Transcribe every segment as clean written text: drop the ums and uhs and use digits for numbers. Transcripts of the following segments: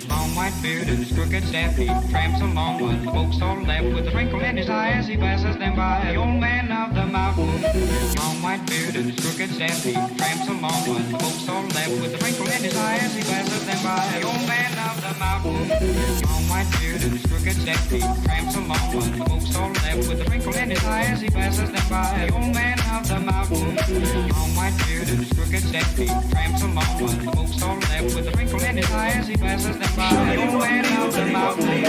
Long white beard and his crooked staff, he tramps along with the folks all left with a twinkle in his eye as he passes them by. The old man of the mountain. Long white beard and his crooked staff, he tramps along with the folks all left with a twinkle in his eye as he passes them by. The old man of the mountain. Long white beard and his crooked staff, he tramps along with the folks all left with a twinkle in his eye as he passes them by. The old man of the mountain. Long white beard and his crooked staff, he tramps along with the folks all left with a twinkle in his eye as he passes them by. The old man of the mountain.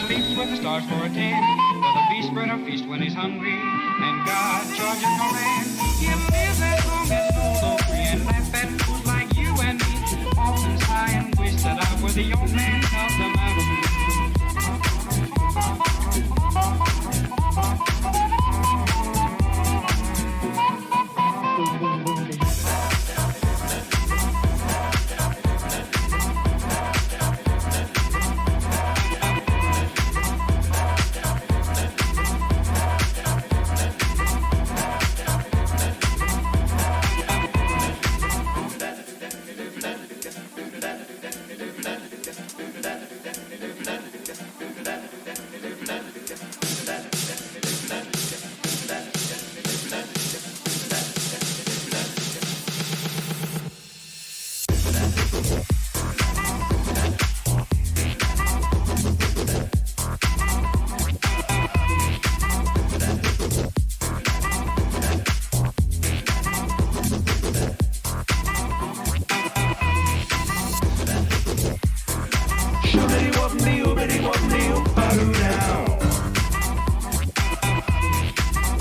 Sleeps with the stars for a tent, for the beast spread a feast when he's hungry, and God charges no man. He'll live as long as old or free, and laugh at fools like you and me. Often sigh and wish that I were the old man of the mountain.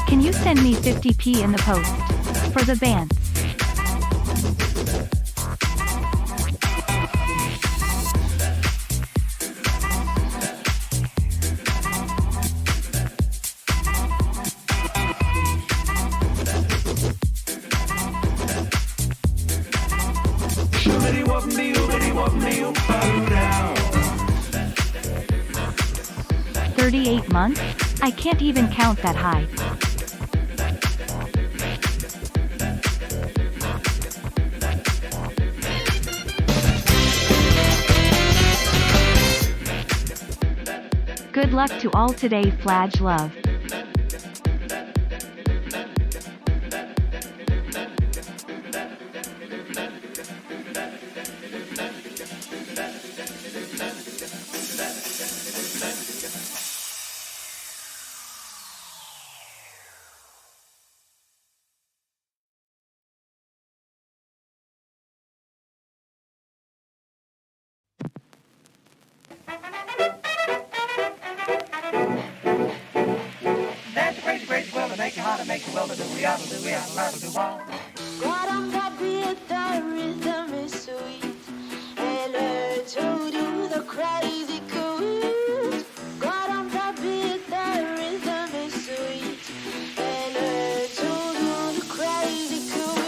Can you send me 50p in the post for the bands? $38 months? I can't even count that high. Good luck to all today, Flage love. Make you holler, make you well to do, we ought to do, we ought to rattle do all. God, I'm happy the rhythm is sweet, and learn to do the crazy cool. God, I'm happy the rhythm is sweet, and learn to do the crazy cool.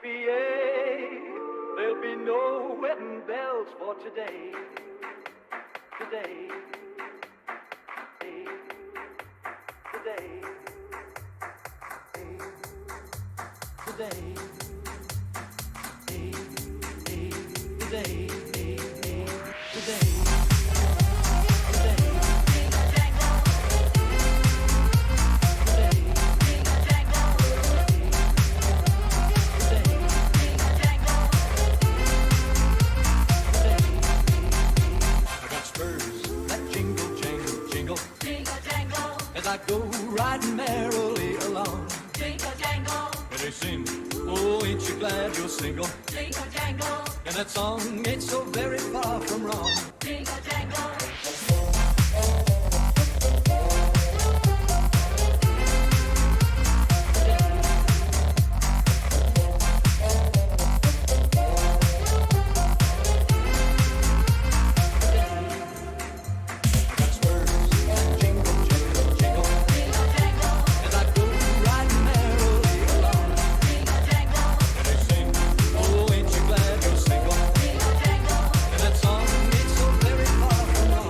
behave. There'll be no wedding bells for today. Today. Today. Today. Today. Today. I go riding merrily along. Jingle jangle. And they sing, oh, ain't you glad you're single? Jingle jangle. And that song ain't so very far from wrong. Jingle jangle. And that song ain't so very far from wrong.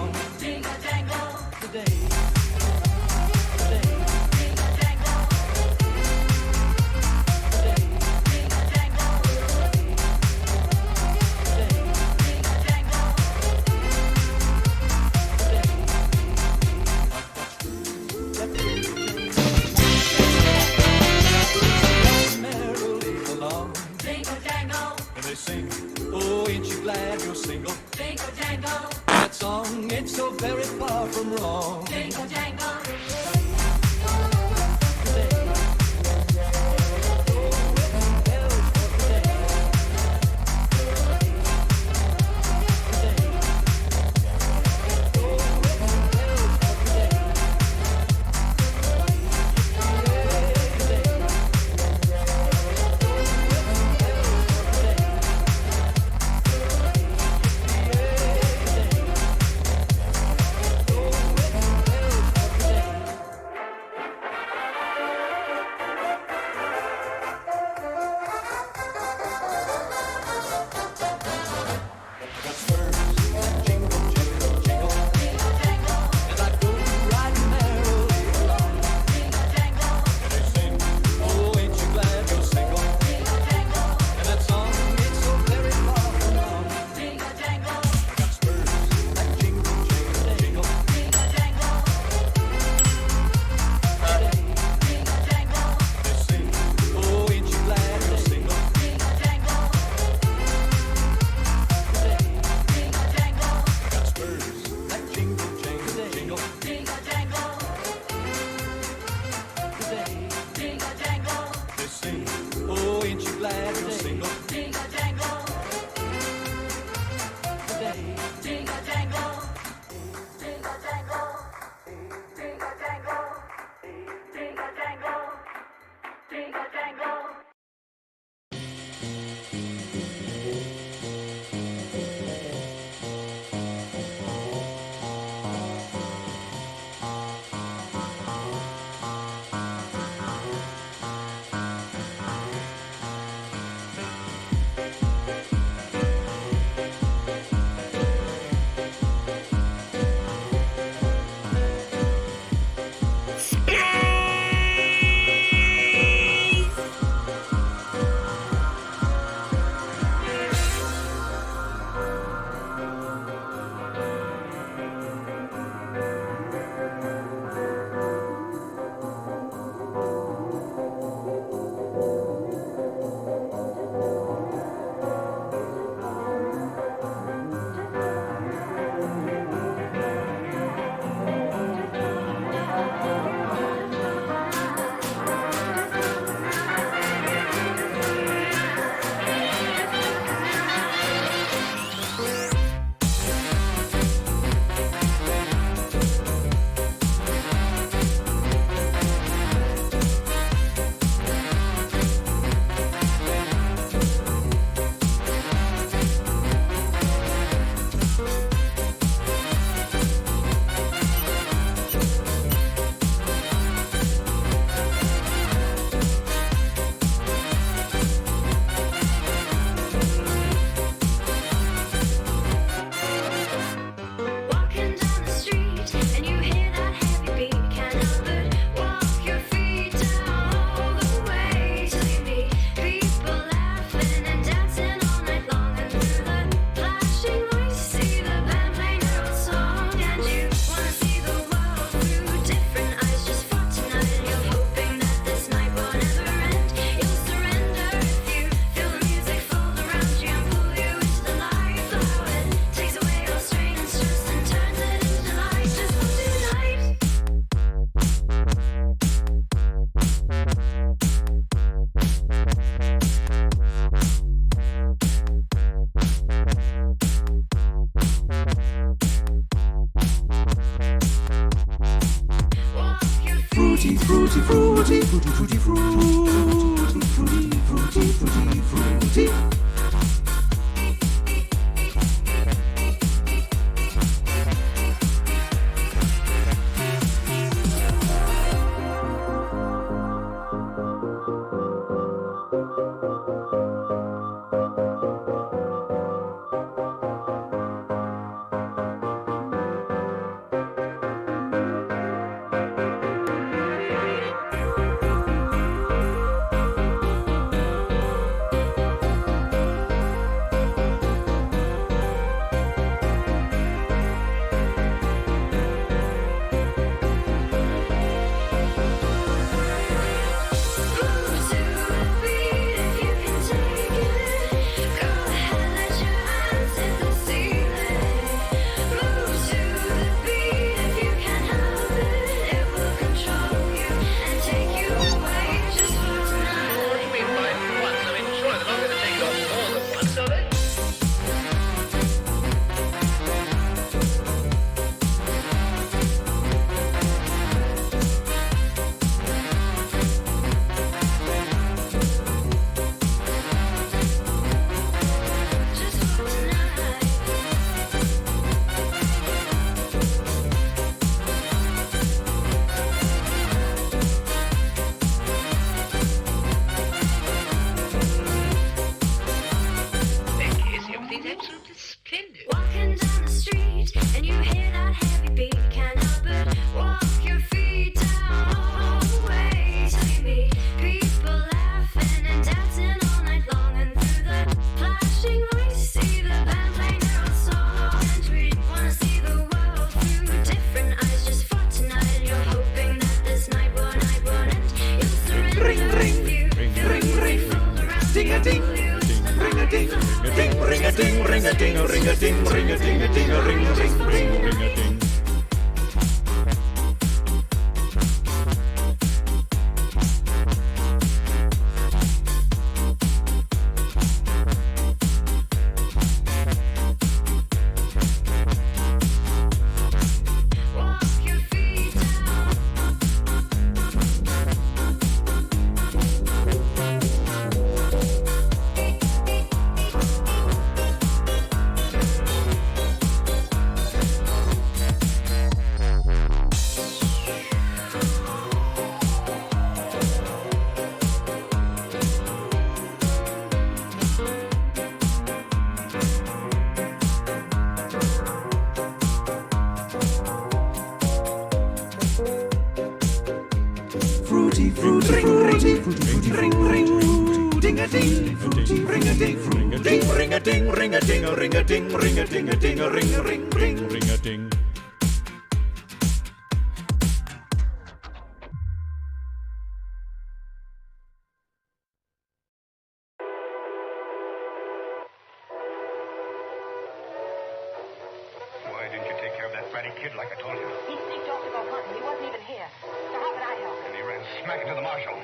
Why didn't you take care of that bratty kid like I told you? He sneaked off to go hunting. He wasn't even here. So how could I help him? And he ran smack into the marshal.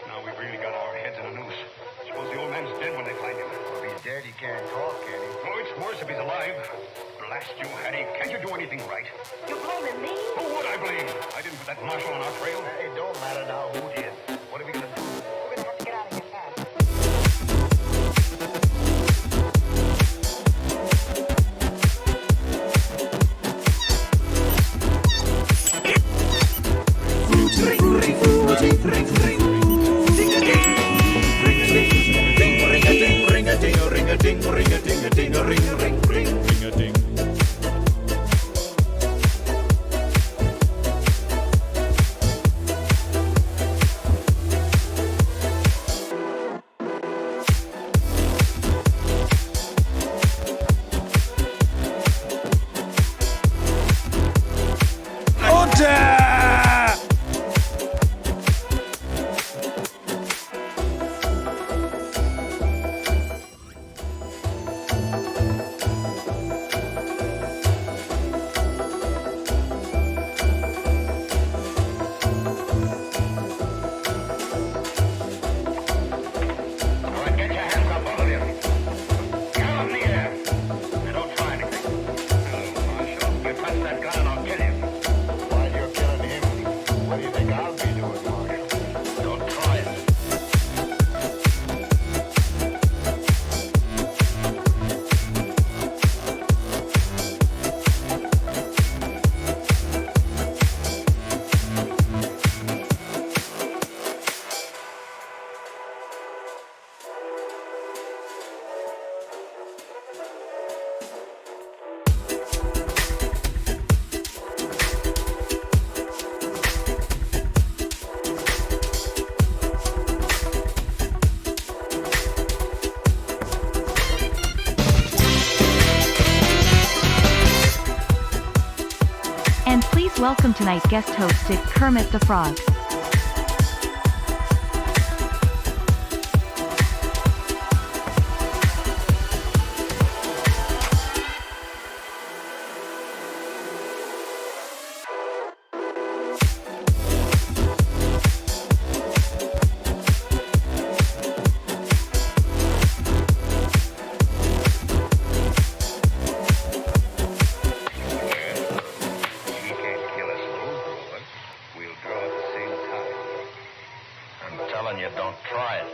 Now we've really got our heads in a noose. Suppose the old man's dead when they find him. If he's dead, he can't talk, can he? Oh, it's worse if he's alive. Blast you, Hattie. Can't you do anything right? You're blaming me? Who would I blame? I didn't put that marshal on our trail. It don't matter now who did. What are we gonna do? We're gonna have to get out of here fast. All right, get your hands up, all of you. Get up in the air. And don't try anything. Hello, Marshal. You touch that gun and I'll kill you. While you're killing him, what do you think I'll be doing, Marshal? Don't try it. And please welcome tonight guest hosted Kermit the Frog. He can't kill us both, but we'll draw at the same time. I'm telling you, don't try it.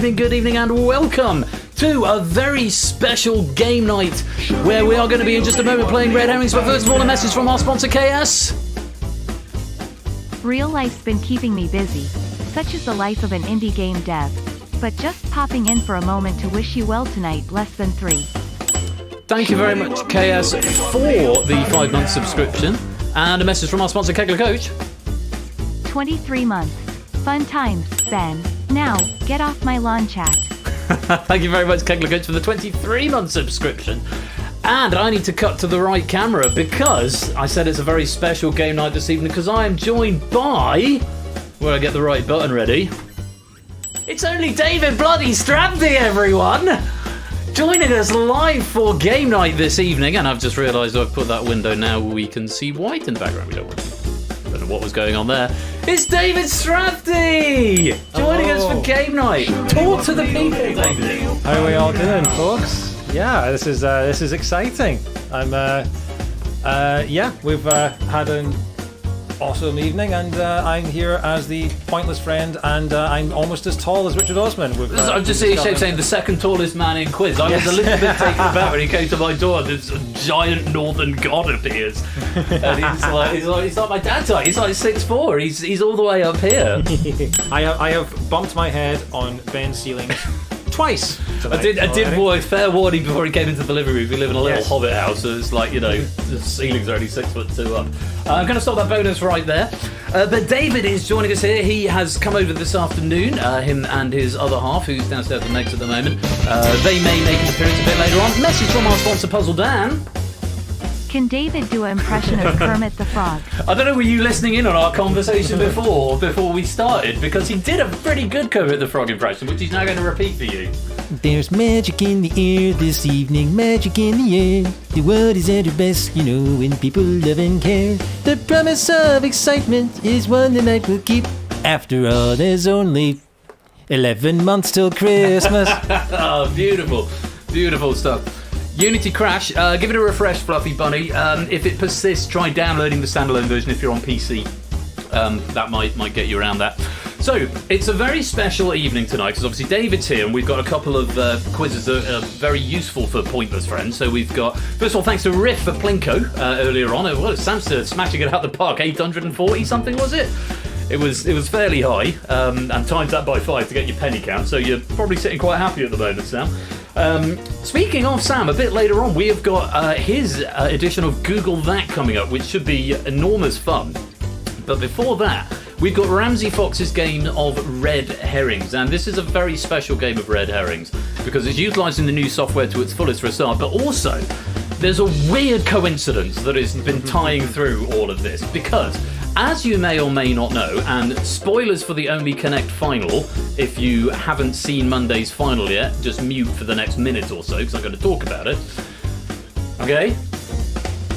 evening, and welcome to a very special game night where we are going to be in just a moment playing Red Herrings. But first of all, a message from our sponsor, KS. Real life's been keeping me busy. Such is the life of an indie game dev. But just popping in for a moment to wish you well tonight, less than 3. Thank you very much, KS, for the 5-month subscription. And a message from our sponsor, Kegler Coach. 23 months. Fun times, Ben. Now, get off my lawn chat. Thank you very much, Kegler Coach, for the 23-month subscription. And I need to cut to the right camera because I said it's a very special game night this evening because I am joined by... Where I get the right button ready. It's only David bloody Stramdy, everyone! Joining us live for game night this evening. And I've just realised I've put that window now where we can see white in the background. We don't know what was going on there. It's David Stramdy! Joining us for game night. Talk to the people, David. How are we all doing, folks? Yeah, this is exciting. We've had an awesome evening, and I'm here as the pointless friend, and I'm almost as tall as Richard Osman. I'm just saying the second tallest man in quiz. I was a little bit taken aback when he came to my door and this giant northern god appears. And he's like my dad's height. He's like 6'4". He's all the way up here. I have bumped my head on Ben's ceilings twice tonight. I did warn, fair warning before he came into the living room. We live in a little hobbit house, so it's like, the ceilings are only 6'2" up. I'm going to stop that bonus right there. But David is joining us here. He has come over this afternoon, him and his other half, who's downstairs with Megs at the moment. They may make an appearance a bit later on. Message from our sponsor, Puzzle Dan. Can David do an impression of Kermit the Frog? I don't know, were you listening in on our conversation before we started? Because he did a pretty good Kermit the Frog impression, which he's now going to repeat for you. There's magic in the air this evening, magic in the air. The world is at its best, when people love and care. The promise of excitement is one the night will keep. After all, there's only 11 months till Christmas. Oh, beautiful. Beautiful stuff. Unity Crash, give it a refresh, Fluffy Bunny. If it persists, try downloading the standalone version if you're on PC. That might get you around that. So, it's a very special evening tonight, because obviously David's here, and we've got a couple of quizzes that are very useful for pointless friends. So we've got, first of all, thanks to Riff for Plinko earlier on. Well, Sam's smashing it out the park, 840 something, was it? It was fairly high, and times that by 5 to get your penny count, so you're probably sitting quite happy at the moment, Sam. Speaking of Sam, a bit later on, we have got his edition of Google That coming up, which should be enormous fun. But before that, we've got Ramsey Fox's game of Red Herrings, and this is a very special game of Red Herrings because it's utilising the new software to its fullest for a start, but also there's a weird coincidence that has been tying through all of this because, as you may or may not know, and spoilers for the Only Connect final, if you haven't seen Monday's final yet, just mute for the next minute or so because I'm going to talk about it. Okay?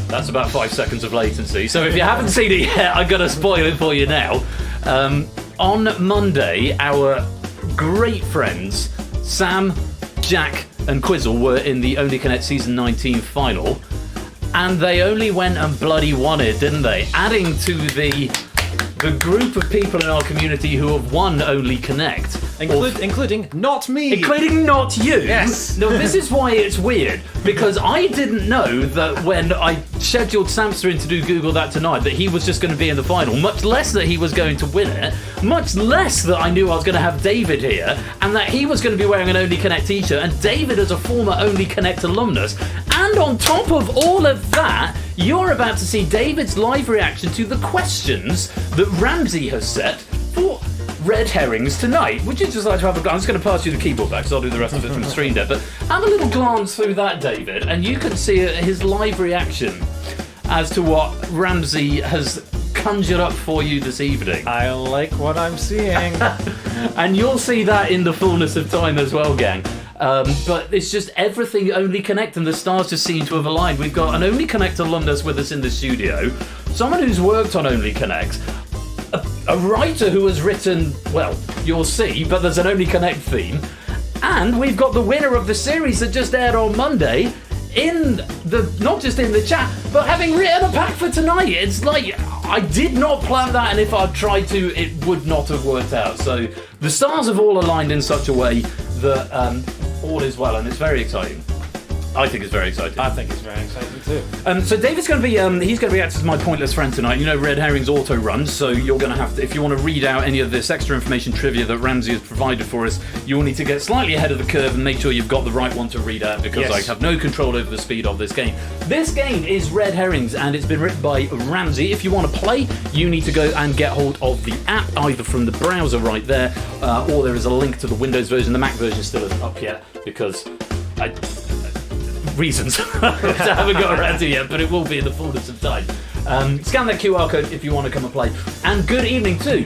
That's about 5 seconds of latency. So if you haven't seen it yet, I'm going to spoil it for you now. On Monday, our great friends, Sam, Jack and Quizzle were in the Only Connect Season 19 final. And they only went and bloody won it, didn't they? Adding to the group of people in our community who have won Only Connect. Including not me. Including not you. Yes. No, this is why it's weird. Because I didn't know that when I scheduled Samster in to do Google That tonight, that he was just going to be in the final. Much less that he was going to win it. Much less that I knew I was going to have David here. And that he was going to be wearing an Only Connect t-shirt. And David is a former Only Connect alumnus. And on top of all of that, you're about to see David's live reaction to the questions that Ramsey has set for Red Herrings tonight. Would you just like to have a glance? I'm just going to pass you the keyboard back, so I'll do the rest of it from the screen there. But have a little glance through that, David, and you can see his live reaction as to what Ramsey has conjured up for you this evening. I like what I'm seeing. And you'll see that in the fullness of time as well, gang. But it's just everything Only Connect, and the stars just seem to have aligned. We've got an Only Connect alumnus with us in the studio, someone who's worked on Only Connect, a writer who has written, well, you'll see, but there's an Only Connect theme, and we've got the winner of the series that just aired on Monday in the, not just in the chat, but having written a pack for tonight. It's like, I did not plan that, and if I'd tried to, it would not have worked out. So The stars have all aligned in such a way that all is well, and it's very exciting. I think it's very exciting. I think it's very exciting too. So David's going to be, he's going to be acting as my pointless friend tonight. You know Red Herrings auto runs, so you're going to have to, if you want to read out any of this extra information trivia that Ramsey has provided for us, you'll need to get slightly ahead of the curve and make sure you've got the right one to read out, because I have no control over the speed of this game. This game is Red Herrings, and it's been written by Ramsey. If you want to play, you need to go and get hold of the app, either from the browser right there, or there is a link to the Windows version. The Mac version still isn't up yet, because reasons I haven't got around to it yet, but it will be in the fullness of time. Scan that QR code if you want to come and play. And good evening too.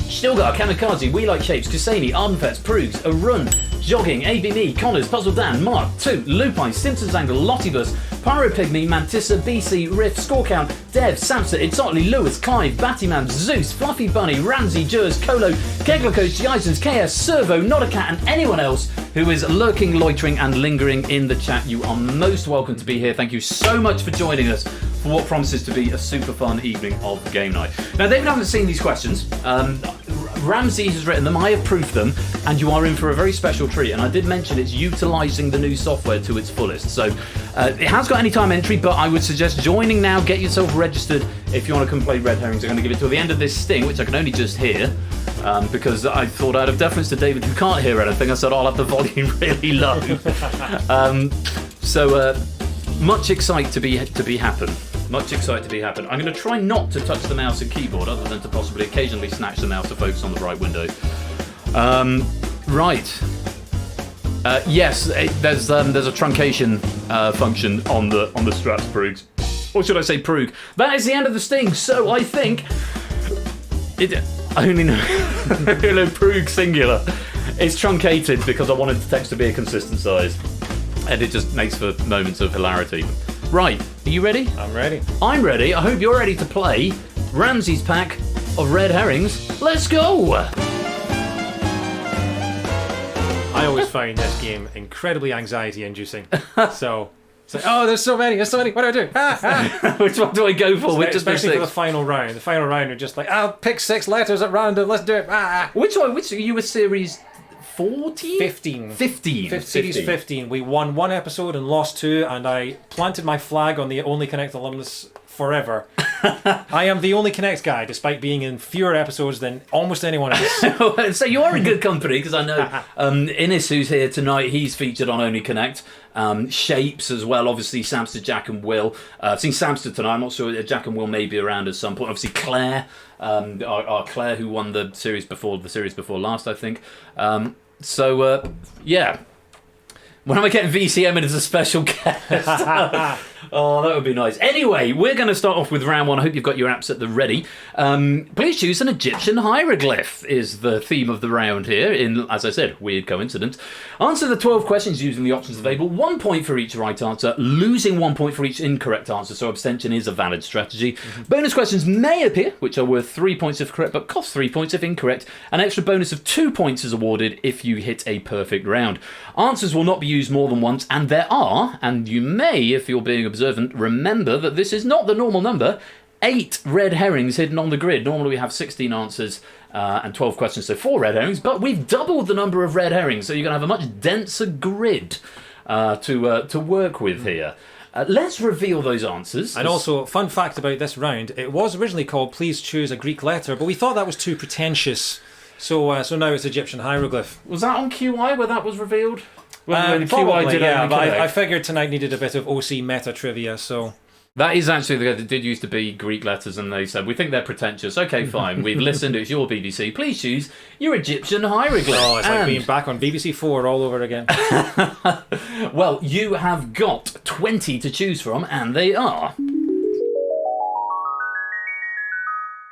Stilgar, Kamikaze, We Like Shapes, Kusani, Ardenfets, Prugs, Arun, Jogging, ABME, Connors, Puzzle Dan, Mark, 2, Lupine, Simpsons Angle, Lottibus, Pyro Pygmy, Mantissa, BC, Riff, Scorecount, Dev, Samson, Itzotli, Lewis, Clive, Battyman, Zeus, Fluffy Bunny, Ramsey, Jers, Colo, Kegler Coach, Jisons, KS, Servo, Not a Cat, and anyone else who is lurking, loitering, and lingering in the chat. You are most welcome to be here. Thank you so much for joining us for what promises to be a super fun evening of game night. Now, David hasn't seen these questions. Ramsey has written them, I have proofed them, and you are in for a very special treat. And I did mention it's utilising the new software to its fullest. So it has got anytime entry, but I would suggest joining now. Get yourself registered if you want to come play Red Herrings. I'm going to give it till the end of this sting, which I can only just hear, because I thought out of deference to David, who can't hear anything, I said I'll have the volume really low. Much excited to be happen. Much excited to be happen. I'm going to try not to touch the mouse and keyboard, other than to possibly occasionally snatch the mouse to focus on the right window. Right. Yes, there's a truncation function on the straps, Prugs. Or should I say Prug? That is the end of the sting. So I think I only know Prug singular. It's truncated because I wanted the text to be a consistent size, and it just makes for moments of hilarity. Right, are you ready? I'm ready. I'm ready. I hope you're ready to play Ramsey's pack of Red Herrings. Let's go! I always find this game incredibly anxiety-inducing. So, it's like, oh, there's so many. What do I do? Which one do I go for? Especially for the final round. The final round, you're just like, I'll pick 6 letters at random. Let's do it. Which one? Which are you a series? 14? 15. 15. Series 15. We won 1 episode and lost 2, and I planted my flag on the Only Connect alumnus forever. I am the Only Connect guy, despite being in fewer episodes than almost anyone else. So you are in good company, because I know Innes, who's here tonight, he's featured on Only Connect. Shapes as well, obviously Samster, Jack and Will. I've seen Samster tonight, I'm not sure, Jack and Will may be around at some point. Obviously Claire, our Claire, who won the series before last, I think. Yeah. When am I getting VCM in as a special guest? Oh, that would be nice. Anyway, we're going to start off with round 1. I hope you've got your apps at the ready. Please choose an Egyptian hieroglyph is the theme of the round here, in, as I said, weird coincidence. Answer the 12 questions using the options available. 1 point for each right answer, losing 1 point for each incorrect answer, so abstention is a valid strategy. Bonus questions may appear, which are worth 3 points if correct, but cost 3 points if incorrect. An extra bonus of 2 points is awarded if you hit a perfect round. Answers will not be used more than once, and there are, and you may, if you're being observant, remember that this is not the normal number, 8 red herrings hidden on the grid. Normally we have 16 answers and 12 questions, so 4 red herrings, but we've doubled the number of red herrings, so you're going to have a much denser grid to work with here. Let's reveal those answers. And also, fun fact about this round, it was originally called Please Choose a Greek Letter, but we thought that was too pretentious, so now it's Egyptian hieroglyph. Was that on QI where that was revealed? Probably, yeah, but I figured tonight needed a bit of OC meta trivia, so... That is actually, it did used to be Greek letters, and they said, we think they're pretentious. Okay, fine, we've listened, it's your BBC. Please choose your Egyptian hieroglyph. Oh, it's like being back on BBC 4 all over again. Well, you have got 20 to choose from, and they are...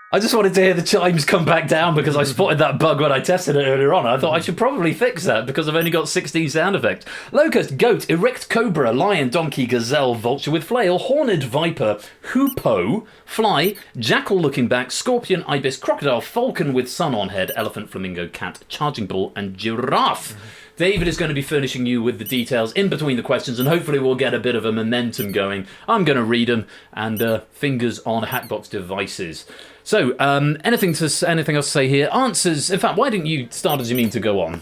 I just wanted to hear the chimes come back down because I spotted that bug when I tested it earlier on. I thought I should probably fix that because I've only got 16 sound effects. Locust, goat, erect cobra, lion, donkey, gazelle, vulture with flail, horned viper, hoopoe, fly, jackal looking back, scorpion, ibis, crocodile, falcon with sun on head, elephant, flamingo, cat, charging bull, and giraffe. David is going to be furnishing you with the details in between the questions, and hopefully we'll get a bit of a momentum going. I'm going to read them, and fingers on Hackbox devices. So, anything else to say here? Answers. In fact, why didn't you start as you mean to go on?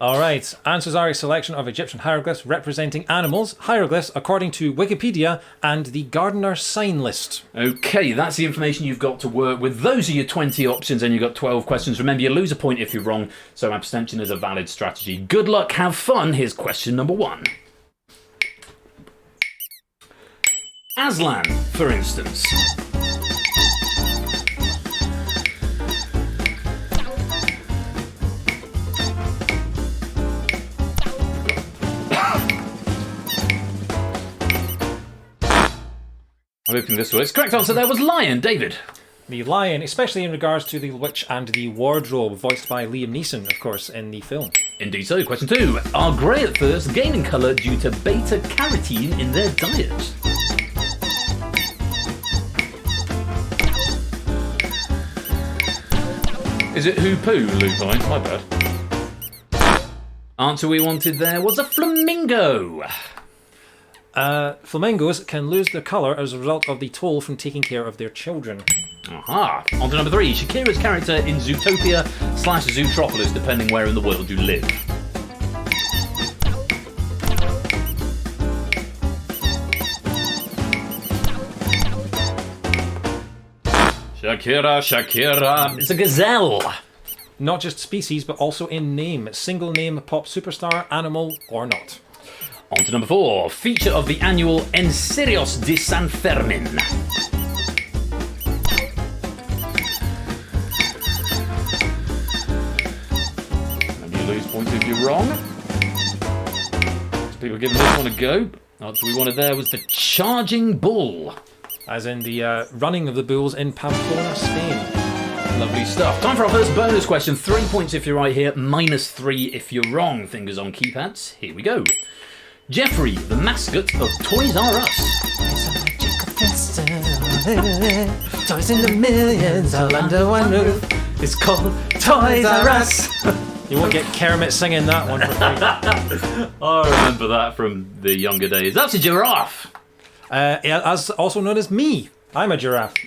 All right. Answers are a selection of Egyptian hieroglyphs representing animals, hieroglyphs according to Wikipedia and the Gardener Sign List. Okay, that's the information you've got to work with. Those are your 20 options, and you've got 12 questions. Remember, you lose a point if you're wrong, so abstention is a valid strategy. Good luck, have fun. Here's question number 1. Aslan, for instance. I'm hoping this works. Correct answer there was lion. David. The lion, especially in regards to the witch and the wardrobe, voiced by Liam Neeson, of course, in the film. Indeed so. Question 2. Are grey at first gaining colour due to beta-carotene in their diet? Is it hoo-poo, Lupine? My bad. Answer we wanted there was a flamingo. Flamingos can lose their colour as a result of the toll from taking care of their children. Aha. On to number 3. Shakira's character in Zootopia/Zootropolis, depending where in the world you live. Shakira. It's a gazelle. Not just species, but also in name. Single name, pop superstar, animal, or not. On to number 4. Feature of the annual Enserios de San Fermin. Maybe you lose points if you're wrong. So people giving this one a go. Answer we wanted there was the charging bull. As in the running of the bulls in Pamplona, Spain. Lovely stuff. Time for our first bonus question. 3 points if you're right here, -3 if you're wrong. Fingers on keypads. Here we go. Jeffrey, the mascot of Toys R Us. It's a magical festival. Toys in the millions all under one roof. It's called Toys R Us. You won't get Kermit singing that one for free. I remember that from the younger days. That's a giraffe. As also known as me. I'm a giraffe.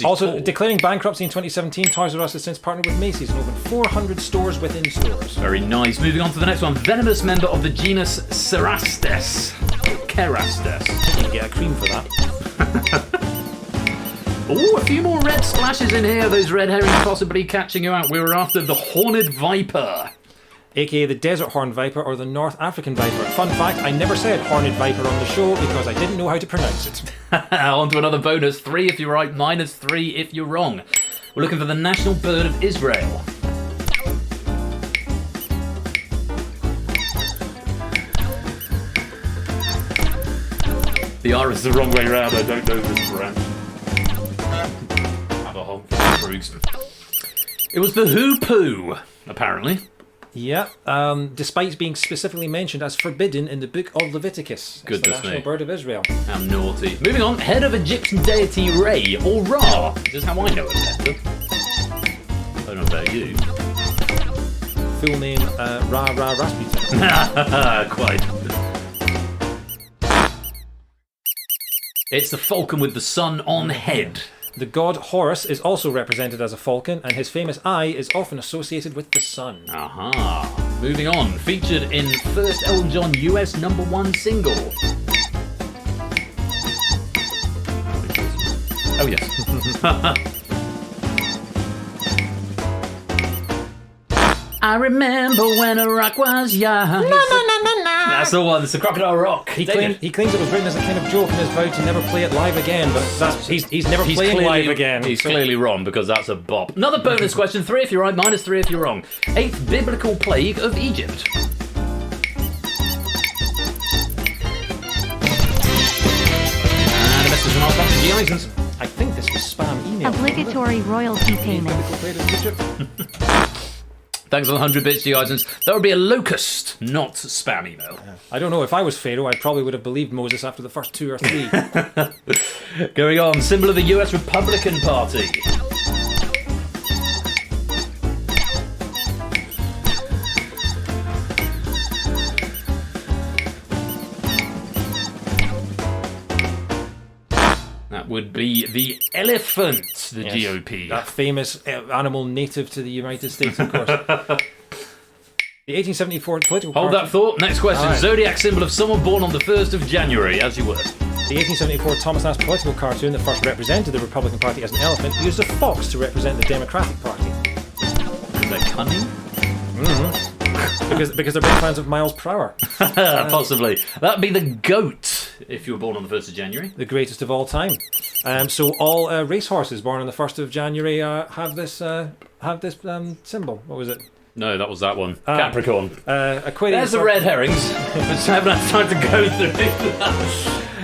Also, declaring bankruptcy in 2017, Toys R Us has since partnered with Macy's and opened 400 stores within stores. Very nice. Moving on to the next one. Venomous member of the genus Cerastes. Kerastes. You can get a cream for that. Oh, a few more red splashes in here. Those red herrings possibly catching you out. We were after the horned viper. aka the desert horned viper or the North African viper. Fun fact, I never said horned viper on the show because I didn't know how to pronounce it. On to another bonus. 3 if you're right, -3 if you're wrong. We're looking for the national bird of Israel. The R is the wrong way around. I don't know this brand. It was the hoo-poo, apparently. Yeah, despite being specifically mentioned as forbidden in the book of Leviticus. Goodness it's the national bird of Israel. How naughty. Moving on, head of Egyptian deity Re, or Ra. This is how I know it better. I don't know about you. Full name, Ra Rasputin. Quite. It's the falcon with the sun on head. The god Horus is also represented as a falcon, and his famous eye is often associated with the sun. Aha. Moving on. Featured in first Elton John US #1 single. Oh, yes. I remember when a rock was young. That's the one. It's the Crocodile Rock. He claims it was written as a kind of joke and has vowed to never play it live again, but he's never playing live again. He's clearly wrong because that's a bop. Another bonus question. 3 if you're right, -3 if you're wrong. 8th biblical plague of Egypt. And a message from our sponsor, G. Isons. I think this was spam email. Obligatory royalty payment. Thanks for the 100 bits, G. Isons. That would be a locust, not spam email. I don't know. If I was Pharaoh, I probably would have believed Moses after the first 2 or 3. Going on. Symbol of the US Republican Party. would be the elephant, the GOP. That famous animal native to the United States, of course. The 1874 political Hold party. that thought. Next question. Right. Zodiac symbol of someone born on the 1st of January, as you were. The 1874 Thomas Nast political cartoon that first represented the Republican Party as an elephant used a fox to represent the Democratic Party. Is that cunning? Because they're big fans of miles per hour. Possibly. That'd be the goat if you were born on the 1st of January. The greatest of all time. So all racehorses born on the 1st of January have this symbol. What was it? No, that was that one. Capricorn. Aquarius. There's the red herrings. Just haven't had time to go through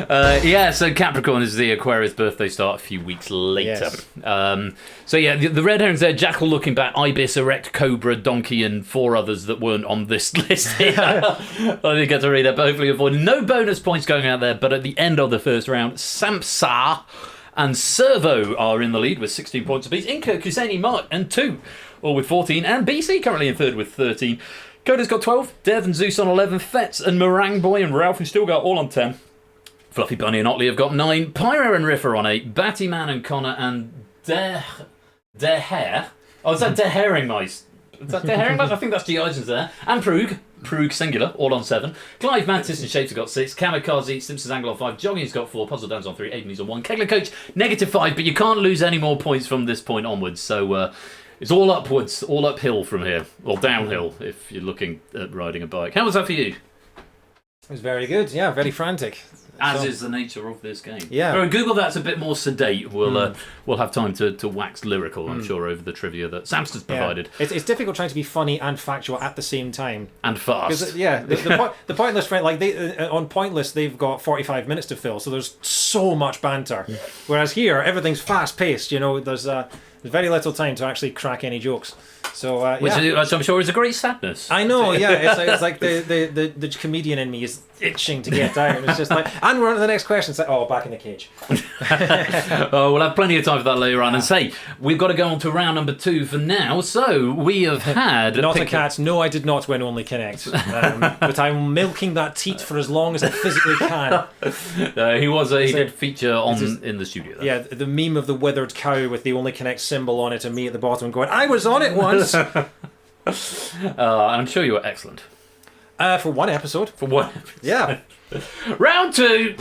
that. So Capricorn is the Aquarius birthday start a few weeks later. Yes. The red herrings there, jackal looking back, ibis, erect, cobra, donkey, and 4 others that weren't on this list here. I didn't get to read that, but hopefully avoided. No bonus points going out there, but at the end of the first round, Samsa and Servo are in the lead with 16 points apiece. Inca, Kuseni, Mark, and 2, all with 14, and BC currently in third with 13. Coda's got 12, Dev and Zeus on 11, Fetz and Meringue Boy and Ralph, who still got all on 10. Fluffy Bunny and Otley have got 9, Pyro and Riff are on 8, Battyman and Connor and Hair. Oh, is that De Herring Mice? Is that De Herring Mice? I think that's G. Eisens there. And Prug singular, all on 7. Clive, Mantis and Shapes have got 6. Kamikaze, Simpsons Angle on 5. Jogging's got 4. Puzzle Dan's on 3. Aiden's on 1. Kegler Coach, -5, but you can't lose any more points from this point onwards. So it's all upwards, all uphill from here. Or downhill if you're looking at riding a bike. How was that for you? It was very good. Yeah, very frantic. As is the nature of this game. Yeah. So Google that's a bit more sedate. We'll have time to wax lyrical, I'm sure, over the trivia that Samster's provided. It's difficult trying to be funny and factual at the same time. And fast. The Pointless friend, like on Pointless, they've got 45 minutes to fill, so there's so much banter. Whereas here, everything's fast paced. You know, there's very little time to actually crack any jokes. So which I'm sure is a great sadness. I know, yeah. It's like the comedian in me is itching to get out. It's just like, and we're on to the next question. It's like, oh, back in the cage. We'll have plenty of time for that later on. And say, we've got to go on to round number 2 for now. So we have had... Not a cat. No, I did not win Only Connect. But I'm milking that teat for as long as I physically can. He did feature in the studio. Though. Yeah, the meme of the withered cow with the Only Connect symbol on it and me at the bottom going, I was on it once. I'm sure you were excellent. For one episode. Yeah. Round 2.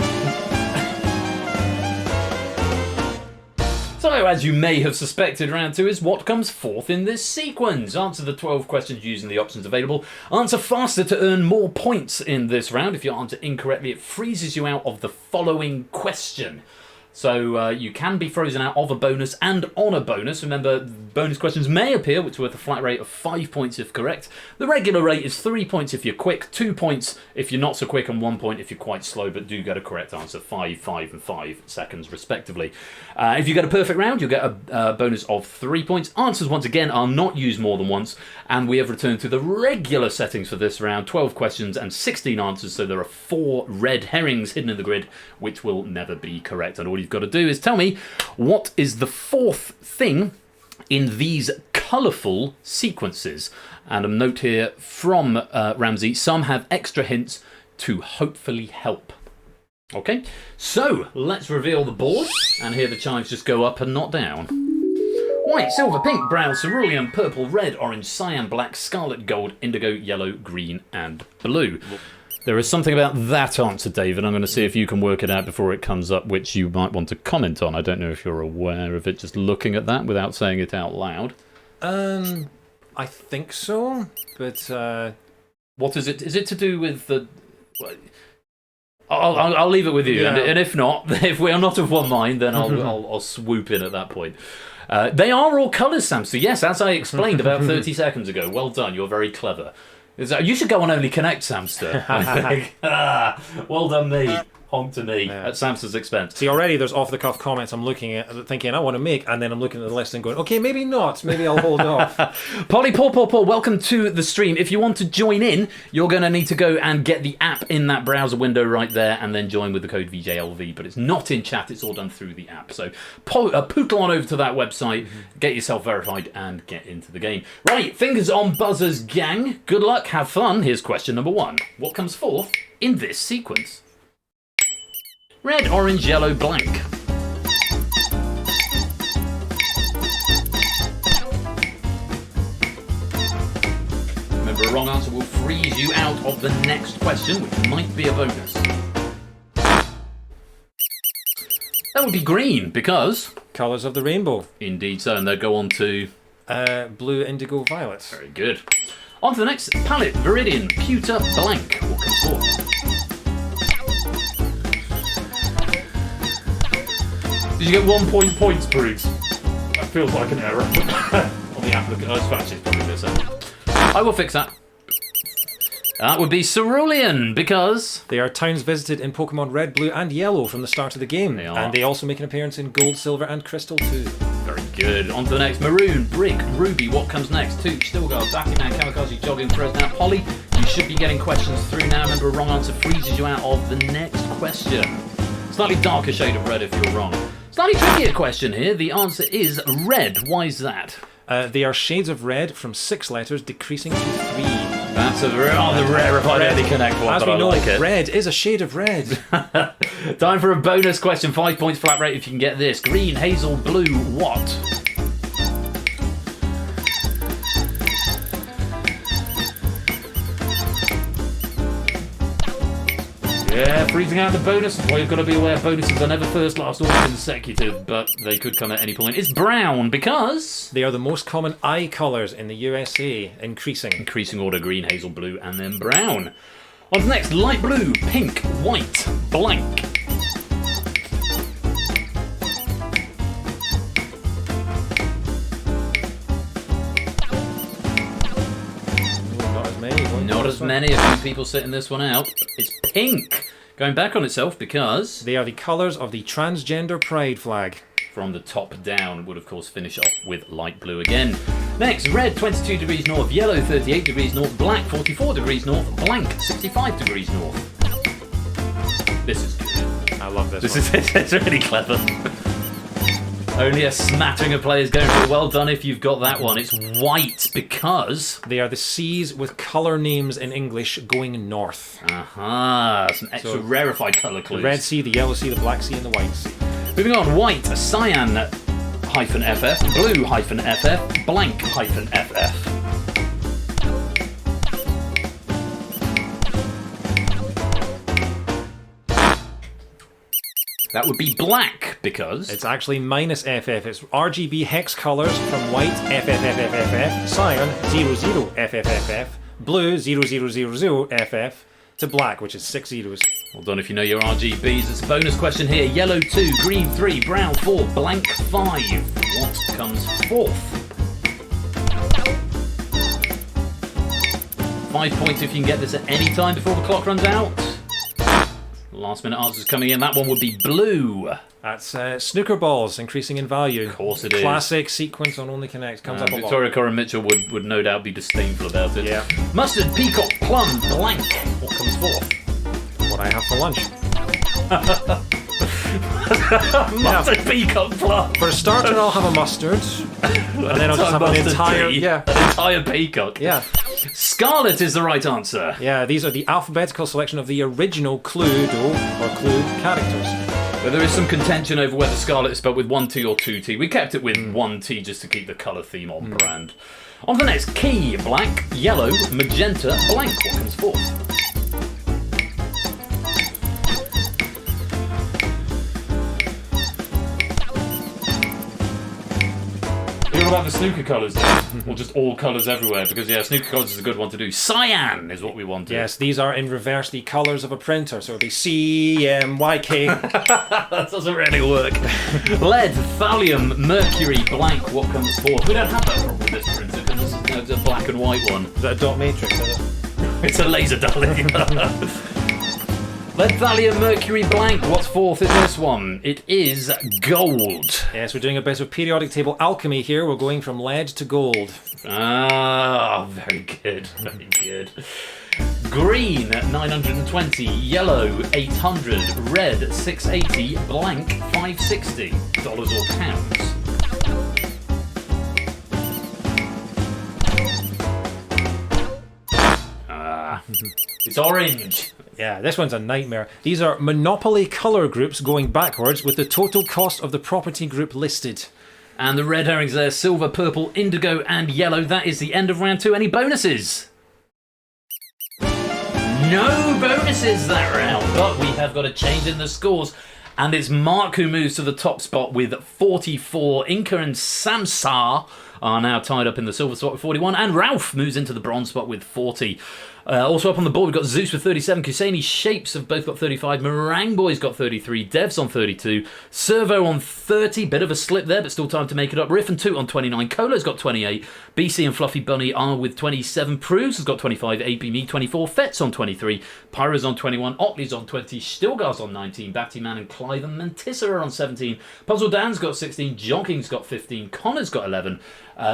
So, as you may have suspected, round 2 is what comes fourth in this sequence. Answer the 12 questions using the options available. Answer faster to earn more points in this round. If you answer incorrectly, it freezes you out of the following question. So you can be frozen out of a bonus and on a bonus. Remember, bonus questions may appear, which are worth a flat rate of 5 points if correct. The regular rate is 3 points if you're quick, 2 points if you're not so quick, and 1 point if you're quite slow, but do get a correct answer, 5, 5, and 5 seconds respectively. If you get a perfect round, you'll get a bonus of 3 points. Answers, once again, are not used more than once, and we have returned to the regular settings for this round, 12 questions and 16 answers, so there are 4 red herrings hidden in the grid, which will never be correct. And all you've got to do is tell me what is the 4th thing in these colourful sequences. And a note here from Ramsey, some have extra hints to hopefully help. Okay, so let's reveal the board and hear the chimes just go up and not down. White, silver, pink, brown, cerulean, purple, red, orange, cyan, black, scarlet, gold, indigo, yellow, green and blue. There is something about that answer, David. I'm going to see if you can work it out before it comes up, which you might want to comment on. I don't know if you're aware of it, just looking at that without saying it out loud. I think so, but... What is it? Is it to do with the... I'll leave it with you, yeah. And if not, if we are not of one mind, then I'll swoop in at that point. They are all colours, Sam. So yes, as I explained about 30 seconds ago. Well done, you're very clever. You should go on Only Connect, Samster. Well done me. Honk to me at Samster's expense. See, already there's off-the-cuff comments I'm looking at, thinking I want to make, and then I'm looking at the list and going, okay, maybe not. Maybe I'll hold off. Polly, Paul, welcome to the stream. If you want to join in, you're going to need to go and get the app in that browser window right there, and then join with the code VJLV. But it's not in chat. It's all done through the app. So pootle on over to that website, get yourself verified, and get into the game. Right, fingers on buzzers, gang. Good luck. Have fun. Here's question number 1. What comes forth in this sequence? Red, orange, yellow, blank. a wrong answer will freeze you out of the next question, which might be a bonus. That would be green, because... Colours of the rainbow. Indeed so, and they'll go on to... Blue, indigo, violet. Very good. On to the next palette. Viridian, pewter, blank. What comes forth? Did you get 1 point points, Bruce? That feels like an error. On the applicant. Oh, it's actually probably this. I will fix that. That would be Cerulean, because... They are towns visited in Pokemon Red, Blue and Yellow from the start of the game. They are. And they also make an appearance in Gold, Silver and Crystal too. Very good. On to the next. Maroon, Brick, Ruby. What comes next? Tooch, Stillguard, Bakuman, Kamikaze, Jogging, Fresnel, Polly. You should be getting questions through now. Remember, a wrong answer freezes you out of the next question. Slightly darker shade of red if you're wrong. Slightly trickier question here. The answer is red. Why is that? They are shades of red from 6 letters, decreasing to 3. That's a rather rarefied early connect one, As but we I know, like it. red is a shade of red. Time for a bonus question. 5 points flat rate if you can get this. Green, hazel, blue, what? Yeah, freezing out the bonus. Well, you've got to be aware bonuses are never first, last, or consecutive, but they could come at any point. It's brown because... They are the most common eye colours in the USA, increasing. Increasing order, green, hazel, blue, and then brown. On to the next, light blue, pink, white, blank. Not as many. A few people sitting this one out. It's pink. Going back on itself because... They are the colours of the transgender pride flag. From the top down, would of course finish off with light blue again. Next, red 22 degrees north, yellow 38 degrees north, black 44 degrees north, blank 65 degrees north. This is good. I love this one. It's really clever. Only a smattering of players going for it. Well done if you've got that one. It's white because... They are the seas with colour names in English going north. Aha, some extra rarefied colour clues. The Red Sea, the Yellow Sea, the Black Sea and the White Sea. Moving on, white, cyan-FF, blue-FF, blank-FF. That would be black, because... It's actually minus FF. It's RGB hex colours from white FFFFFF, cyan 00FFFF, blue 0000FF, to black, which is 6 zeros. Well done if you know your RGBs. It's a bonus question here. Yellow 2, green 3, brown 4, blank 5. What comes fourth? 5 points if you can get this at any time before the clock runs out. Last minute answers coming in. That one would be blue. That's snooker balls increasing in value. Of course it is. Classic sequence on Only Connect. Comes up a lot. Victoria Corin Mitchell would no doubt be disdainful about it. Yeah. Mustard, peacock, plum, blank. What comes forth? What I have for lunch. Mustard, peacock, plum. For a starter, I'll have a mustard. And then I'll just have an entire... An entire peacock. Yeah. Scarlet is the right answer. Yeah, these are the alphabetical selection of the original Cluedo or Clue characters. But there is some contention over whether Scarlet is spelled with 1 T or 2 T. We kept it with 1 T just to keep the colour theme on brand. On to the next. Key, black, yellow, magenta, blank. What comes forth? What about the snooker colours then? Or just all colours everywhere? Because yeah, snooker colours is a good one to do. Cyan is what we wanted. Yes, these are in reverse the colours of a printer. So it'll be CMYK. That doesn't really work. Lead, thallium, mercury, blank. What comes forth? We don't have that problem with this printer because it's a black and white one. Is that a dot matrix, is it? It's a laser, darling. Lead, thallium, mercury, blank. What's fourth in this one? It is gold. Yes, we're doing a bit of periodic table alchemy here. We're going from lead to gold. Ah, very good, very good. Green, 920. Yellow, 800. Red, 680. Blank, 560. Dollars or pounds? It's orange. Yeah, this one's a nightmare. These are monopoly colour groups going backwards with the total cost of the property group listed. And the red herrings there, silver, purple, indigo and yellow. That is the end of round 2. Any bonuses? No bonuses that round, but we have got a change in the scores. And it's Mark who moves to the top spot with 44. Inca and Samsar are now tied up in the silver spot with 41. And Ralph moves into the bronze spot with 40. Also up on the board, we've got Zeus with 37. Kusani Shapes have both got 35. Meringue Boy's got 33. Dev's on 32. Servo on 30. Bit of a slip there, but still time to make it up. Riff and Toot on 29. Cola's got 28. BC and Fluffy Bunny are with 27. Proves has got 25. AP Me 24. Fet's on 23. Pyro's on 21. Otley's on 20. Stilgar's on 19. Battyman and Clive and Mantissa are on 17. Puzzle Dan's got 16. Jonking's got 15. Connor's got 11.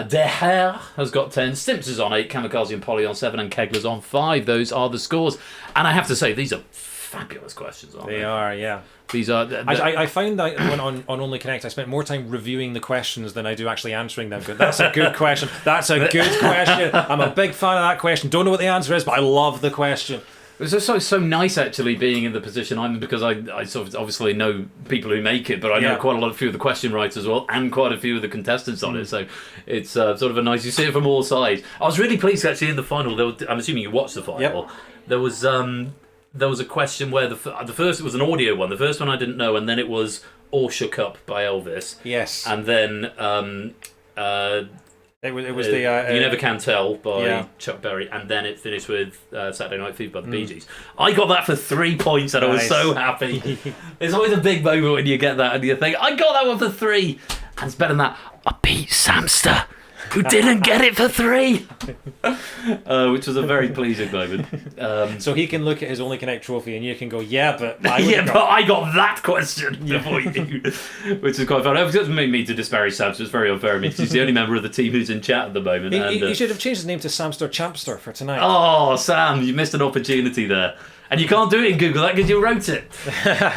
De Hair has got 10. Stimps is on 8. Kamikaze and Polly on 7. And Kegler's on 5. Those are the scores. And I have to say, these are fabulous questions, aren't they? They are, yeah. These are. I found that when on Only Connect, I spent more time reviewing the questions than I do actually answering them. That's a good question. That's a good question. I'm a big fan of that question. Don't know what the answer is, but I love the question. It's so nice actually being in the position I'm in, because I sort of obviously know people who make it, but I know quite a few of the question writers as well, and quite a few of the contestants on it. So it's sort of a nice. You see it from all sides. I was really pleased actually in the final. I'm assuming you watched the final. Yep. There was a question where the first, it was an audio one. The first one I didn't know, and then it was All Shook Up by Elvis. Yes. And then It was the You Never Can Tell by Chuck Berry, and then it finished with Saturday Night Fever by the Bee Gees. I got that for 3 points, and I was so happy. It's always a big moment when you get that, and you think, I got that one for 3, and it's better than that. I beat Samster, who didn't get it for 3, which was a very pleasing moment. So he can look at his Only Connect trophy, and you can go, yeah, but I got that question before you, which is quite fun. It doesn't mean me to disparage Sam, so it's very unfair of me. He's the only member of the team who's in chat at the moment. He should have changed his name to Samster Champster for tonight. Oh, Sam, you missed an opportunity there. And you can't do it in Google, that because you wrote it.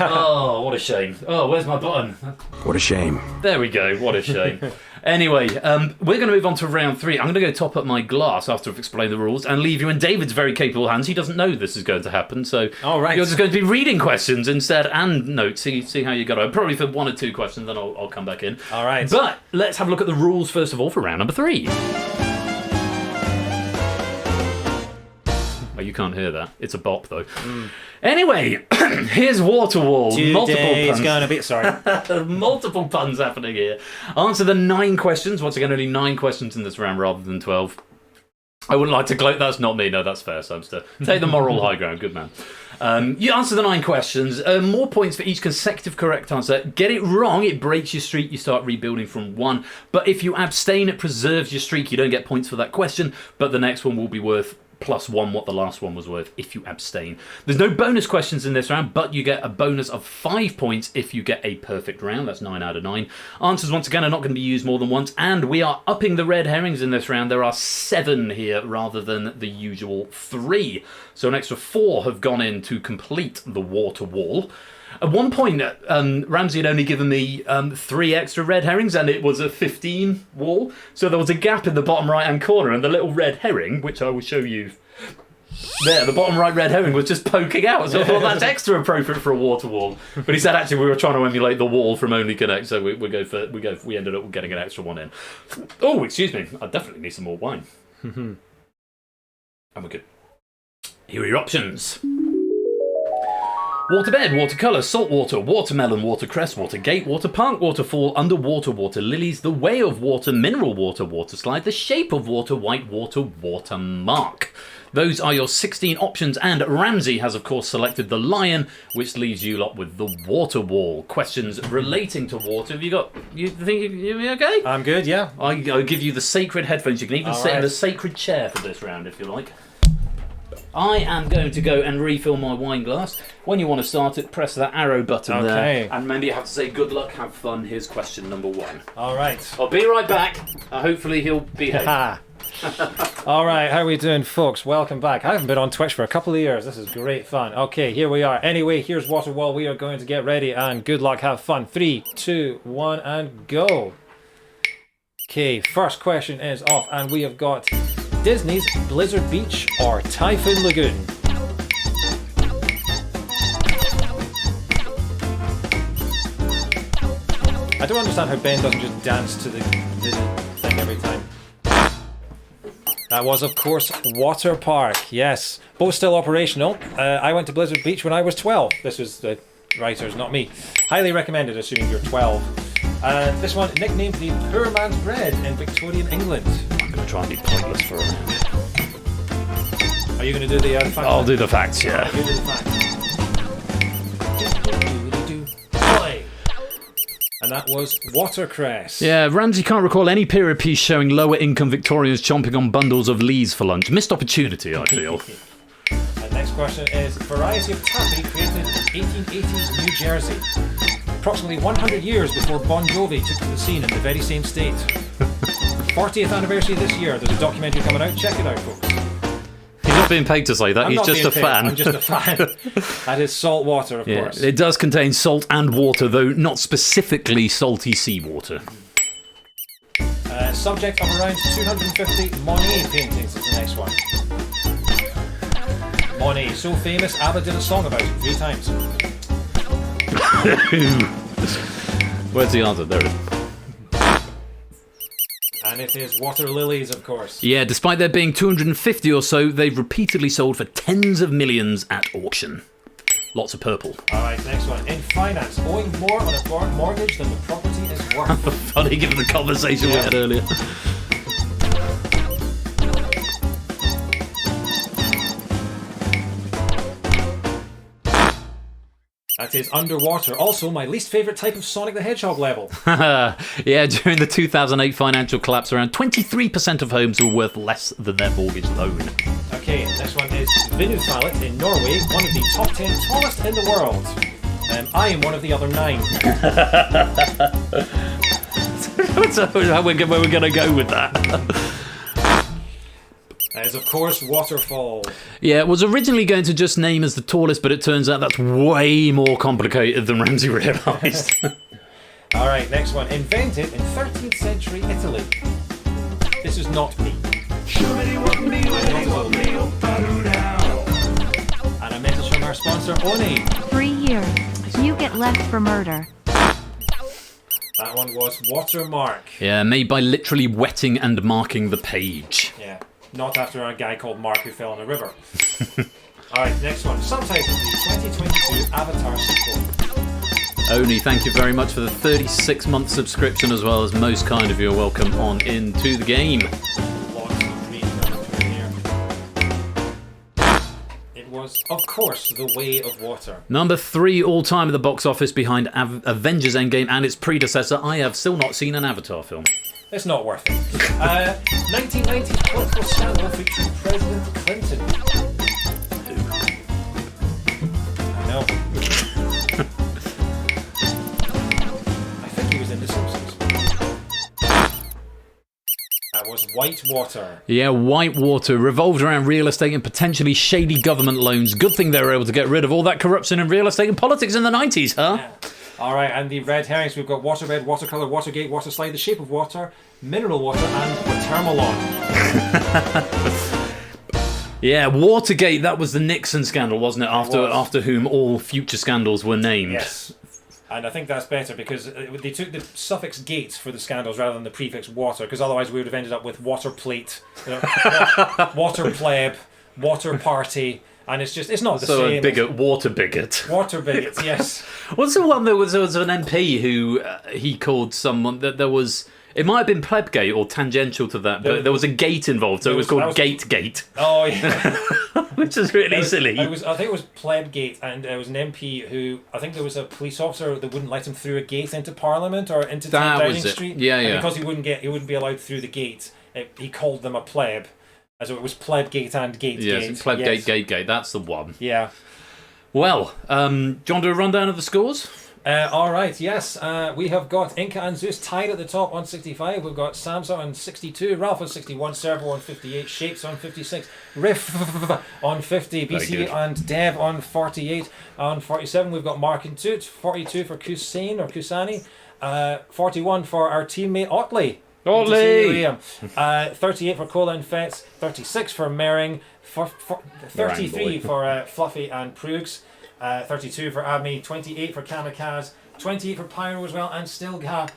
Oh, what a shame. Oh, where's my button? What a shame. There we go, what a shame. Anyway, we're going to move on to round 3. I'm going to go top up my glass after I've explained the rules and leave you in David's very capable hands. He doesn't know this is going to happen, so you're just going to be reading questions instead and notes. See how you got on. Probably for 1 or 2 questions, then I'll come back in. All right. But let's have a look at the rules first of all for round number 3. Oh, you can't hear that. It's a bop, though. Anyway, here's Waterwall. Today's gonna be... Sorry. Multiple puns happening here. Answer the 9 questions. Once again, only 9 questions in this round rather than 12. I wouldn't like to gloat. That's not me. No, that's fair, Samster. Take the moral high ground. Good man. You answer the 9 questions. More points for each consecutive correct answer. Get it wrong, it breaks your streak. You start rebuilding from 1. But if you abstain, it preserves your streak. You don't get points for that question, but the next one will be worth +1 what the last one was worth if you abstain. There's no bonus questions in this round, but you get a bonus of 5 points if you get a perfect round. That's 9 out of 9. Answers, once again, are not going to be used more than once, and we are upping the red herrings in this round. There are 7 here rather than the usual 3. So an extra 4 have gone in to complete the water wall. At one point, Ramsey had only given me 3 extra red herrings, and it was a 15 wall. So there was a gap in the bottom right-hand corner, and the little red herring, which I will show you there, the bottom right red herring was just poking out. So I thought that's extra appropriate for a water wall. But he said actually we were trying to emulate the wall from Only Connect, so we ended up getting an extra one in. Oh, excuse me, I definitely need some more wine. And we're good. Here are your options. Waterbed, watercolour, saltwater, watermelon, watercress, watergate, water park, waterfall, underwater, water lilies, the way of water, mineral water, water slide, the shape of water, white water, watermark. Those are your 16 options, and Ramsey has of course selected the lion, which leaves you lot with the water wall. Questions relating to water. Have you think you're okay? I'm good, yeah. I'll give you the sacred headphones. You can even sit in the sacred chair for this round if you like. I am going to go and refill my wine glass. When you want to start it, press that arrow button there. And maybe you have to say good luck, have fun. Here's question number 1. All right. I'll be right back. Hopefully he'll behave. All right, how are we doing, folks? Welcome back. I haven't been on Twitch for a couple of years. This is great fun. Okay, here we are. Anyway, here's Waterwall. We are going to get ready, and good luck, have fun. 3, 2, 1, and go. Okay, first question is off, and we have got Disney's Blizzard Beach or Typhoon Lagoon. I don't understand how Ben doesn't just dance to the thing every time. That was, of course, Water Park. Yes, both still operational. I went to Blizzard Beach when I was 12. This was the writers, not me. Highly recommended, assuming you're 12. This one nicknamed the Poor Man's Bread in Victorian England. I'm going to try and be pointless for a minute. Are you going to do the facts? I'll do the facts, yeah. You do the facts. And that was watercress. Yeah, Ramsey can't recall any period piece showing lower income Victorians chomping on bundles of lees for lunch. Missed opportunity, I feel. And next question is, variety of taffy created in 1880s New Jersey. Approximately 100 years before Bon Jovi took to the scene in the very same state. 40th anniversary this year. There's a documentary coming out. Check it out, folks. He's not being paid to say that. He's just a fan. I'm just a fan. That is salt water, of course. It does contain salt and water, though not specifically salty seawater. Subject of around 250 Monet paintings is the next one. Monet, so famous, ABBA did a song about it 3 times. Where's the answer? There it is. And it is water lilies, of course. Yeah, despite there being 250 or so, they've repeatedly sold for tens of millions at auction. Lots of purple. Alright, next one. In finance, owing more on a foreign mortgage than the property is worth. Funny given the conversation we had earlier. That is underwater. Also, my least favourite type of Sonic the Hedgehog level. Yeah, during the 2008 financial collapse, around 23% of homes were worth less than their mortgage loan. Okay, next one is Vinnufalet in Norway, one of the top 10 tallest in the world. I am one of the other 9. So where we're going to go with that? That is, of course, Waterfall. Yeah, it was originally going to just name as the tallest, but it turns out that's way more complicated than Ramsey realised. Alright, next one. Invented in 13th century Italy. This is not me. And a message from our sponsor, Oni. 3 years. You get less for murder. That one was Watermark. Yeah, made by literally wetting and marking the page. Yeah, not after a guy called Mark who fell in a river. Alright, next one. Subtitled the 2022 Avatar sequel. Oni, thank you very much for the 36-month subscription, as well as most kind of you. Welcome on into the game. Lots of green coming through here. It was, of course, The Way of Water. Number 3 all-time at the box office behind Avengers Endgame and its predecessor. I have still not seen an Avatar film. It's not worth it. 1990s political scandal featuring President Clinton. I know. I think he was in The Simpsons. That was Whitewater. Yeah, Whitewater revolved around real estate and potentially shady government loans. Good thing they were able to get rid of all that corruption in real estate and politics in the 90s, huh? Yeah. Alright, and the red herrings, we've got waterbed, watercolour, Watergate, Waterslide, The Shape of Water, Mineral Water, and Watermelon. Yeah, Watergate, that was the Nixon scandal, wasn't it? After whom all future scandals were named. Yes. And I think that's better because they took the suffix gates for the scandals rather than the prefix water, because otherwise we would have ended up with water plate, water pleb, water party. And it's not the same. So water bigot. Water bigot, yes. What's the one that was an MP who he called someone that there was... It might have been Plebgate or tangential to that, but there was a gate involved, so it was called Gate. Oh, yeah. Which is really silly. I think it was Plebgate, and it was an MP who... I think there was a police officer that wouldn't let him through a gate into Parliament or into Downing Street. Yeah, and because he wouldn't be allowed through the gate, he called them a pleb. So it was Plebgate and Gate. Yes, Plebgate, yes. Gate. That's the one. Yeah. Well, do you want to do a rundown of the scores? All right, yes. We have got Inca and Zeus tied at the top on 65. We've got Samsa on 62, Ralph on 61, Servo on 58, Shapes on 56, Riff on 50, BC and Dev on 48. On 47, we've got Mark and Toot, 42 for Kusain or Kusani, 41 for our teammate Otley. 38 for Cola and Fetz, 36 for Mering, 33 for Fluffy and Proogs, 32 for Abmi, 28 for Kamikaze, 28 for Pyro as well, and Stilga.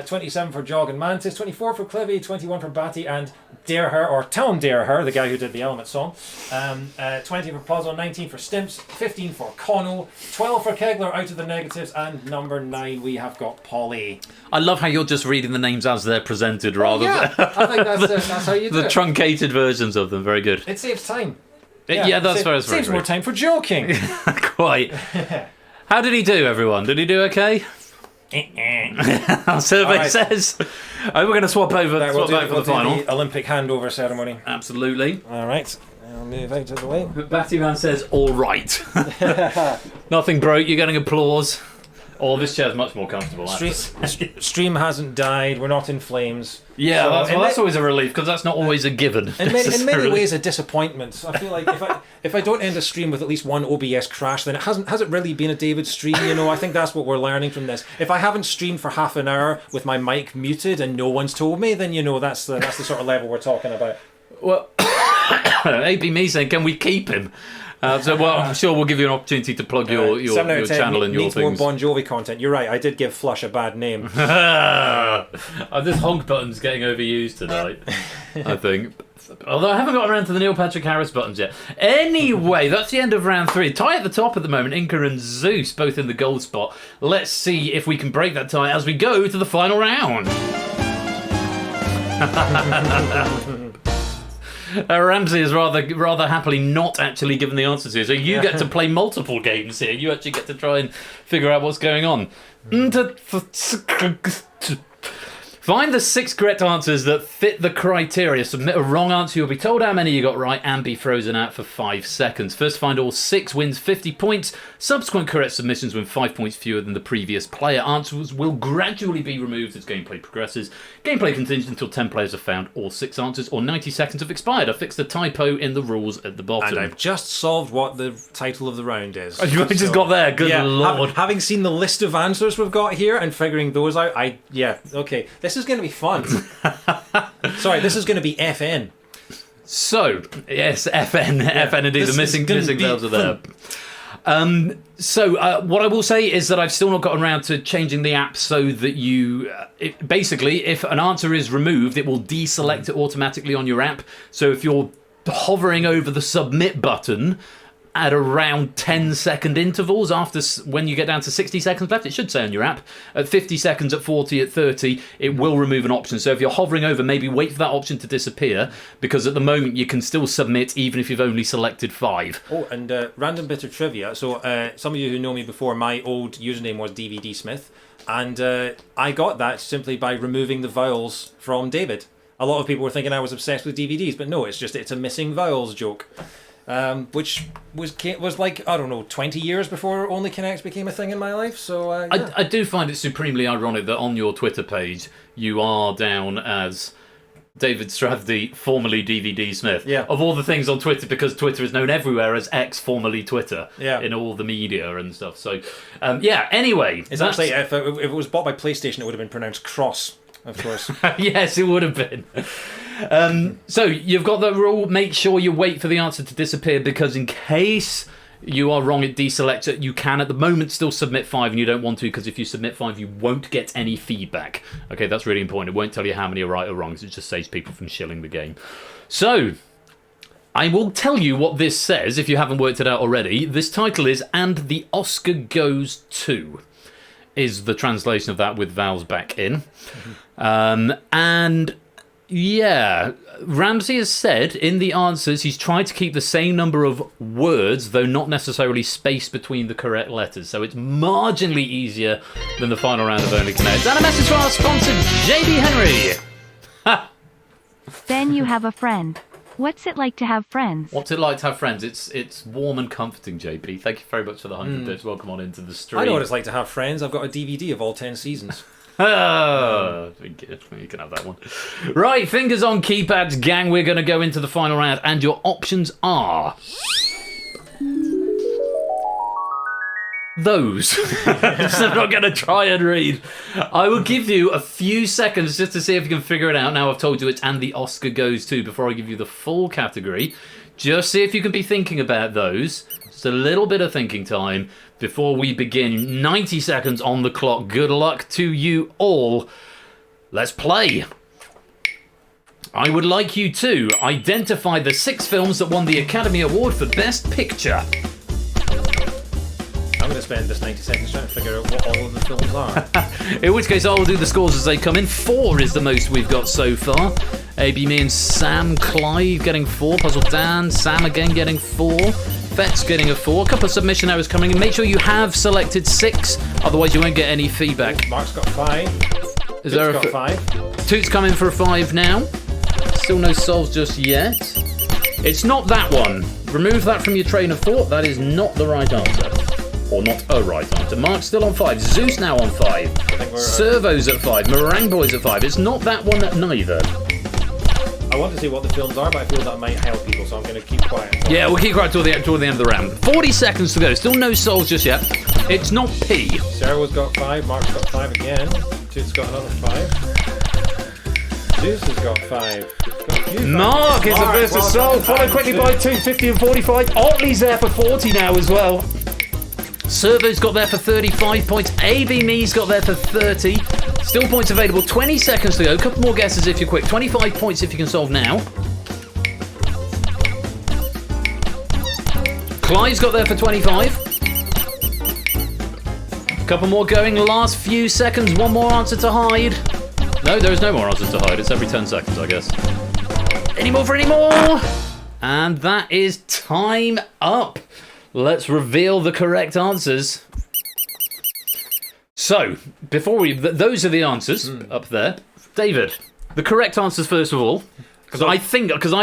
27 for Jog and Mantis. 24 for Clivy. 21 for Batty and Dare Her, or Tell 'em Dare Her, the guy who did the Element song. 20 for Puzzle. 19 for Stimps. 15 for Cono. 12 for Kegler out of the negatives. And number 9, we have got Polly. I love how you're just reading the names as they're presented rather Yeah, than I think that's how you do the it. truncated versions of them. Very good. It saves time. Yeah, that's fair. Saves more time for joking. Quite. How did he do, everyone? Did he do okay? Our survey Right. says. We're going to swap over We'll do for the final. the Olympic handover ceremony. Absolutely. All right. I'll move out of the way. But Battyman says, all right. Nothing broke. You're getting applause. Oh, this chair's much more comfortable. Stream hasn't died. We're not in flames. Yeah, So, that's always a relief because that's not always a given. In many ways, a disappointment. I feel like if I don't end a stream with at least one OBS crash, then has it really been a David stream? You know, I think that's what we're learning from this. If I haven't streamed for half an hour with my mic muted and no one's told me, then you know that's the sort of level we're talking about. Well, it'd be me saying, can we keep him? I'm sure we'll give you an opportunity to plug your channel and your needs things. more Bon Jovi content. You're right. I did give Flush a bad name. This honk button's getting overused tonight, I think. Although I haven't got around to the Neil Patrick Harris buttons yet. Anyway, that's the end of round 3. Tie at the top at the moment. Inca and Zeus both in the gold spot. Let's see if we can break that tie as we go to the final round. Ramsey is rather happily not actually given the answers here, so you get to play multiple games here. You actually get to try and figure out what's going on. Find the 6 correct answers that fit the criteria. Submit a wrong answer. You'll be told how many you got right and be frozen out for 5 seconds. First to find all 6 wins 50 points. Subsequent correct submissions win 5 points fewer than the previous player. Answers will gradually be removed as gameplay progresses. Gameplay continues until 10 players have found all 6 answers or 90 seconds have expired. I fixed the typo in the rules at the bottom. And I've just solved what the title of the round is. Oh, you just got there. Good lord. Having seen the list of answers we've got here and figuring those out, okay. This is going to be fun. Sorry, this is going to be FN. So, yes, FN indeed. The missing bells are there. What I will say is that I've still not gotten around to changing the app so that basically, if an answer is removed, it will deselect it automatically on your app. So if you're hovering over the submit button at around 10-second intervals when you get down to 60 seconds left, it should say on your app. At 50 seconds, at 40, at 30, it will remove an option. So if you're hovering over, maybe wait for that option to disappear, because at the moment you can still submit even if you've only selected 5. Oh, and random bit of trivia. So some of you who know me before, my old username was DVD Smith, and I got that simply by removing the vowels from David. A lot of people were thinking I was obsessed with DVDs, but no, it's a missing vowels joke. Which was like, I don't know, 20 years before Only Connect became a thing in my life. So I do find it supremely ironic that on your Twitter page you are down as David Strathdee, formerly DVD Smith. Yeah. Of all the things on Twitter, because Twitter is known everywhere as X, formerly Twitter. Yeah. In all the media and stuff. So, anyway. It's actually, if it was bought by PlayStation, it would have been pronounced Cross, of course. Yes, it would have been. So you've got the rule. Make sure you wait for the answer to disappear, because in case you are wrong, it deselects it. You can at the moment still submit 5, and you don't want to, because if you submit 5 you won't get any feedback. Okay, that's really important. It won't tell you how many are right or wrong, so it just saves people from shilling the game. So I will tell you what this says if you haven't worked it out already. This title is "And the Oscar Goes To" is the translation of that with vowels back in. And yeah, Ramsey has said in the answers he's tried to keep the same number of words, though not necessarily space between the correct letters. So it's marginally easier than the final round of Only Connect. And a message from our sponsor, JB Henry. Then you have a friend. What's it like to have friends? What's it like to have friends? It's warm and comforting, JP. Thank you very much for the 100 bits. Welcome on into the stream. I know what it's like to have friends. I've got a DVD of all 10 seasons. You can have that one. Right, fingers on keypads, gang. We're going to go into the final round, and your options are those. So I'm not going to try and read. I will give you a few seconds just to see if you can figure it out. Now I've told you it's "and the Oscar goes to" before I give you the full category. Just see if you can be thinking about those. Just a little bit of thinking time before we begin. 90 seconds on the clock. Good luck to you all. Let's play. I would like you to identify the 6 films that won the Academy Award for Best Picture. I'm going to spend this 90 seconds trying to figure out what all of the films are. In which case, I'll do the scores as they come in. 4 is the most we've got so far. AB, me and Sam, Clive getting 4. Puzzle Dan, Sam again getting 4. Fet's getting a 4. A couple of submission errors coming in. Make sure you have selected 6, otherwise you won't get any feedback. Mark's got 5. Is there got 5. Toot's coming for a 5 now. Still no solves just yet. It's not that one. Remove that from your train of thought. That is not the right answer. Or not a right answer. Mark's still on 5. Zeus now on 5. Servo's at 5. Meringue Boy's at 5. It's not that one neither. I want to see what the films are, but I feel that might help people, so I'm going to keep quiet. Yeah, we'll keep quiet toward the end of the round. 40 seconds to go. Still no solves just yet. It's not P. Sarah's got 5. Mark's got 5 again. Toot's got another 5. Zeus has got 5. Mark is the first to solve, followed quickly by 250 and 45. Otley's there for 40 now as well. Servo's got there for 35 points. AB Me's got there for 30. Still points available. 20 seconds to go. A couple more guesses if you're quick. 25 points if you can solve now. Clive's got there for 25. A couple more going. Last few seconds. One more answer to hide. No, there is no more answer to hide. It's every 10 seconds, I guess. Any more for any more? And that is time up. Let's reveal the correct answers. So, before those are the answers up there. David, the correct answers first of all. Because I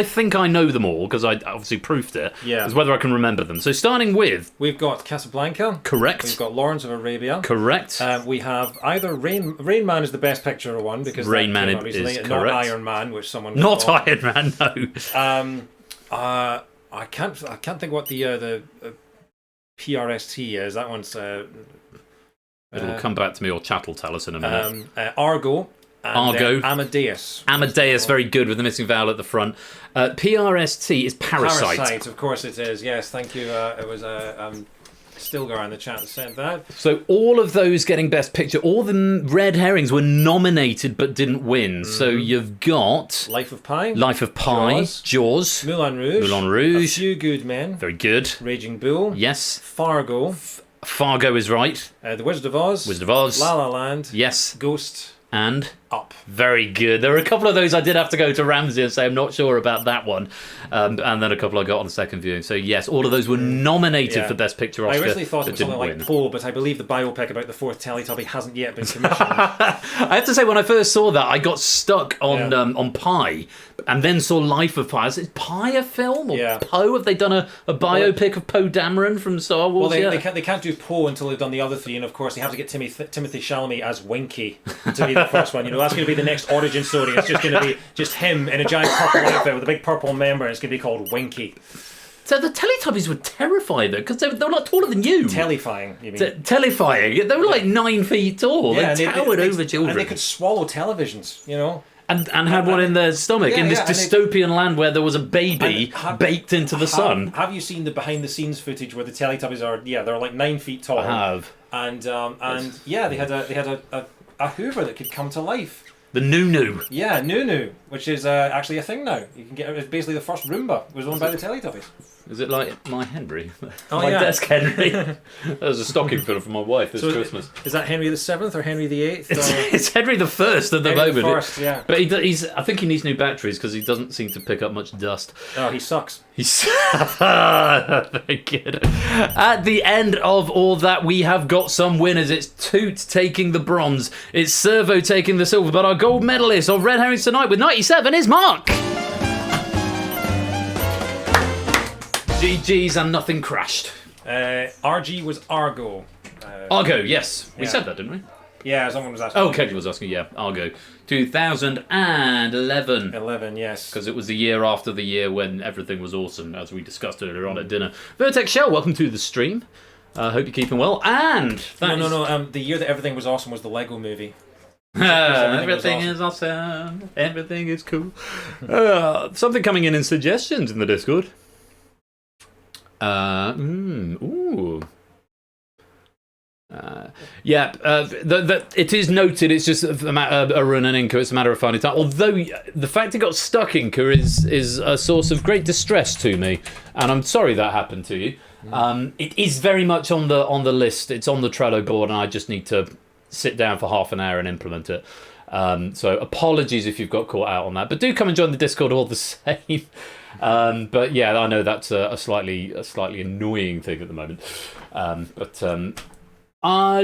think I know them all, because I obviously proofed it. Yeah. As whether I can remember them. So starting with... We've got Casablanca. Correct. We've got Lawrence of Arabia. Correct. We have either Rain Man is the best picture one, because Rain that Man came out is recently, correct. not Iron Man, which someone... Not Iron Man, no. I can't think what the PRST is. That one's... It'll come back to me, or Chat will tell us in a minute. Argo. And Argo. Amadeus. Amadeus, very good with the missing vowel at the front. PRST is Parasite. Parasite, of course it is. Yes, thank you. It was Stilgar in the chat that said that. So all of those getting Best Picture, all the red herrings were nominated but didn't win. So you've got... Life of Pi. Life of Pi. Jaws. Moulin Rouge. Moulin Rouge. A Few Good Men. Very good. Raging Bull. Yes. Fargo. Fargo is right. The Wizard of Oz. Wizard of Oz. La La Land. Yes. Ghost. And Up. Very good. There were a couple of those I did have to go to Ramsey and say I'm not sure about that one, and then a couple I got on the second viewing. So yes, all of those were nominated for Best Picture Oscar. I originally thought it was something like Poe, but I believe the biopic about the fourth Teletubby hasn't yet been commissioned. I have to say, when I first saw that, I got stuck on Pi, and then saw Life of Pi. Is Pi a film or Poe? Have they done a biopic of Poe Dameron from Star Wars? Well, they can't do Poe until they've done the other three, and of course they have to get Timothy Chalamet as Winky to be the first one. You know, that's going to be the next origin story. It's just going to be just him in a giant purple outfit with a big purple member, and it's going to be called Winky. So the Teletubbies were terrifying, though, because they were like taller than you. Terrifying, you mean? Terrifying. They were like 9 feet tall. Yeah, they towered over children. And they could swallow televisions, you know? And had one in their stomach in this dystopian land where there was a baby baked into the sun. Have you seen the behind-the-scenes footage where the Teletubbies are? Yeah, they're like 9 feet tall. I have. And they had a Hoover that could come to life. The Nunu. Yeah, Nunu, which is actually a thing now. You can get it's basically the first Roomba. It was owned by the Teletubbies. Is it like my Henry? Oh, my desk Henry. That was a stocking filler for my wife this Christmas. Is that Henry the Seventh or Henry the Eighth? It's Henry the First at the moment. The first, yeah. But I think he needs new batteries because he doesn't seem to pick up much dust. Oh, he sucks. Very good. At the end of all that, we have got some winners. It's Toot taking the bronze. It's Servo taking the silver. But our gold medalist of Red Herrings tonight with 97 is Mark. GG's and nothing crashed. RG was Argo. Argo, yes. We said that, didn't we? Yeah, someone was asking. Oh, Kedge was asking, yeah. Argo. 2011. 11, yes. Because it was the year after the year when everything was awesome, as we discussed earlier on at dinner. Vertex Shell, welcome to the stream. Hope you're keeping well. And... No. The year that everything was awesome was the Lego movie. Everything is awesome. Everything is cool. Something coming in suggestions in the Discord. Ooh. It is noted. It's just a run and Inca. It's a matter of finding time. Although the fact it got stuck, Inca, is a source of great distress to me, and I'm sorry that happened to you. It is very much on the list. It's on the Trello board, and I just need to sit down for half an hour and implement it. So apologies if you've got caught out on that, but do come and join the Discord all the same. But yeah, I know that's a slightly annoying thing at the moment.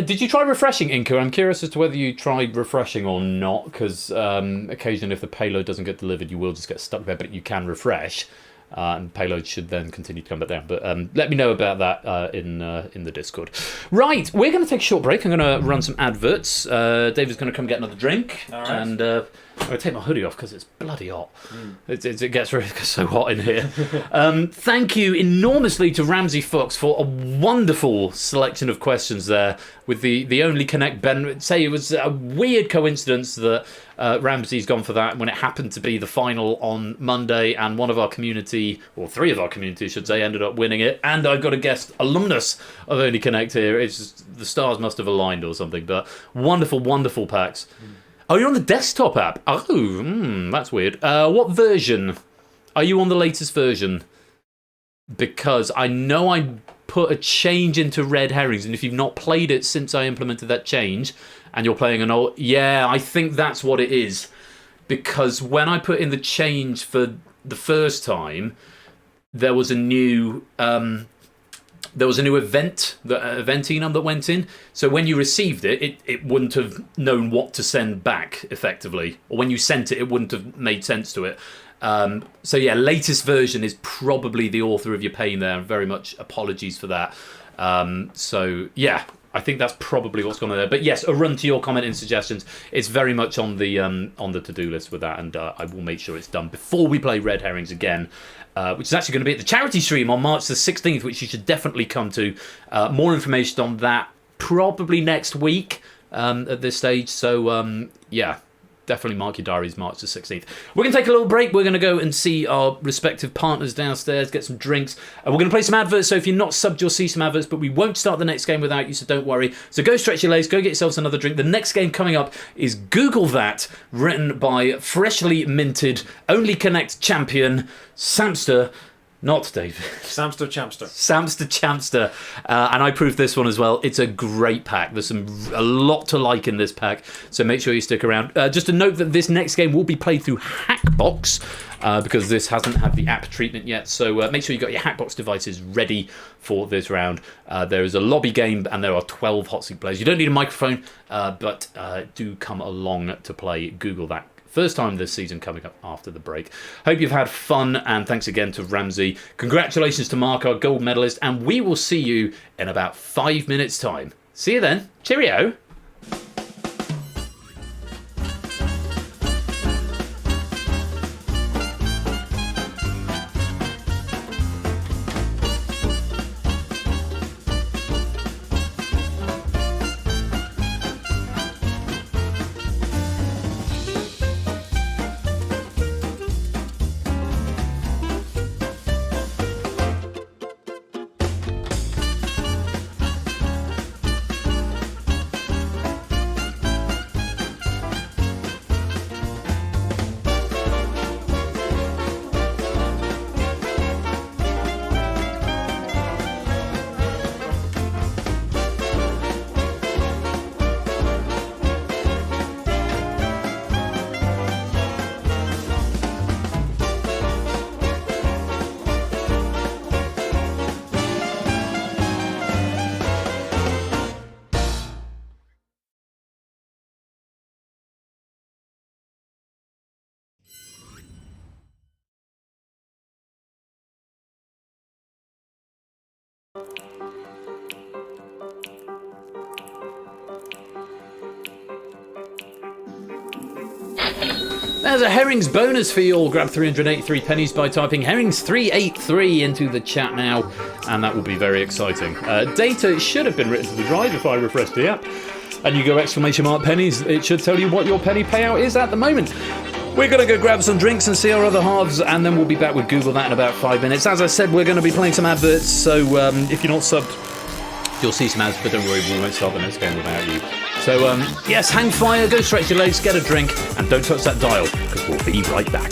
Did you try refreshing, Inca? I'm curious as to whether you tried refreshing or not, because occasionally if the payload doesn't get delivered, you will just get stuck there, but you can refresh. And payload should then continue to come back down. But let me know about that in the Discord. Right, we're going to take a short break. I'm going to run some adverts. David's going to come get another drink. All right. And I'm going to take my hoodie off because it's bloody hot. It gets so hot in here. Thank you enormously to Ramsey Fox for a wonderful selection of questions there. With the only connect Ben. Say it was a weird coincidence that Ramsey's gone for that when it happened to be the final on Monday, and one of our community, or three of our community, should say, ended up winning it. And I've got a guest alumnus of Only Connect here. It's just, the stars must have aligned or something. But wonderful, wonderful packs. Oh, you're on the desktop app. Oh, that's weird. What version? Are you on the latest version? Because I know I put a change into Red Herrings, and if you've not played it since I implemented that change, and you're playing an old... Yeah, I think that's what it is. Because when I put in the change for the first time, there was a new... event, event enum that went in. So when you received it, it wouldn't have known what to send back, effectively. Or when you sent it, it wouldn't have made sense to it. So yeah, latest version is probably the author of your pain there. Very much apologies for that. So yeah, I think that's probably what's gone on there. But yes, a run to your comment and suggestions. It's very much on the to-do list with that, and I will make sure it's done before we play Red Herrings again. Which is actually going to be at the charity stream on March the 16th, which you should definitely come to. More information on that probably next week at this stage. So, yeah, definitely mark your diaries, March the 16th. We're going to take a little break. We're going to go and see our respective partners downstairs, get some drinks. And we're going to play some adverts. So if you're not subbed, you'll see some adverts. But we won't start the next game without you, so don't worry. So go stretch your legs, go get yourselves another drink. The next game coming up is Google That, written by freshly minted Only Connect champion Samster. Not David. Samster Champster. Samster Champster. And I proved this one as well. It's a great pack. There's a lot to like in this pack, so make sure you stick around. Just a note that this next game will be played through Hackbox, because this hasn't had the app treatment yet. So make sure you've got your Hackbox devices ready for this round. There is a lobby game, and there are 12 hot seat players. You don't need a microphone, but do come along to play Google That. First time this season coming up after the break. Hope you've had fun, and thanks again to Ramsey. Congratulations to Mark, our gold medalist, and we will see you in about 5 minutes' time. See you then. Cheerio. There's a Herrings bonus for you all. Grab 383 pennies by typing Herrings 383 into the chat now, and that will be very exciting. Data should have been written to the drive if I refresh the app, and you go !pennies. It should tell you what your penny payout is at the moment. We're going to go grab some drinks and see our other halves, and then we'll be back with Google That in about 5 minutes. As I said, we're going to be playing some adverts, so if you're not subbed, you'll see some ads, but don't worry, we won't start the next game without you. So, yes, hang fire, go stretch your legs, get a drink, and don't touch that dial, because we'll be right back.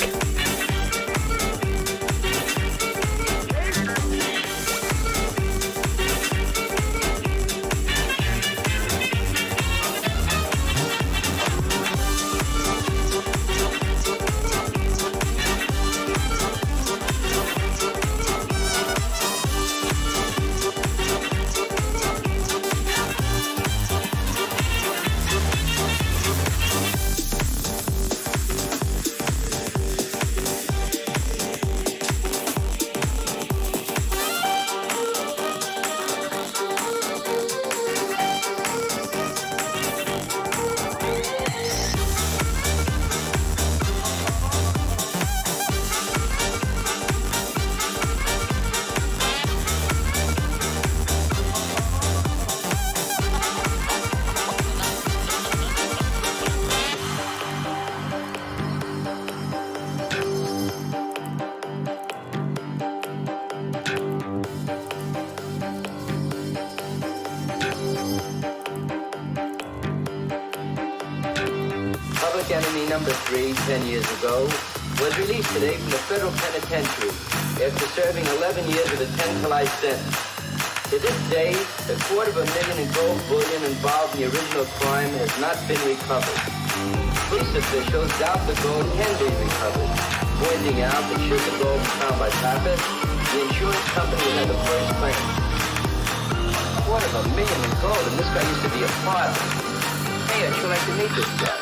Public Enemy number 3, 10 years ago, was released today from the federal penitentiary after serving 11 years of a 10-to-life sentence. To this day, $250,000 in gold bullion involved in the original crime has not been recovered. Police officials doubt the gold can be recovered, pointing out that should the gold be found by traffic, the insurance company would have the first claim. $250,000 in gold, and this guy used to be a father. Hey, I'd sure like to meet this guy.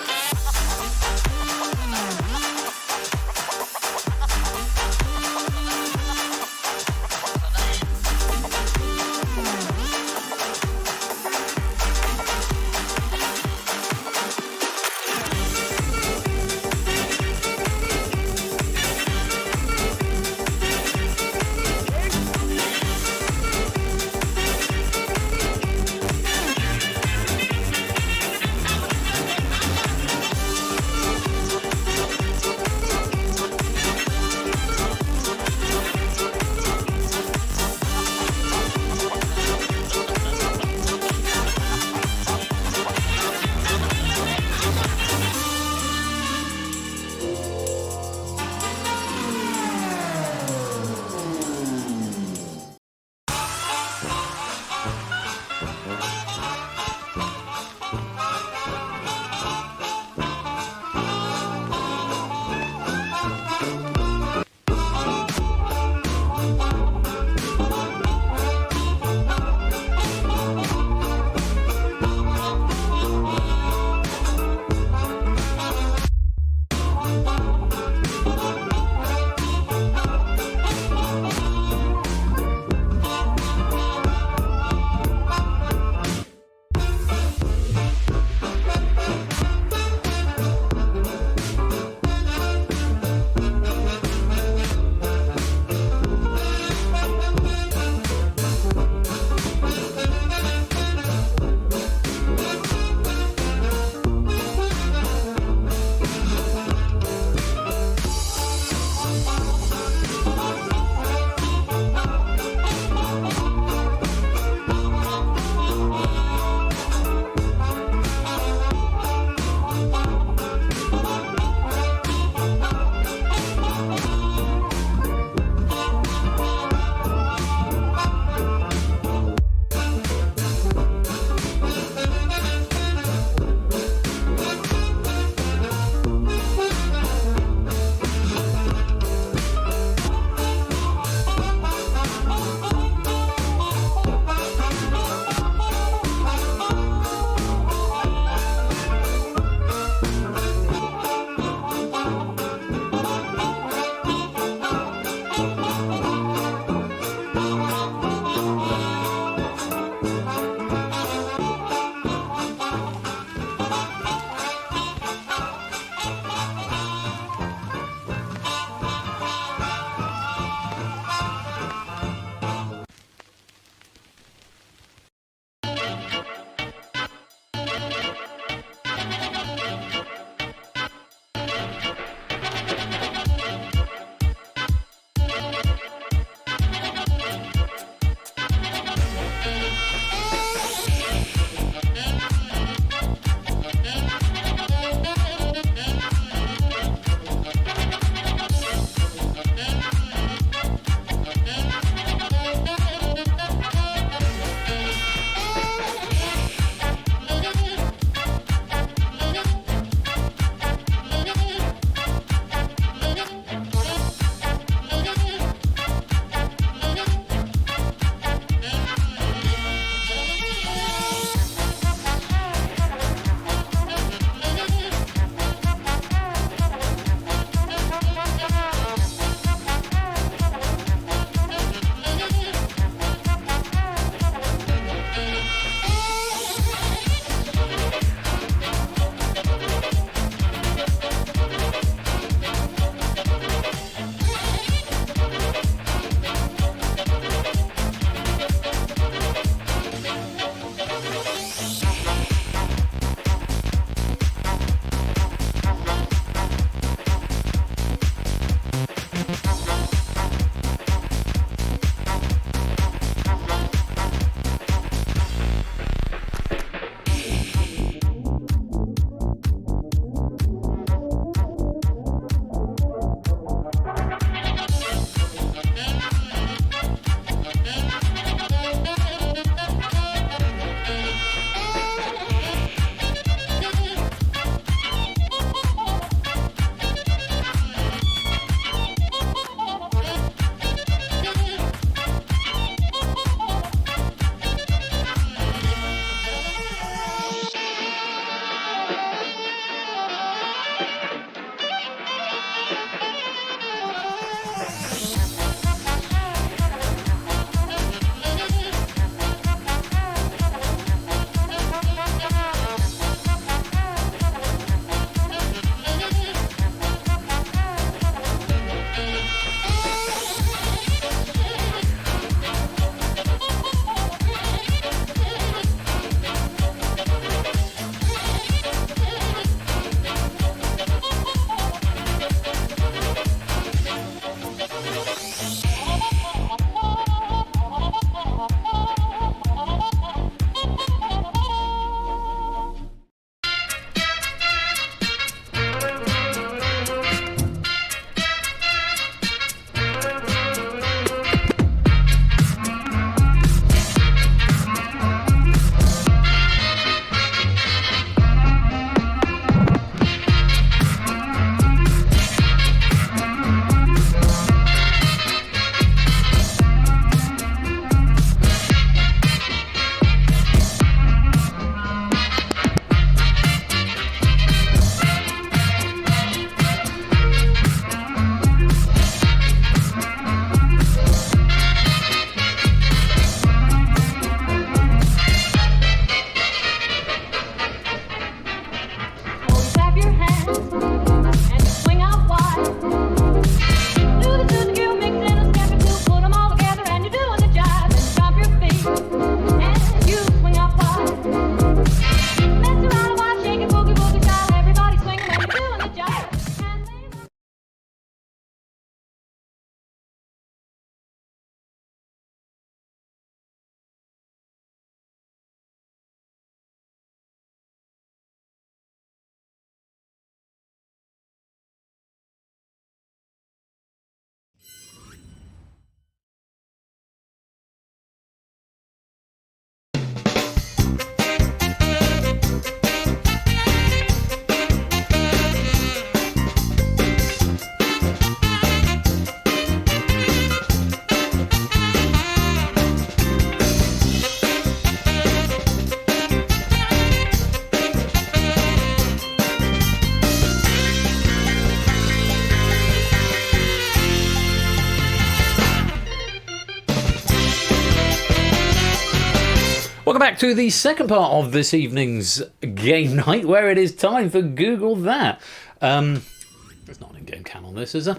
Welcome back to the second part of this evening's game night, where it is time for Google That. There's not an in-game cam on this, is there?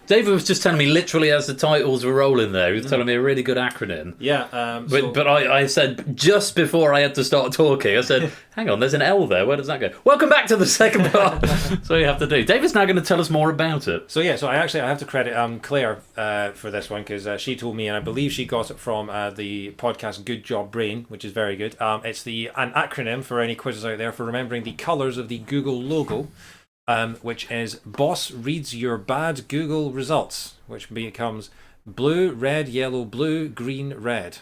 David was just telling me literally as the titles were rolling there. He was telling me a really good acronym. Yeah. But I said, just before I had to start talking, I said, hang on, there's an L there. Where does that go? Welcome back to the second part. That's what you have to do. David's now going to tell us more about it. So I have to credit Claire for this one, because she told me, and I believe she got it from the podcast Good Job Brain, which is very good. It's an acronym for any quizzes out there for remembering the colours of the Google logo. Which is Boss reads your bad Google results, which becomes blue, red, yellow, blue, green, red.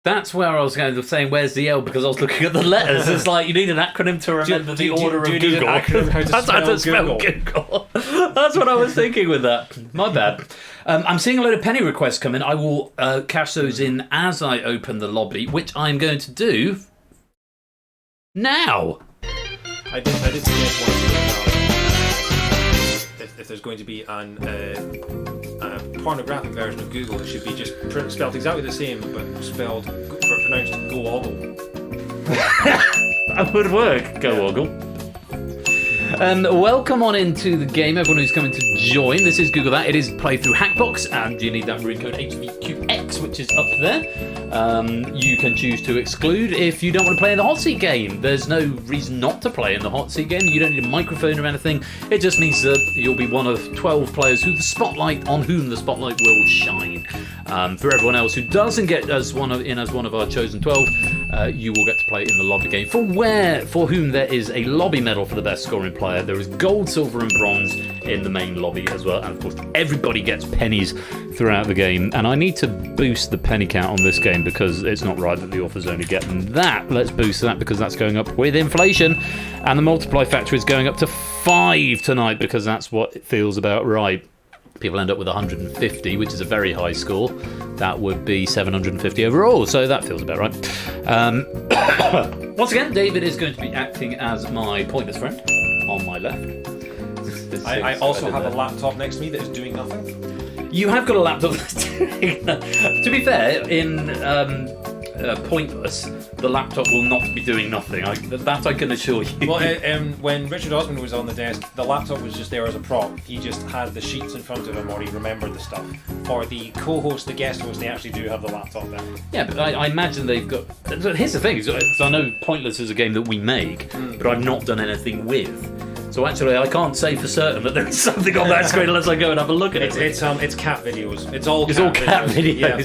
That's where I was going to say, where's the L? Because I was looking at the letters. It's like, you need an acronym to remember the order of Google. Do you need an acronym how to spell Google? That's what I was thinking with that. My bad. I'm seeing a load of penny requests come in. I will cash those in as I open the lobby, which I'm going to do now. I did suggest one if there's going to be a pornographic version of Google, it should be just spelled exactly the same, but pronounced go ogle. That would work. Go ogle. Welcome on into the game, everyone who's coming to join. This is Google That. It is played through Hackbox, and you need that room code HVQX, which is up there. You can choose to exclude if you don't want to play in the hot seat game. There's no reason not to play in the hot seat game. You don't need a microphone or anything. It just means that you'll be one of 12 players on whom the spotlight will shine. For everyone else who doesn't get as one of our chosen 12, you will get to play in the lobby game. For whom there is a lobby medal for the best scoring player. There is gold, silver, and bronze in the main lobby as well. And of course, everybody gets pennies throughout the game. And I need to boost the penny count on this game because it's not right that the authors only get that. Let's boost that because that's going up with inflation. And the multiply factor is going up to 5 tonight because that's what it feels about right. People end up with 150, which is a very high score. That would be 750 overall, so that feels about right. Once again, David is going to be acting as my pointless friend on my left. I also have a laptop next to me that is doing nothing. You have got a laptop that's doing nothing. To be fair, in Pointless, the laptop will not be doing nothing. That I can assure you. Well, when Richard Osman was on the desk, the laptop was just there as a prop. He just had the sheets in front of him, or he remembered the stuff. For the co-host, the guest host, they actually do have the laptop there. Yeah, but I imagine they've got... Here's the thing, so I know Pointless is a game that we make, but I've not done anything with. So actually, I can't say for certain that there is something on that screen unless I go and have a look at it. It's cat videos. It's all cat videos. Yeah.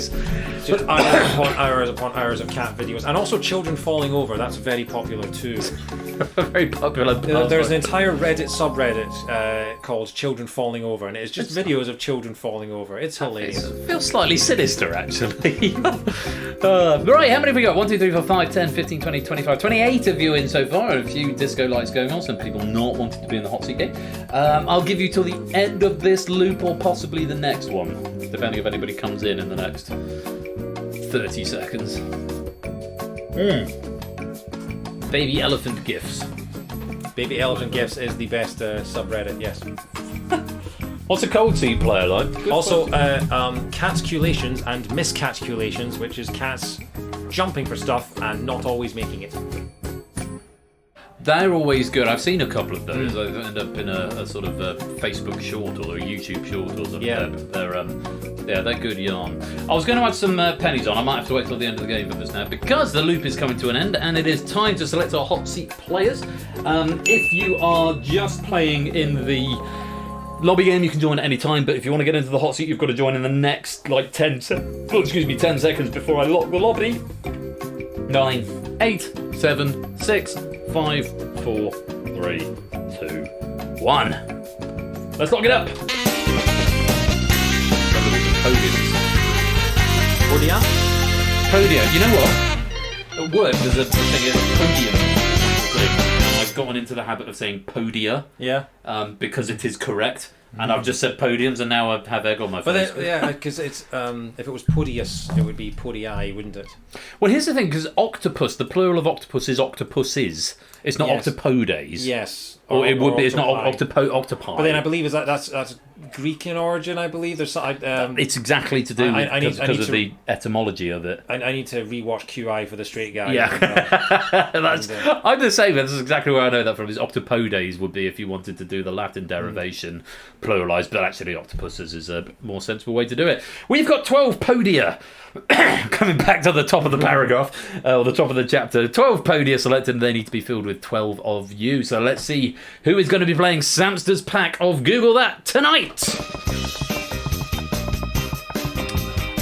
Just hours upon hours of cat videos, and also children falling over. That's very popular too. Very popular. There's an entire Reddit subreddit called "Children Falling Over," and it's just videos of children falling over. It's hilarious. It feels slightly sinister, actually. Right, how many have we got? 1, 2, 3, 4, 5, 10, 15, 20, 25, 28 of you in so far. A few disco lights going on. Some people not wanting to be in the hot seat game. I'll give you till the end of this loop, or possibly the next one, depending if anybody comes in the next 30 seconds. Baby elephant gifs. Baby elephant gifs is the best subreddit. Yes. What's a cold seat player like? Good also, catsculations and miscatculations, which is cats jumping for stuff and not always making it. They're always good. I've seen a couple of those. They end up in a sort of a Facebook short or a YouTube short or something. Yeah. They're good yarn. I was going to add some pennies on. I might have to wait till the end of the game for this now because the loop is coming to an end and it is time to select our hot seat players. If you are just playing in the lobby game, you can join at any time, but if you want to get into the hot seat, you've got to join in the next 10 seconds before I lock the lobby. 9, 8, 7, 6, 5, 4, 3, 2, 1. Let's lock it up. Podia. You know what? At work, there's a thing, a podium. And I've gotten into the habit of saying podia. Yeah. Because it is correct. And I've just said podiums, and now I have egg on my face. But yeah, because it's if it was podius, it would be podii, wouldn't it? Well, here's the thing, because octopus, the plural of octopus is octopuses. It's not octopodes. Yes. Or it would be. It's not octopi. octopi. But then I believe that's Greek in origin. I believe there's. It's exactly to do because of the etymology of it. I need to rewatch QI for the straight guy. Yeah, I'm the same. That's exactly where I know that from. Is octopodes would be if you wanted to do the Latin derivation pluralised, but actually octopuses is a more sensible way to do it. We've got 12 podia. Coming back to the top of the paragraph, or the top of the chapter, 12 podia selected, and they need to be filled with 12 of you. So let's see who is going to be playing Samster's pack of Google That tonight.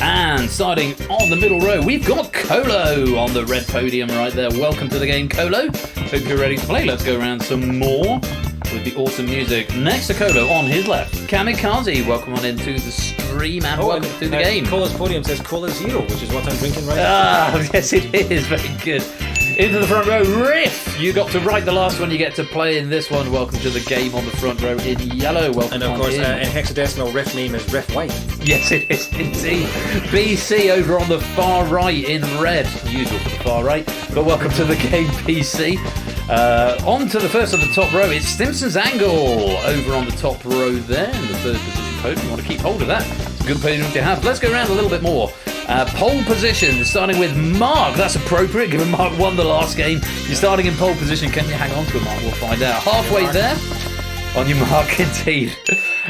And starting on the middle row, we've got Colo on the red podium right there. Welcome to the game, Colo. Hope you're ready to play. Let's go around some more with the awesome music. Next to Colo, on his left, Kamikaze. Welcome on into the stream and welcome to the game. Cola's podium says Cola Zero, which is what I'm drinking right now. Ah, yes it is. Very good. Into the front row, Riff. You got to write the last one. You get to play in this one. Welcome to the game on the front row in yellow. Welcome. And of course, in hexadecimal, Riff name is Riff White. Yes, it is indeed. BC over on the far right in red. Usual for the far right. But welcome to the game, BC. On to the first of the top row. It's Stimson's Angle over on the top row there in the third position podium. You want to keep hold of that. It's a good podium to have. Let's go around a little bit more. Pole position, starting with Mark. That's appropriate, given Mark won the last game. You're starting in pole position. Can you hang on to it, Mark? We'll find out. Halfway there. On your mark, indeed.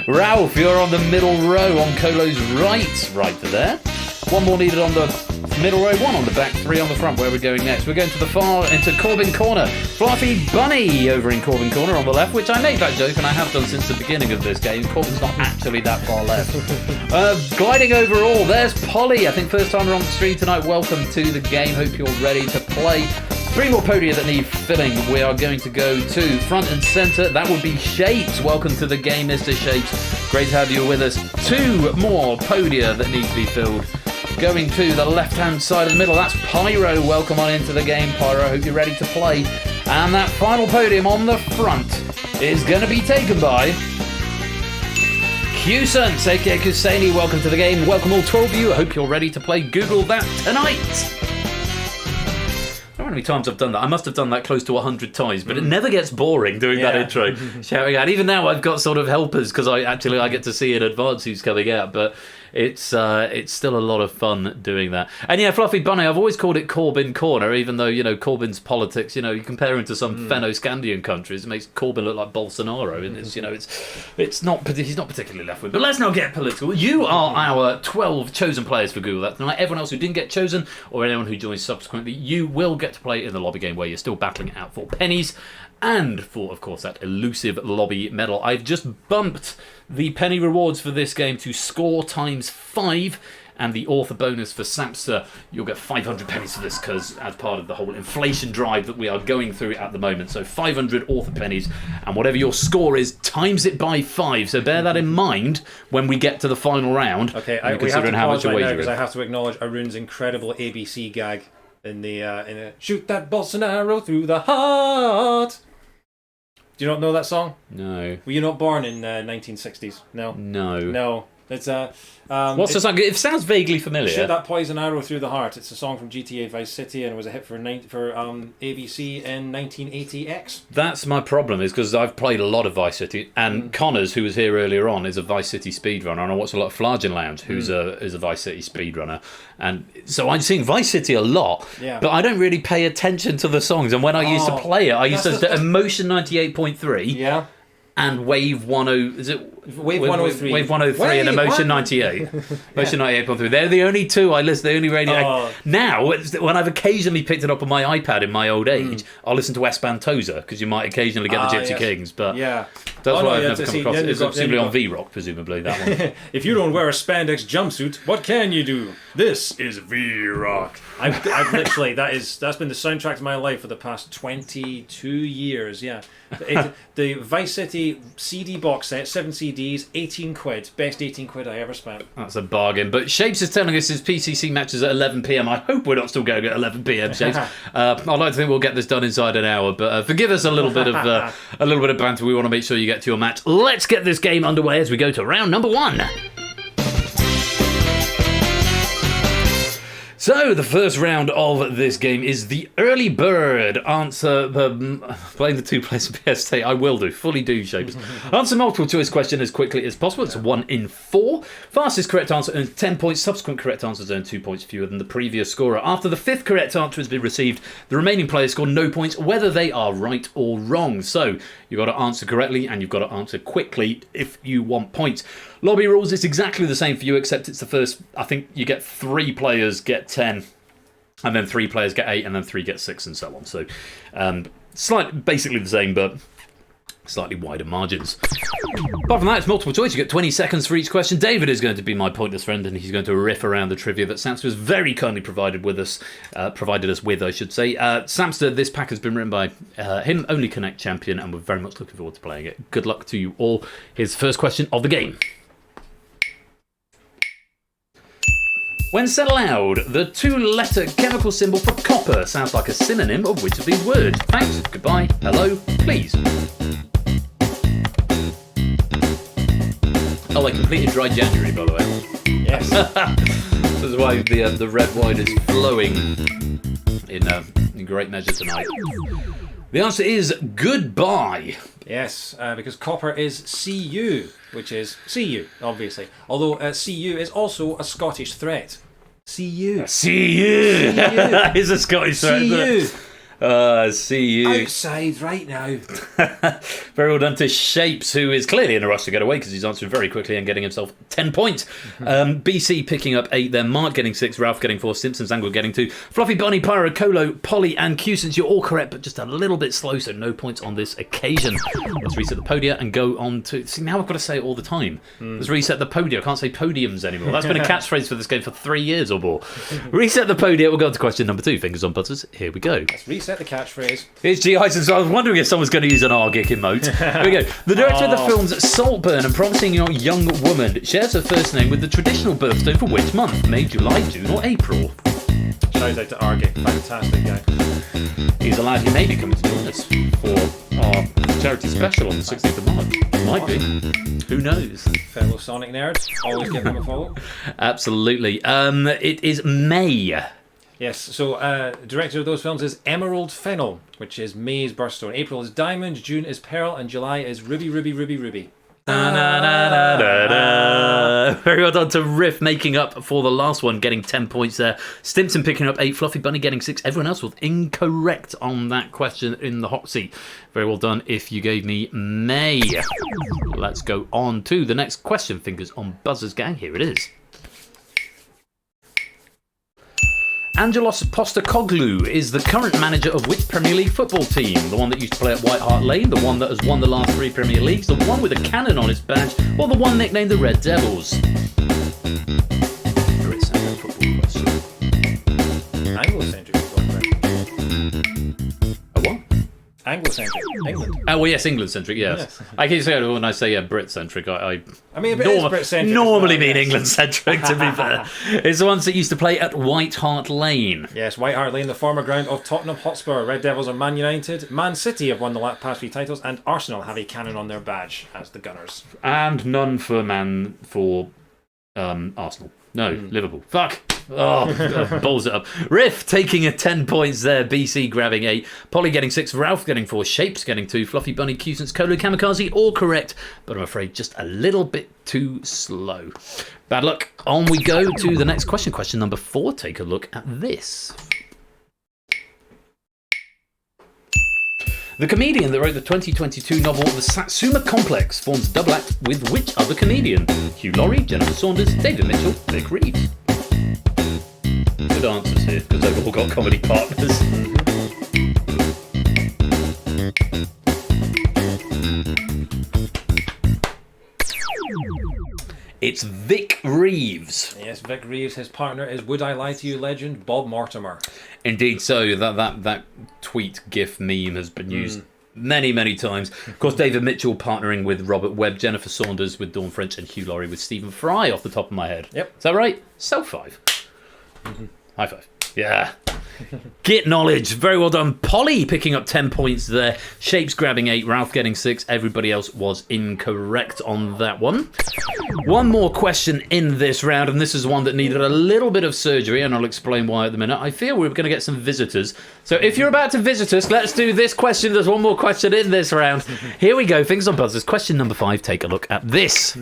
Ralph, you're on the middle row on Colo's right to there. One more needed on the middle row, one on the back, three on the front. Where we're going next? We're going to the far, into Corbin Corner. Fluffy Bunny over in Corbin Corner on the left, which I made that joke, and I have done since the beginning of this game. Corbin's not actually that far left. Gliding overall, there's Polly. I think first timer on the stream tonight. Welcome to the game. Hope you're ready to play. Three more podia that need filling. We are going to go to front and centre. That would be Shapes. Welcome to the game, Mr. Shapes. Great to have you with us. Two more podia that need to be filled. Going to the left-hand side of the middle, that's Pyro. Welcome on into the game, Pyro. Hope you're ready to play. And that final podium on the front is going to be taken by Q-Sense, aka Kusani. Welcome to the game. Welcome all 12 of you. I hope you're ready to play Google That tonight. I don't know how many times I've done that. I must have done that close to 100 times, but it never gets boring doing that intro. Shouting out. Even now I've got sort of helpers because I get to see in advance who's coming out, but it's still a lot of fun doing that. And yeah, Fluffy Bunny, I've always called it Corbyn Corner, even though, you know, Corbyn's politics, you know, you compare him to some Fenno-Scandian countries, it makes Corbyn look like Bolsonaro, and it's, you know, he's not particularly left-wing. But let's not get political. You are our 12 chosen players for Google That tonight. Everyone else who didn't get chosen, or anyone who joins subsequently, you will get to play in the lobby game where you're still battling it out for pennies and for, of course, that elusive lobby medal. I've just bumped the penny rewards for this game to score times 5, and the author bonus for Samster, you'll get 500 pennies for this because as part of the whole inflation drive that we are going through at the moment. So 500 author pennies, and whatever your score is, times it by 5. So bear that in mind when we get to the final round. Okay, we have to pause right now because I have to acknowledge Arun's incredible ABC gag in the shoot that Bolsonaro through the heart. Do you not know that song? No. Were you not born in 1960s? No. No. It's what's the song? It sounds vaguely familiar. Shoot that poison arrow through the heart. It's a song from GTA Vice City, and it was a hit for ABC in 1980X. That's my problem, is because I've played a lot of Vice City, and Connors, who was here earlier on, is a Vice City speedrunner, and I watch a lot of Flagen Lounge, who's is a Vice City speedrunner, and so I'm seeing Vice City a lot, but I don't really pay attention to the songs. And when I used to play it, I used to Emotion 98.3. And Wave 10, is it? Wave 103. Wave 103 and Emotion 98. Emotion 98.3. They're the only two I listen, the only radio. Now, when I've occasionally picked it up on my iPad in my old age, I'll listen to Espantosa, because you might occasionally get the Gypsy Kings. But that's why I've never come across it. It's simply on V-Rock, presumably, that one. If you don't wear a spandex jumpsuit, what can you do? This is V-Rock. I've literally, that's been the soundtrack to my life for the past 22 years, The Vice City CD box set, 7 CD DVDs, 18 quid. Best 18 quid I ever spent. That's a bargain. But Shapes is telling us his PCC matches at 11 p.m. I hope we're not still going at 11 p.m. Shapes. I'd like to think we'll get this done inside an hour, but forgive us a little bit of banter. We want to make sure you get to your match. Let's get this game underway as we go to round number 1. So, the first round of this game is the early bird answer. Playing the 2 players of PST, I will do, fully do, Shapes. Answer multiple choice question as quickly as possible. It's 1 in 4. Fastest correct answer earns 10 points. Subsequent correct answers earn 2 points fewer than the previous scorer. After the 5th correct answer has been received, the remaining players score no points, whether they are right or wrong. So, you've got to answer correctly and you've got to answer quickly if you want points. Lobby rules, it's exactly the same for you, except it's the first, I think you get 3 players get 10, and then 3 players get 8, and then 3 get 6, and so on. So, basically the same, but slightly wider margins. Apart from that, it's multiple choice. You get 20 seconds for each question. David is going to be my pointless friend, and he's going to riff around the trivia that Samster has very kindly provided us with, I should say. Samster, this pack has been written by him, Only Connect champion, and we're very much looking forward to playing it. Good luck to you all. Here's the first question of the game. When said aloud, the 2-letter chemical symbol for copper sounds like a synonym of which of these words? Thanks, goodbye, hello, please. Oh, I completed dry January, by the way. Yes. This is why the red wine is flowing in great measure tonight. The answer is goodbye. Yes, because copper is Cu, which is Cu, obviously. Although Cu is also a Scottish threat. Cu. Cu. That is a Scottish threat. Cu. See you outside right now. Very well done to Shapes, who is clearly in a rush to get away because he's answering very quickly and getting himself 10 points. BC picking up 8 there, Mark getting 6, Ralph getting 4, Simpsons Angle getting 2, Fluffy Bunny, Pyro, Colo, Polly and Q. Since you're all correct but just a little bit slow, so no points on this occasion. Let's reset the podia and go on to... See, now I've got to say it all the time. Let's reset the podia. I can't say podiums anymore. That's been a catchphrase for this game for 3 years or more. Reset the podia. We'll go on to question number 2. Fingers on butters. Here we go. Let's reset the catchphrase. Here's G. Hyson. So I was wondering if someone's going to use an Argic emote. Here we go. The director of the films Saltburn and Promising Young Woman shares her first name with the traditional birthstone for which month? May, July, June or April? Shout out to Argic. Fantastic guy. He's allowed, he may be coming to join us for our charity special on the 16th of March. Might be. Who knows? Fellow Sonic nerds. Always give him a follow. Absolutely. It is May. Yes, so director of those films is Emerald Fennell, which is May's birthstone. April is Diamond, June is Pearl, and July is Ruby, Ruby, Ruby, Ruby. Very well done to Riff, making up for the last one, getting 10 points there. Stimson picking up 8, Fluffy Bunny getting 6. Everyone else was incorrect on that question in the hot seat. Very well done if you gave me May. Let's go on to the next question. Fingers on buzzers, gang. Here it is. Angelos Postecoglou is the current manager of which Premier League football team? The one that used to play at White Hart Lane, the one that has won the last 3 Premier Leagues, the one with a cannon on its badge, or the one nicknamed the Red Devils? Brit-centric football question. Anglo-centric football question. A what? Anglo-centric. England. Oh, well, yes, England-centric, yes. I keep saying when I say Brit-centric, I mean, it is Brit-centric. Normally mean England-centric, to be fair. It's the ones that used to play at White Hart Lane. Yes, White Hart Lane, the former ground of Tottenham Hotspur. Red Devils are Man United. Man City have won the past 3 titles, and Arsenal have a cannon on their badge as the Gunners. And none for Arsenal. No, Liverpool. Fuck. Oh, balls it up. Riff taking 10 points there. BC grabbing 8. Polly getting 6. Ralph getting 4. Shapes getting 2. Fluffy Bunny, Cusance, Colo, Kamikaze, all correct. But I'm afraid just a little bit too slow. Bad luck. On we go to the next question. Question number 4. Take a look at this. The comedian that wrote the 2022 novel The Satsuma Complex forms a double act with which other comedian? Hugh Laurie, Jennifer Saunders, David Mitchell, Vic Reeves. Good answers here, because they've all got comedy partners. It's Vic Reeves. Yes, Vic Reeves. His partner is Would I Lie to You legend Bob Mortimer. Indeed so. That tweet GIF meme has been used many, many times. Of course, David Mitchell partnering with Robert Webb, Jennifer Saunders with Dawn French, and Hugh Laurie with Stephen Fry off the top of my head. Yep. Is that right? Self-5. High five. Yeah. Git knowledge. Very well done. Polly picking up 10 points there. Shapes grabbing 8. Ralph getting 6. Everybody else was incorrect on that one. One more question in this round, and this is one that needed a little bit of surgery, and I'll explain why at the minute. I feel we're going to get some visitors. So if you're about to visit us, let's do this question. There's one more question in this round. Here we go. Fingers on buzzers. Question number 5. Take a look at this.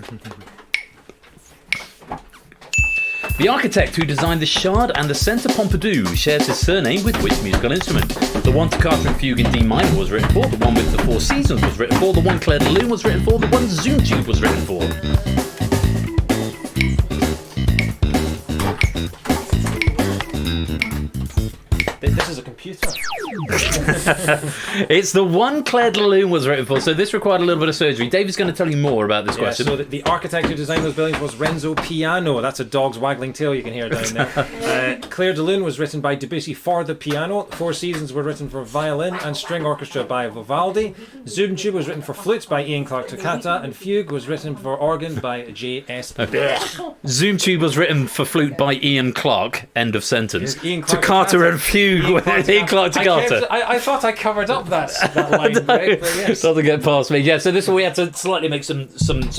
The architect who designed the Shard and the Centre Pompidou shares his surname with which musical instrument? The one Toccata and Fugue in D minor was written for, the one with the Four Seasons was written for, the one Claire de Lune was written for, the one Zoom Tube was written for. This is a computer. It's the one Claire de Lune was written for, so this required a little bit of surgery. David's going to tell you more about this question. So the architect who designed those buildings was Renzo Piano. That's a dog's waggling tail you can hear down there. Claire de Lune was written by Debussy for the piano. Four Seasons were written for violin and string orchestra by Vivaldi. Zoom Tube was written for flute by Ian Clark Toccata, and Fugue was written for organ by J.S. Zoom Tube was written for flute by Ian Clark. End of sentence. Toccata and Fugue with Ian Clark Toccata. I thought I covered up that line. No, right? But yes. Doesn't get past me. Yeah, so this one we had to slightly make some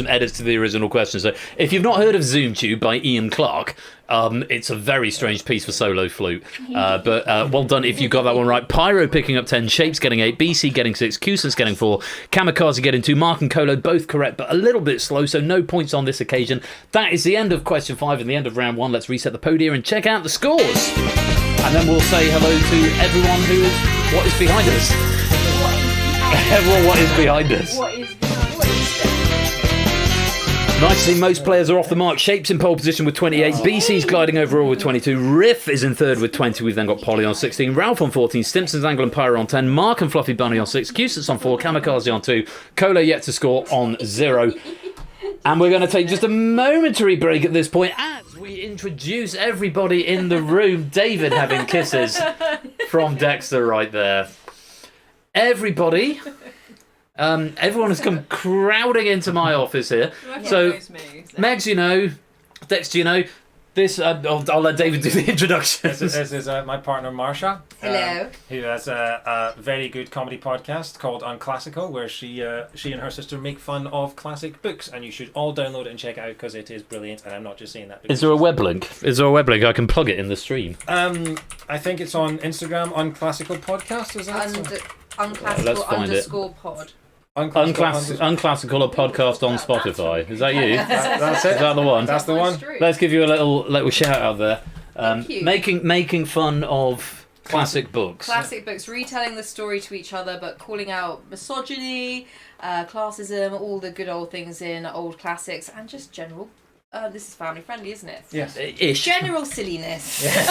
edits to the original question. So if you've not heard of Zoom Tube by Ian Clark, it's a very strange piece for solo flute. But well done if you got that one right. Pyro picking up 10, Shapes getting 8, BC getting 6, Cusins getting 4, Kamikaze getting 2, Mark and Colo both correct, but a little bit slow, so no points on this occasion. That is the end of question 5 and the end of round 1. Let's reset the podium and check out the scores. And then we'll say hello to everyone who is what is behind us. Everyone, what is behind us? Nicely, most players are off the mark. Shapes in pole position with 28. BC's gliding overall with 22. Riff is in third with 20. We've then got Polly on 16. Ralph on 14. Stimson's Angle and Pyro on 10. Mark and Fluffy Bunny on 6. Cusins on 4. Kamikaze on 2. Cola yet to score on 0. And we're going to take just a momentary break at this point as we introduce everybody in the room. David having kisses from Dexter right there. Everybody... everyone has come crowding into my office here. So, Megs, you know, Dexter, you know, this. I'll let David do the introduction. This is my partner Marsha. Hello. Who has a very good comedy podcast called Unclassical, where she and her sister make fun of classic books, and you should all download it and check it out because it is brilliant. And I'm not just saying that. Is there a web link? Is there a web link? I can plug it in the stream. I think it's on Instagram. Unclassical podcast, is that? Unclassical _ pod. Unclassical a podcast on Spotify. Is that you? That's it. Is that the one? That's the one. Let's give you a little shout out there. Thank you. Making fun of classic books. Classic books, retelling the story to each other, but calling out misogyny, classism, all the good old things in old classics, and just general. This is family friendly, isn't it? Yes. Ish. General silliness. Yes.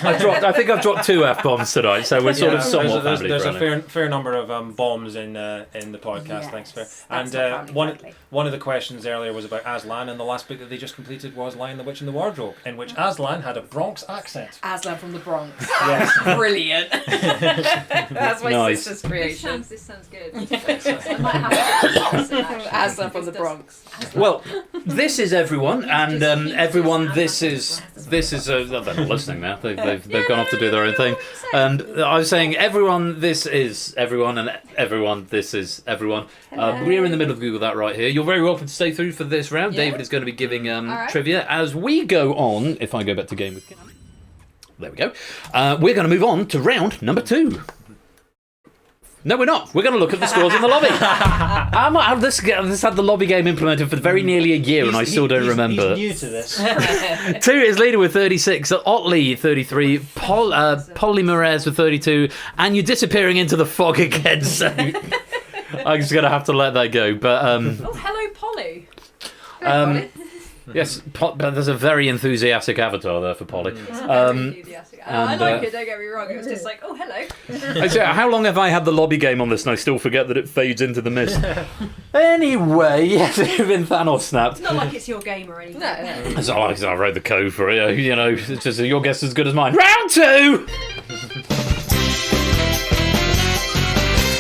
I think I've dropped 2 F-bombs tonight, so we're sort of somewhat family there's friendly. a fair number of bombs in the podcast. Yes, thanks, fair. that's And one of the questions earlier was about Aslan, and the last book that they just completed was Lion, the Witch, and the Wardrobe, in which Aslan had a Bronx accent. Aslan from the Bronx. Yes. Brilliant. That's my Nice. sister's creation. This sounds good. I might have to Aslan from the Bronx. Well, this is everyone, and everyone. This is. They're not listening now. They've gone off to do their own thing. And I was saying, everyone. This is everyone, and everyone. This is everyone. We're in the middle of Google that right here. You're very welcome to stay through for this round. Yeah. David is going to be giving right. trivia as we go on. If I go back to game with Cam. There we go. We're going to move on to round number 2. No, we're not. We're going to look at the scores in the lobby. This had the lobby game implemented for very nearly a year, and I still don't remember. He's new to this. 2 is leader with 36, Otley 33, Polly Merez with 32, and you're disappearing into the fog again, so I'm just going to have to let that go. But Oh, hello, Polly. yes, but there's a very enthusiastic avatar there for Polly. I like it, don't get me wrong. It was just like, oh, hello. I say, how long have I had the lobby game on this and I still forget that it fades into the mist? Anyway, yes, even Thanos snapped. It's not like it's your game or anything. No. So I wrote the code for it, you know, it's just your guess is as good as mine. Round 2!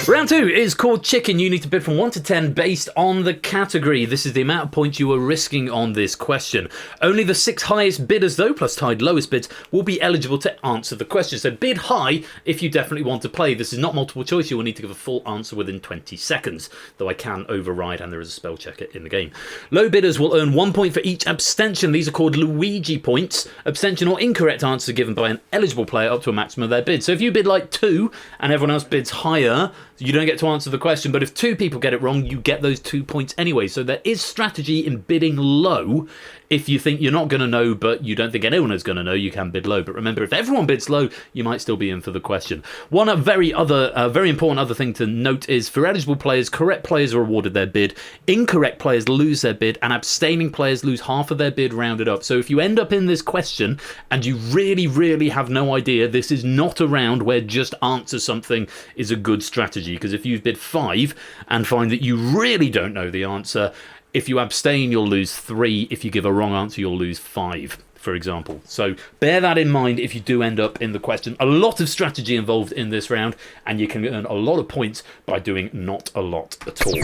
Round 2 is called Chicken. You need to bid from 1 to 10 based on the category. This is the amount of points you are risking on this question. Only the 6 highest bidders, though, plus tied lowest bids, will be eligible to answer the question. So bid high if you definitely want to play. This is not multiple choice. You will need to give a full answer within 20 seconds, though I can override and there is a spell checker in the game. Low bidders will earn 1 point for each abstention. These are called Luigi points. Abstention or incorrect answer given by an eligible player up to a maximum of their bid. So if you bid like 2 and everyone else bids higher, you don't get to answer the question, but if 2 people get it wrong, you get those 2 points anyway. So there is strategy in bidding low. If you think you're not going to know, but you don't think anyone is going to know, you can bid low. But remember, if everyone bids low, you might still be in for the question. One very important other thing to note is for eligible players, correct players are awarded their bid, incorrect players lose their bid, and abstaining players lose half of their bid rounded up. So if you end up in this question and you really, really have no idea, this is not a round where just answer something is a good strategy. Because if you've bid 5 and find that you really don't know the answer, if you abstain, you'll lose 3. If you give a wrong answer, you'll lose 5, for example. So bear that in mind if you do end up in the question. A lot of strategy involved in this round, and you can earn a lot of points by doing not a lot at all.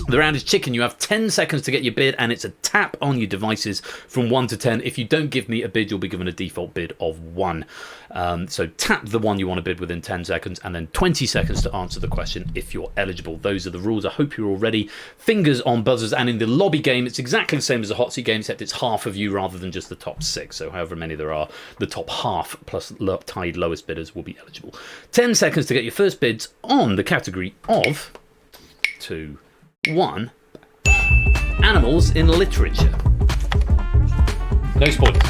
The round is Chicken. You have 10 seconds to get your bid, and it's a tap on your devices from 1 to 10. If you don't give me a bid, you'll be given a default bid of 1. So tap the one you want to bid within 10 seconds, and then 20 seconds to answer the question if you're eligible. Those are the rules. I hope you're all ready. Fingers on buzzers, and in the lobby game, it's exactly the same as a hot seat game, except it's half of you rather than just the top 6. So however many there are, the top half plus tied lowest bidders will be eligible. 10 seconds to get your first bids on the category of 2, 1, animals in literature. No spoilers.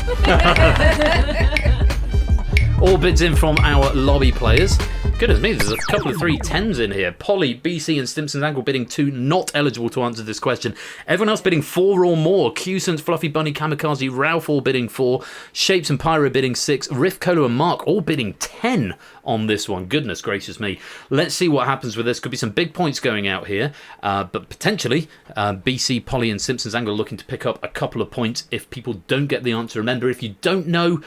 All bids in from our lobby players. Goodness me, there's a couple of 3 10s in here. Polly, BC and Stimson's Angle bidding 2, not eligible to answer this question. Everyone else bidding 4 or more. Cusance, Fluffy Bunny, Kamikaze, Ralph all bidding 4. Shapes and Pyro bidding 6. Riff, Colo and Mark all bidding 10 on this one. Goodness gracious me. Let's see what happens with this. Could be some big points going out here. But potentially, BC, Polly and Simpsons Angle looking to pick up a couple of points if people don't get the answer. Remember, if you don't know,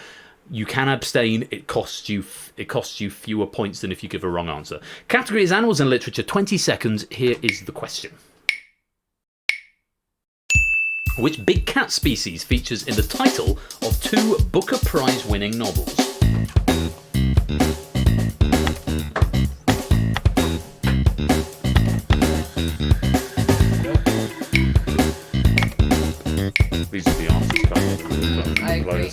you can abstain. It costs you fewer points than if you give a wrong answer. Category is animals in literature. 20 seconds. Here is the question. Which big cat species features in the title of 2 Booker Prize winning novels? These are the answers. I agree.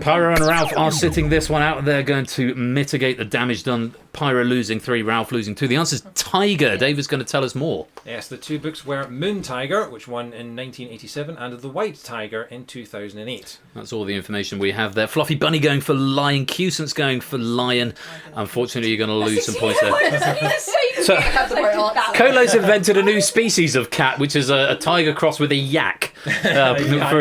Pyro and Ralph are sitting this one out. They're going to mitigate the damage done. Pyro losing 3, Ralph losing 2. The answer's Tiger. David's going to tell us more. Yes, the 2 books were Moon Tiger, which won in 1987, and The White Tiger in 2008. That's all the information we have there. Fluffy Bunny going for lion. Cusance going for lion. Unfortunately, you're going to lose some points there. So, Colo's invented a new species of cat, which is a tiger cross with a yak for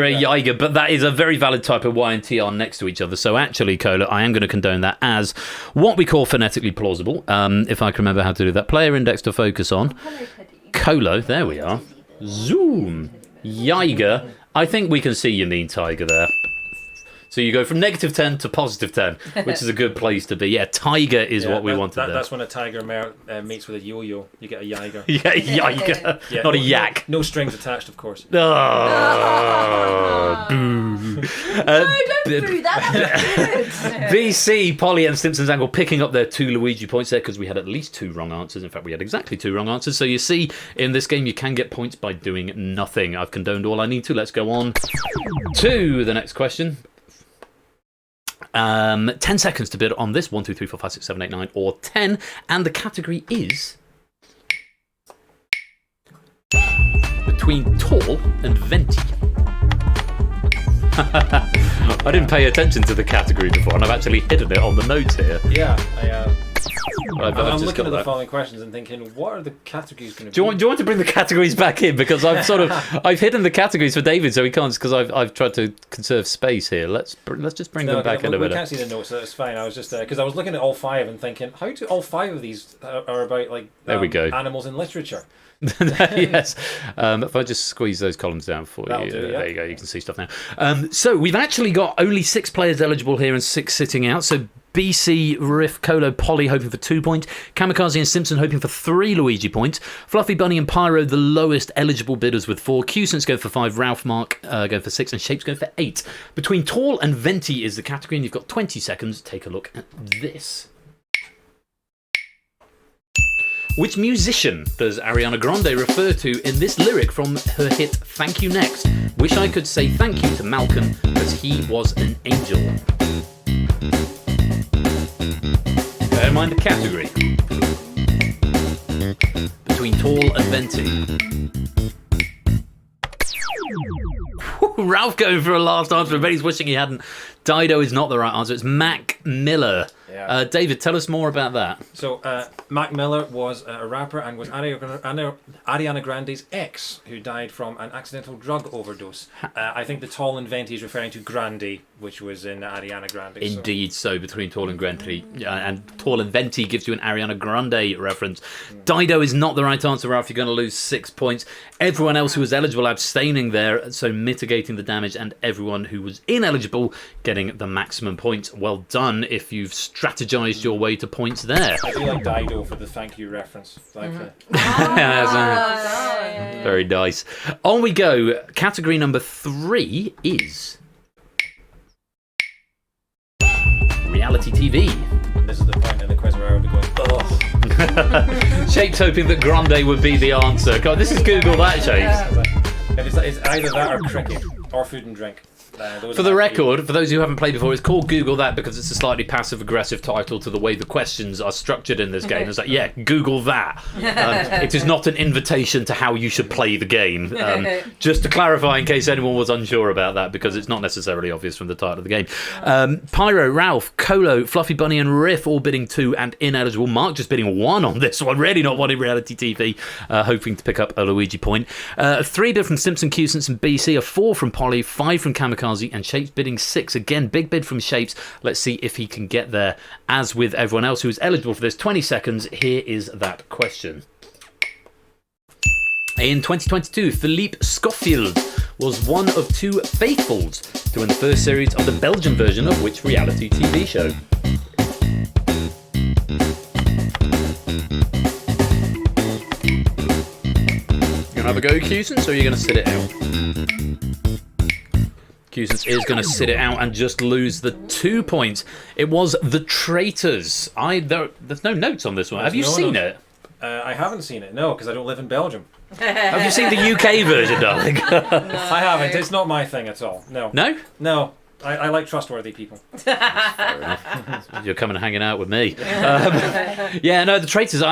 a Yiger, but that is a very valid type of Y and T are next to each other. So actually, Colo, I am going to condone that as what we call phonetically plausible, if I can remember how to do that. Player index to focus on. Colo, there we are. Zoom. Yiger. I think we can see you mean tiger there. So you go from negative 10 to positive 10, which is a good place to be. Yeah, tiger is what we wanted there. That's when a tiger mates with a yo-yo. You get a Yiger. You get a Yiger, yeah, not a yak. No strings attached, of course. Oh, boo. No, don't boo that. BC, Polly and Stimson's Angle picking up their 2 Luigi points there because we had at least 2 wrong answers. In fact, we had exactly 2 wrong answers. So you see, in this game, you can get points by doing nothing. I've condoned all I need to. Let's go on to the next question. 10 seconds to bid on this. 1, 2, 3, 4, 5, 6, 7, 8, 9, or 10. And the category is between tall and venti. I didn't pay attention to the category before, and I've actually hidden it on the notes here. Yeah, I'm looking at the following questions and thinking, what are the categories going to be? Do you want to bring the categories back in? Because I've hidden the categories for David, so he can't, because I've tried to conserve space here. Let's just bring them back in a minute. We can't see the notes, so it's fine. I was just because I was looking at all 5 and thinking, how do all 5 of these are about like there we go. Animals in literature? Yes. If I just squeeze those columns down for you, there you go. You can see stuff now. So we've actually got only 6 players eligible here and 6 sitting out. So BC, Riff, Colo, Polly hoping for 2 points. Kamikaze and Simpson hoping for 3 Luigi points. Fluffy Bunny and Pyro, the lowest eligible bidders with 4. Cusance go for 5. Ralph, Mark go for 6. And Shapes go for 8. Between Tall and Venti is the category, and you've got 20 seconds. Take a look at this. Which musician does Ariana Grande refer to in this lyric from her hit Thank You Next? Wish I could say thank you to Malcolm, but he was an angel. Bear in mind the category. Between Tall and Venti. Ralph going for a last answer. Everybody's wishing he hadn't. Dido is not the right answer. It's Mac Miller. Yeah. David, tell us more about that. So, Mac Miller was a rapper and was Ariana Grande's ex, who died from an accidental drug overdose. I think the Tall and Venti is referring to Grande, which was in Ariana Grande. Indeed, so between Tall and Venti, and Tall and Venti gives you an Ariana Grande reference. Dido is not the right answer, Ralph. You're going to lose 6 points. Everyone else who was eligible abstaining there, so mitigating the damage, and everyone who was ineligible getting the maximum points. Well done if you've strategized your way to points there. I do like Dido for the thank you reference. Very nice. On we go. Category number 3 is reality TV. This is the point in the quiz where I would be going, ugh. Shapes hoping that Grande would be the answer. God, this is Google that, Shapes. It's either that or cricket or food and drink. For the record, for those who haven't played before, it's called Google That because it's a slightly passive-aggressive title to the way the questions are structured in this game. It's like, yeah, Google that. It is not an invitation to how you should play the game. Just to clarify in case anyone was unsure about that, because it's not necessarily obvious from the title of the game. Pyro, Ralph, Colo, Fluffy Bunny and Riff all bidding 2 and ineligible. Mark just bidding 1 on this one. Really not one in reality TV, hoping to pick up a Luigi point. 3 bid from Simpson, Cusance and BC, a 4 from Polly, 5 from Kamikaze, and Shapes bidding 6. Again, big bid from Shapes. Let's see if he can get there. As with everyone else who is eligible for this, 20 seconds. Here is that question. In 2022, Philippe Schofield was one of 2 faithfuls to win the first series of the Belgian version of which reality TV show? You gonna have a go, Cusance, or are you gonna sit it out? Cusance is going to sit it out and just lose the 2 points. It was The Traitors. There's no notes on this one. Have you seen it? I haven't seen it, no, because I don't live in Belgium. Have you seen the UK version, darling? No. I haven't. It's not my thing at all. No. No? No. I like trustworthy people. Fair enough. You're coming and hanging out with me. Yeah, no, The Traitors.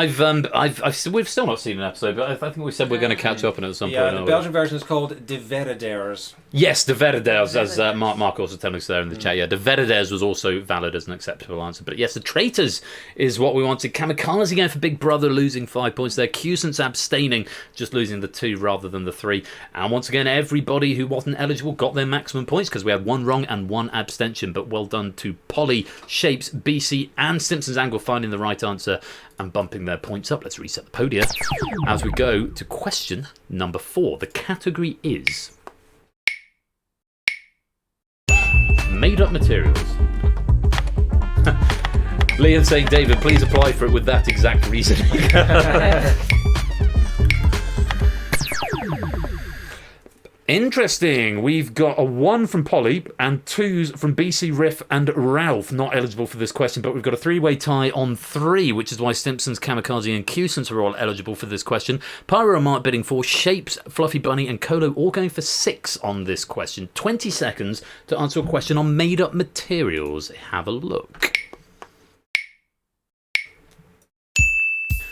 We've still not seen an episode, but I think we said we're going to catch up on it at some point. Yeah, the Belgian version is called De Verraders. Yes, De Verraders, as Mark also telling us there in the chat. Yeah, De Verraders was also valid as an acceptable answer. But yes, The Traitors is what we wanted. Kamikaze going for Big Brother, losing 5 points there. Cusance abstaining, just losing the 2 rather than the 3. And once again, everybody who wasn't eligible got their maximum points because we had 1 wrong and 1 abstention. But well done to Polly, Shapes, BC and Simpsons Angle finding the right answer and bumping their points up. Let's reset the podium as we go to question number 4. The category is made up materials. Liam saying, David, please apply for it with that exact reasoning. Interesting. We've got a 1 from Polly and 2s from BC, Riff and Ralph. Not eligible for this question, but we've got a 3-way tie on 3, which is why Simpsons, Kamikaze and Cusance are all eligible for this question. Pyro and Mark bidding 4, Shapes, Fluffy Bunny and Colo all going for 6 on this question. 20 seconds to answer a question on made-up materials. Have a look.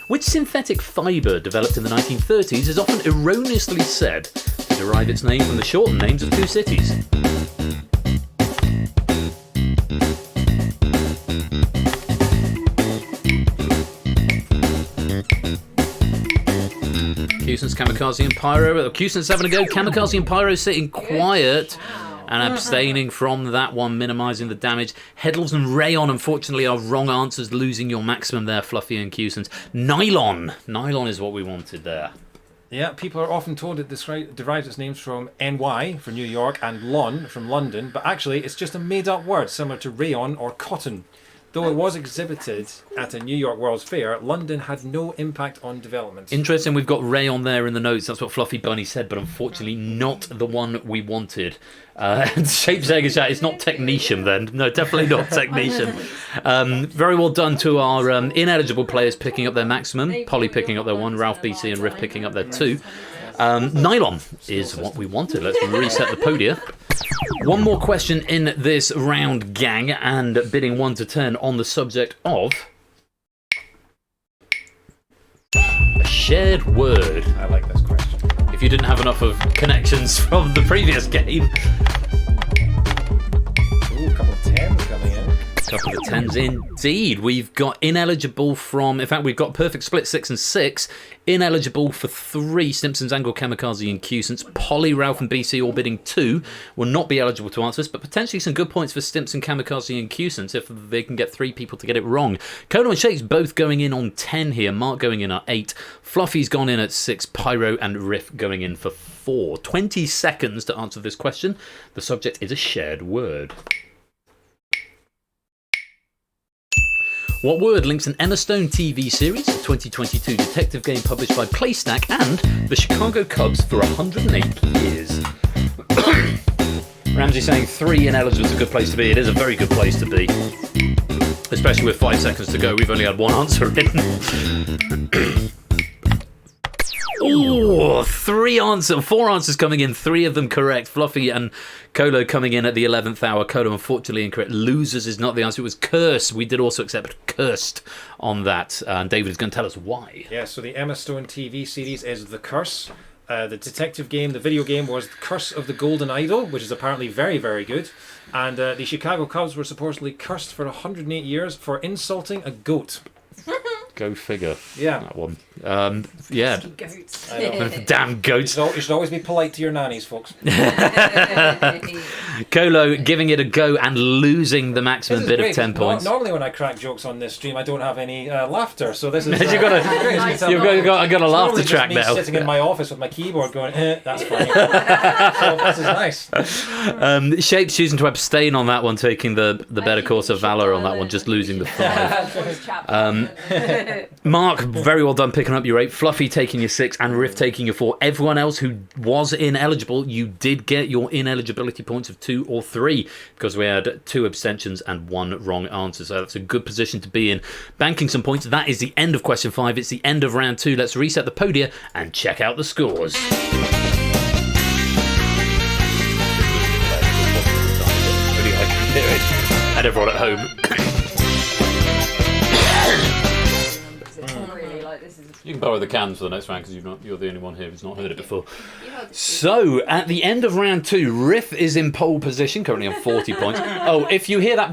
Which synthetic fibre developed in the 1930s is often erroneously said to derive its name from the shortened names of 2 cities? Cusance, Kamikaze and Pyro. Cusance having a go. Kamikaze and Pyro sitting quiet and abstaining from that one, minimising the damage. Headles and Rayon, unfortunately, are wrong answers, losing your maximum there, Fluffy and Cusance. Nylon. Nylon is what we wanted there. Yeah, people are often told it derives its names from NY, for New York, and Lon, from London, but actually it's just a made-up word, similar to rayon or cotton. Though it was exhibited at a New York World's Fair, London had no impact on development. Interesting, we've got Ray on there in the notes. That's what Fluffy Bunny said, but unfortunately not the one we wanted. Shape saying chat, it's not Technetium then. No, definitely not Technetium. Very well done to our ineligible players picking up their maximum. Polly picking up their 1, Ralph BC and Riff picking up their 2. Nylon is what we wanted. Let's reset the podium. One more question in this round, gang, and bidding 1 to 10 on the subject of a shared word. I like this question. If you didn't have enough of connections from the previous game. Ooh, a couple of 10s coming in. Couple of 10s indeed. We've got ineligible from, in fact, we've got perfect split 6 and 6. Ineligible for 3, Stimpsons, Angle, Kamikaze, and Q-Sense. Polly, Ralph, and BC all bidding 2 will not be eligible to answer this, but potentially some good points for Stimpson, Kamikaze, and Q-Sense if they can get 3 people to get it wrong. Kono and Shakes both going in on 10 here. Mark going in at 8. Fluffy's gone in at 6. Pyro and Riff going in for 4. 20 seconds to answer this question. The subject is a shared word. What word links an Emma Stone TV series, a 2022 detective game published by PlayStack, and the Chicago Cubs for 108 years? Ramsey saying 3 ineligible is a good place to be. It is a very good place to be. Especially with 5 seconds to go. We've only had 1 answer in. Oh, 4 answers coming in, 3 of them correct. Fluffy and Kolo coming in at the 11th hour. Kolo unfortunately incorrect. Losers is not the answer. It was curse. We did also accept cursed on that. And David is going to tell us why. Yeah, so the Emma Stone TV series is The Curse. The detective game, the video game, was Curse of the Golden Idol, which is apparently very, very good. And the Chicago Cubs were supposedly cursed for 108 years for insulting a goat. Go figure. Yeah. That one. Yeah. Goats. I know. Damn goats. You should always be polite to your nannies, folks. Kolo giving it a go and losing the maximum bid of 10 points. Normally when I crack jokes on this stream, I don't have any laughter, so this is... You've got a laughter track now. Sitting in my office with my keyboard going, that's funny. So this is nice. Shape's choosing to abstain on that one, taking the better course of valor on that one, just losing the 5. Mark, very well done picking up your 8. Fluffy taking your 6 and Riff taking your 4. Everyone else who was ineligible, you did get your ineligibility points of 2 or 3 because we had 2 abstentions and 1 wrong answer. So that's a good position to be in. Banking some points. That is the end of question 5. It's the end of round 2. Let's reset the podium and check out the scores. And everyone at home. You can borrow the cans for the next round because you're the only one here who's not heard it before. So, at the end of round 2, Riff is in pole position, currently on 40 points. Oh, if you hear that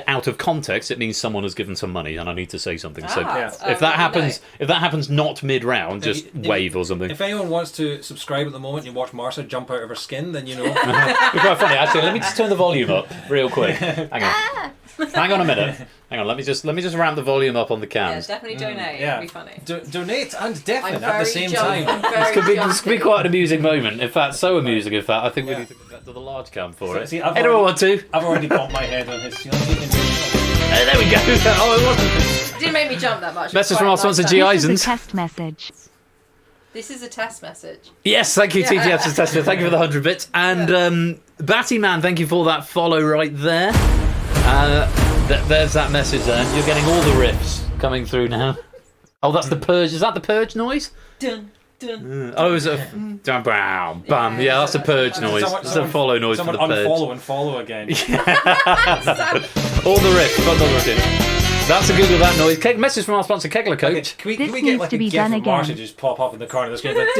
out of context, it means someone has given some money and I need to say something. So, if that happens not mid-round, just wave or something. If anyone wants to subscribe at the moment and you watch Marcia jump out of her skin, then you know. It's quite funny. Actually, let me just turn the volume up real quick. Hang on. Hang on a minute. Hang on. Let me just ramp the volume up on the cans. Yeah, definitely donate. Yeah. It'd be funny. Donate and deafen at the same time. This could be quite an amusing moment. In fact, so amusing. In fact, I think we need to go back to the large cam for it. See, Anyone want to? I've already bumped my head on his ceiling. There we go. Oh, it wasn't. It didn't make me jump that much. Message from our sponsor, G. This is Eisens. a test message. This is a test message. Yes, thank you, TTF's test. Thank you for the 100 bits. And Batty Man, thank you for that follow right there. There's that message there. You're getting all the riffs coming through now. Oh, that's the purge. Is that the purge noise? Dun, dun. Oh, it's a bam, bam. Yeah, that's a purge noise. It's a follow noise for the purge. Someone unfollow and follow again. All the riffs. That's a Google that noise. Message from our sponsor, Kegler Coach. Can we get like a GIF of Marsha just pop up in the corner of the screen? Like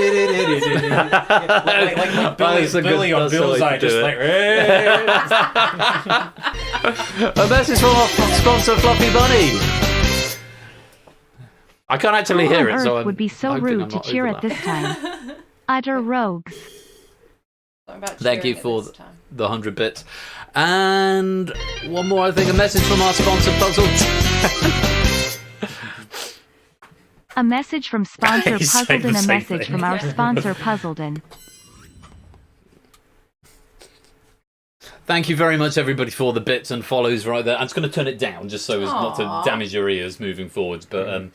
Billy on Bullseye, just like... A message from our sponsor, Fluffy Bunny. I can't actually hear it, so Earth would be so rude to cheer at this time. Utter rogues. Thank you for the 100 bits. And one more, I think, a message from our sponsor, Puzzle. A message from sponsor Puzzledon. A message from our sponsor Puzzledon. Thank you very much, everybody, for the bits and follows right there. I'm just going to turn it down just so as not to damage your ears moving forwards. But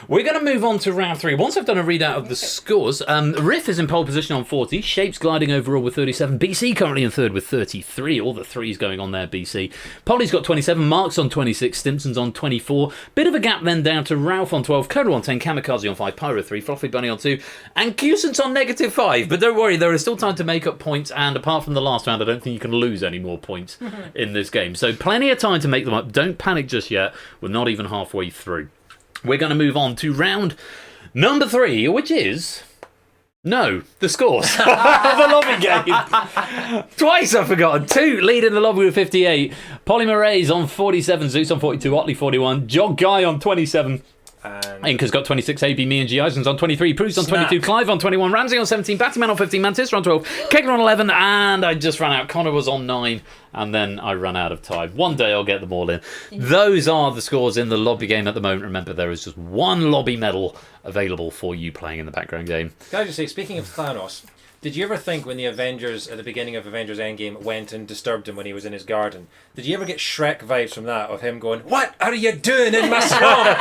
we're going to move on to round 3. Once I've done a readout of the scores, Riff is in pole position on 40. Shapes gliding overall with 37. BC currently in third with 33. All the threes going on there, BC. Polly's got 27. Mark's on 26. Stimson's on 24. Bit of a gap then down to Ralph on 12. Coda on 10. Kamikaze on 5. Pyro 3. Fluffy Bunny on 2. And Cusant's on -5. But don't worry, there is still time to make up points. And apart from the last round, I don't think you can lose any more points in this game. So plenty of time to make them up. Don't panic just yet. We're not even halfway through. We're going to move on to round number 3, which is... No, the scores. The lobby game. Twice I've forgotten. 2 lead in the lobby with 58. Polly Murray's on 47. Zeus on 42. Otley 41. Jog Guy on 27. Inca's got 26, AB, me and G. Eisen's on 23, Prue's on 22, Clive on 21, Ramsey on 17, Batman on 15, Mantis on 12, Kegler on 11, and I just ran out. Connor was on 9, and then I ran out of time. One day I'll get them all in. Those are the scores in the lobby game at the moment. Remember, there is just one lobby medal available for you playing in the background game. Can I just say, speaking of Thanos, did you ever think when the Avengers, at the beginning of Avengers Endgame, went and disturbed him when he was in his garden, did you ever get Shrek vibes from that, of him going, "What are you doing in my swamp?"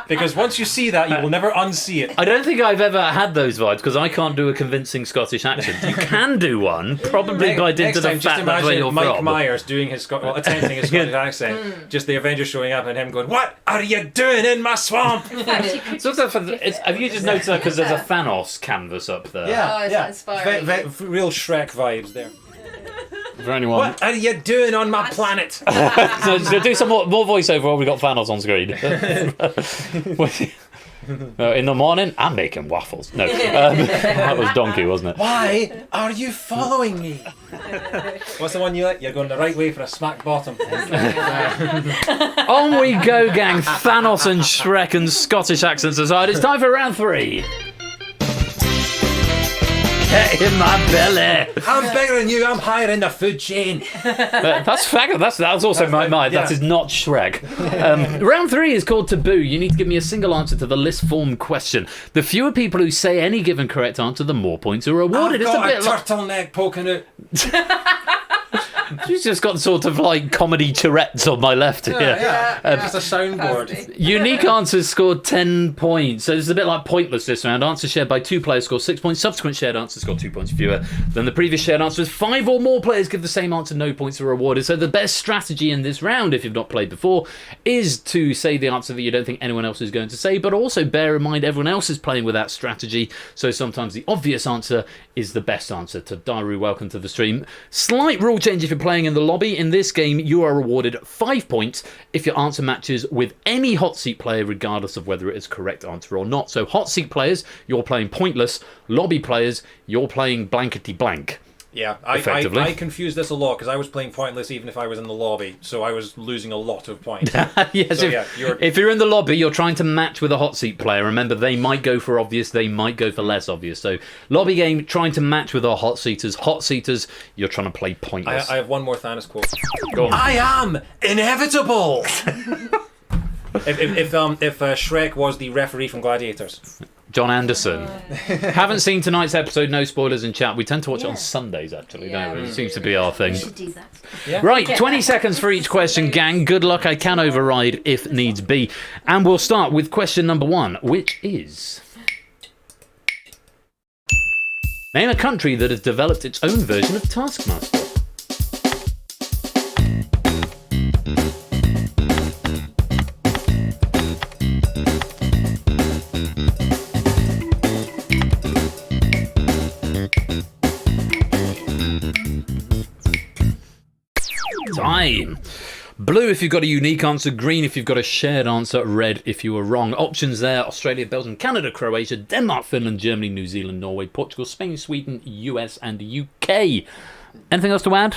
Because once you see that, you will never unsee it. I don't think I've ever had those vibes, because I can't do a convincing Scottish accent. You can do one, probably by dint of the fact that's where you're Mike from. Myers doing his attempting his Scottish accent, just the Avengers showing up and him going, "What are you doing in my swamp?" Have you just noticed that because there's a Thanos canvas up there? Yeah, inspiring. real Shrek vibes there. For anyone. What are you doing on my planet? So do some more voiceover while we got Thanos on screen. In the morning, I'm making waffles. No, that was Donkey, wasn't it? Why are you following me? What's the one you like? You're going the right way for a smack bottom. On we go, gang. Thanos and Shrek and Scottish accents aside, it's time for round 3. Get in my belly. I'm bigger than you. I'm higher in the food chain. That's fact. That's also my mind. Yeah. That is not Shrek. Round 3 is called Taboo. You need to give me a single answer to the list form question. The fewer people who say any given correct answer, the more points are awarded. I've got it's a bit turtleneck poking out. She's just got sort of like comedy Tourette's on my left here. Just a soundboard. Unique answers scored 10 points. So this is a bit like pointless this round. Answers shared by 2 players score 6 points. Subsequent shared answers score 2 points fewer than the previous shared answers. 5 or more players give the same answer, no points are awarded. So the best strategy in this round, if you've not played before, is to say the answer that you don't think anyone else is going to say, but also bear in mind everyone else is playing with that strategy. So sometimes the obvious answer is the best answer. To Daru, welcome to the stream. Slight rule change if you're playing in the lobby. In this game, you are awarded 5 points if your answer matches with any hot seat player, regardless of whether it is correct answer or not. So hot seat players, you're playing pointless. Lobby players, you're playing blankety blank. Yeah, I confused this a lot because I was playing pointless even if I was in the lobby, so I was losing a lot of points. Yes, so, if you're in the lobby, you're trying to match with a hot seat player. Remember, they might go for obvious, they might go for less obvious. So lobby game, trying to match with our hot seaters. Hot seaters, you're trying to play pointless. I have one more Thanos quote. Go on. I am inevitable. if Shrek was the referee from Gladiators. John Anderson. Haven't seen tonight's episode, no spoilers in chat. We tend to watch it on Sundays, actually, don't we? It seems to be our thing. We should do that. Yeah. Right, 20 seconds for each question, gang. Good luck, I can override if needs be. And we'll start with question number 1, which is... Name a country that has developed its own version of Taskmaster. Time. Blue if you've got a unique answer, green if you've got a shared answer, red if you were wrong. Options there: Australia, Belgium, Canada, Croatia, Denmark, Finland, Germany, New Zealand, Norway, Portugal, Spain, Sweden, US and UK. Anything else to add?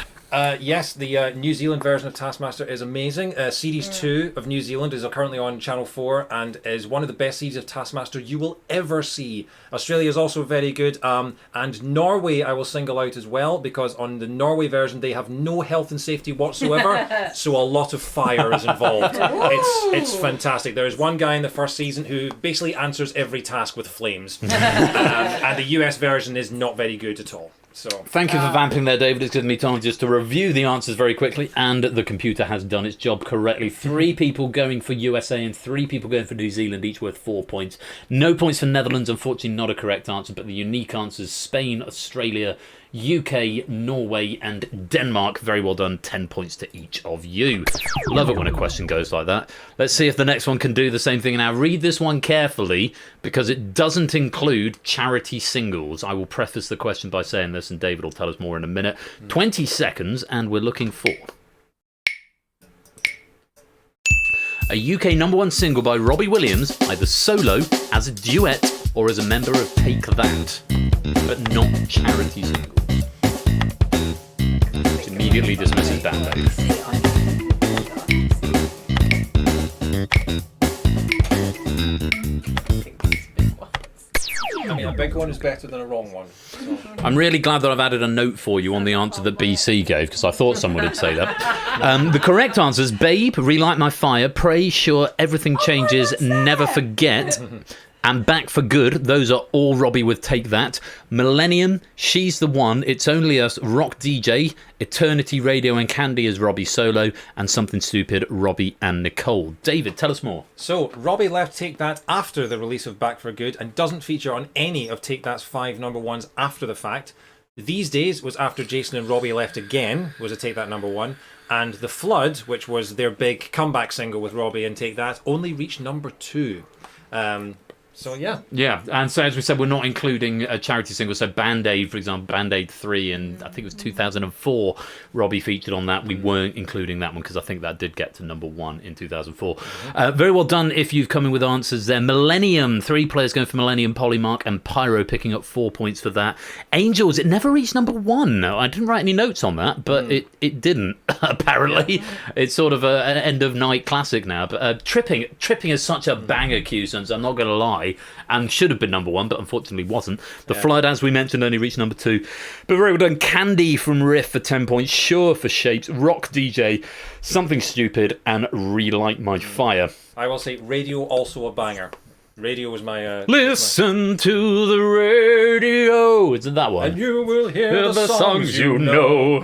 Yes, the New Zealand version of Taskmaster is amazing. Series 2 of New Zealand is currently on Channel 4 and is one of the best series of Taskmaster you will ever see. Australia is also very good. And Norway I will single out as well, because on the Norway version they have no health and safety whatsoever, so a lot of fire is involved. It's fantastic. There is one guy in the first season who basically answers every task with flames. And the US version is not very good at all. So Thank you for vamping there, David. It's given me time just to review the answers very quickly, and the computer has done its job correctly. 3 people going for USA and 3 people going for New Zealand, each worth 4 points. No points for Netherlands, unfortunately not a correct answer, but the unique answers: Spain, Australia, UK, Norway and Denmark. Very well done. 10 points to each of you. Love it when a question goes like that. Let's see if the next one can do the same thing. Now read this one carefully because it doesn't include charity singles. I will preface the question by saying this, and David will tell us more in a minute. 20 seconds and we're looking for a UK #1 single by Robbie Williams, either solo, as a duet or as a member of Take That, but not charity singles. Which immediately dismisses Band Aid. I mean, a big one is better than a wrong one. So. I'm really glad that I've added a note for you on the answer that BC gave, because I thought someone would say that. The correct answer is Babe, Relight My Fire, Pray, Sure, Everything Changes, Never Forget, and Back for Good. Those are all Robbie with Take That. Millennium, She's the One, It's Only Us, Rock DJ, Eternity Radio and Candy is Robbie solo, and Something Stupid, Robbie and Nicole. David, tell us more. So, Robbie left Take That after the release of Back for Good and doesn't feature on any of Take That's 5 #1s after the fact. These Days was after Jason and Robbie left again, was a Take That #1. And The Flood, which was their big comeback single with Robbie and Take That, only reached #2. So yeah, and so as we said, we're not including a charity single. So Band Aid, for example, Band Aid 3, and I think it was 2004. Robbie featured on that. We weren't including that one because I think that did get to #1 in 2004. Very well done if you've come in with answers there. Millennium, 3 players going for Millennium, Polymark and Pyro picking up 4 points for that. Angels, it never reached #1. I didn't write any notes on that, but it didn't apparently. Yeah. It's sort of an end of night classic now. But Tripping is such a banger, Q-Sons, I'm not going to lie. And should have been #1, but unfortunately wasn't. The Flood, as we mentioned, only reached #2. But very well done. Candy from Riff for 10 points. Sure for Shapes. Rock DJ, Something Stupid, and Relight My Fire. I will say Radio, also a banger. Radio was my... Listen to the radio. Is it that one? And you will hear the songs you know.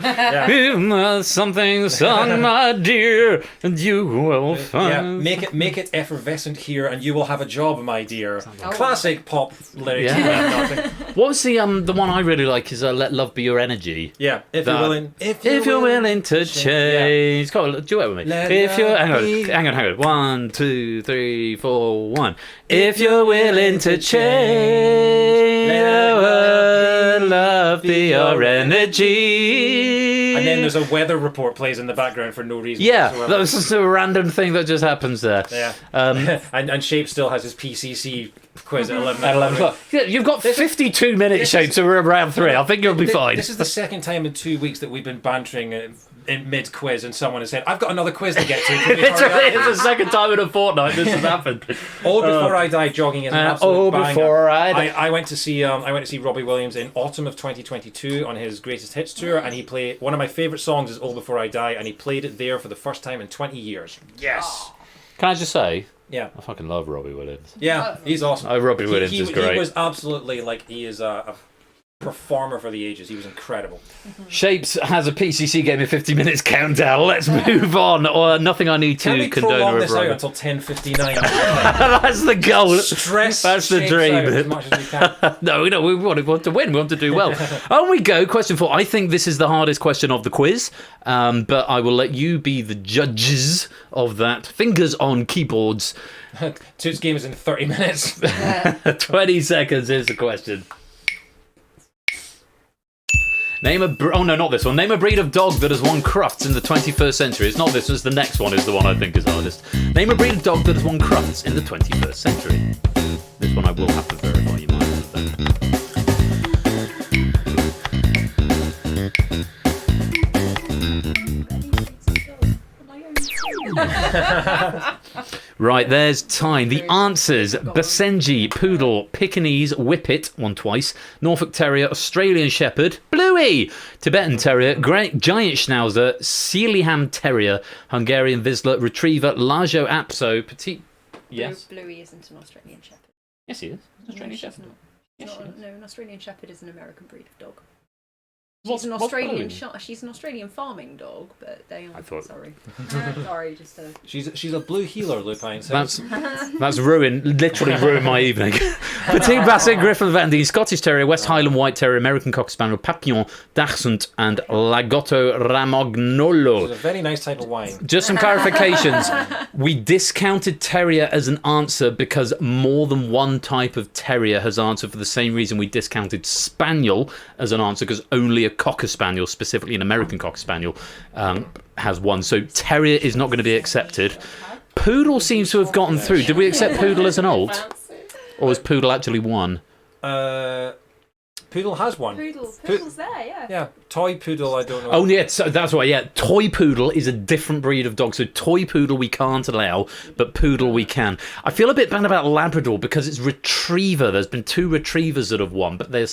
Something sung, my dear, and you will find... Yeah, make it effervescent here, and you will have a job, my dear. Classic pop lyrics. Yeah. What was the one I really like is Let Love Be Your Energy. Yeah, if you're willing... If you're willing to change... Come on, duet with me. Hang on. 1, 2, 3, 4, 1. If you're willing to change, let love be your energy. And then there's a weather report plays in the background for no reason. Yeah, that was just a random thing that just happens there. Yeah. And Shape still has his PCC quiz at 11 o'clock. Yeah, you've got 52 minutes, Shape, so we're around 3. I think you'll be fine. This is the second time in 2 weeks that we've been bantering in mid-quiz and someone has said, I've got another quiz to get to. It's the second time in a fortnight this has happened. Before I Die jogging is an absolute banger. Before I Die. I went to see Robbie Williams in autumn of 2022 on his Greatest Hits tour, and he played one of my favourite songs is All Before I Die, and he played it there for the first time in 20 years. Yes. Can I just say? Yeah. I fucking love Robbie Williams. Yeah, he's awesome. Robbie Williams is great. He was absolutely he is a performer for the ages. He was incredible. Shapes has a PCC game in 50 minutes countdown. Let's move on. Or nothing I need to condone or this out until 10:59. That's the goal. That's the dream. As much as we can. No, we want to win. We want to do well. On we go. Question 4. I think this is the hardest question of the quiz, but I will let you be the judges of that. Fingers on keyboards. Toots game is in 30 minutes. 20 seconds is the question. Name a breed of dog that has won Crufts in the 21st century. It's not this one, it's the next one is the one I think is hardest. Name a breed of dog that has won Crufts in the 21st century. This one I will have to verify, you might understand. Right, there's time. The answers: Basenji, Poodle, Pekingese, Whippet, won twice, Norfolk Terrier, Australian Shepherd, Bluey, Tibetan Terrier, Great Giant Schnauzer, Sealyham Terrier, Hungarian Vizsla, Retriever, Lajo Apso, Petit... Yes? Bluey isn't an Australian Shepherd. Yes, he is. Australian Shepherd. No, an Australian Shepherd is an American breed of dog. She's an Australian. She's an Australian farming dog, but they are. I thought. Sorry, sorry, just a. She's a blue healer, Lupine says. That's literally ruined my evening. Petite Basset, Griffon Van Dien, Scottish Terrier, West Highland White Terrier, American Cocker Spaniel, Papillon, Dachshund, and Lagotto Ramagnolo. It's a very nice type of wine. Just some clarifications. We discounted terrier as an answer because more than one type of terrier has answered for the same reason we discounted spaniel as an answer, because only a Cocker Spaniel, specifically an American Cocker Spaniel, has one. So terrier is not going to be accepted. Poodle seems to have gotten through. Did we accept poodle as an alt? Or was poodle actually one? Poodle has one. Poodle's there, yeah. Yeah, toy poodle, I don't know. Oh, yeah, so that's right, yeah. Toy poodle is a different breed of dog. So toy poodle we can't allow, but poodle we can. I feel a bit bad about Labrador because it's retriever. There's been 2 retrievers that have won, but they're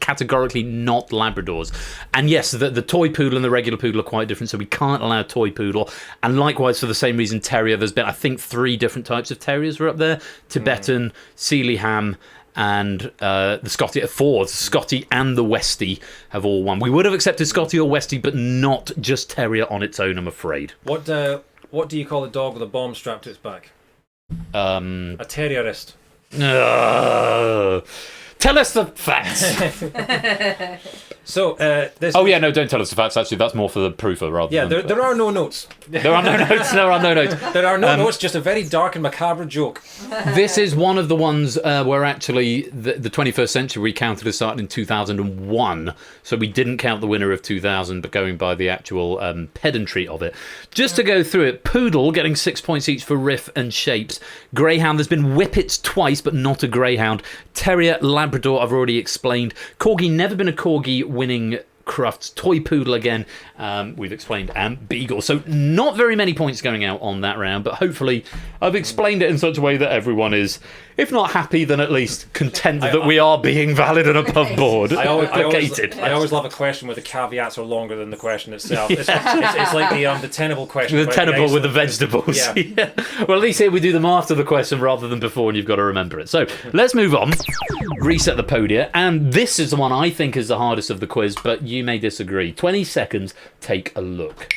categorically not Labradors. And yes, the toy poodle and the regular poodle are quite different, so we can't allow toy poodle. And likewise, for the same reason, terrier, there's been, I think, 3 different types of terriers were up there. Tibetan, Sealyham, and the Scotty. 4, the Scotty and the Westie have all won. We would have accepted Scotty or Westie, but not just terrier on its own, I'm afraid. What do you call a dog with a bomb strapped to its back? A terrierist. Tell us the facts. So, this. Oh yeah, no, don't tell us the facts. Actually, that's more for the proofer rather. Yeah, than... there are no notes. There are no notes. There are no notes. There are no notes. Just a very dark and macabre joke. This is one of the ones where actually the 21st century recounted as starting in 2001. So we didn't count the winner of 2000, but going by the actual pedantry of it. Just to go through it, Poodle getting 6 points each for riff and shapes. Greyhound, there's been Whippets twice, but not a Greyhound. Terrier, Labrador, I've already explained. Corgi, never been a Corgi, winning Crufts. Toy Poodle again, we've explained, and Beagle. So not very many points going out on that round, but hopefully I've explained it in such a way that everyone is, if not happy, then at least content that we are being valid and above board. I always love a question where the caveats are longer than the question itself. Yeah. It's like the tenable question. The tenable with the vegetables. Yeah. Yeah. Well, at least here we do them after the question rather than before, and you've got to remember it. So let's move on. Reset the podia, and this is the one I think is the hardest of the quiz, but you may disagree. 20 seconds, take a look.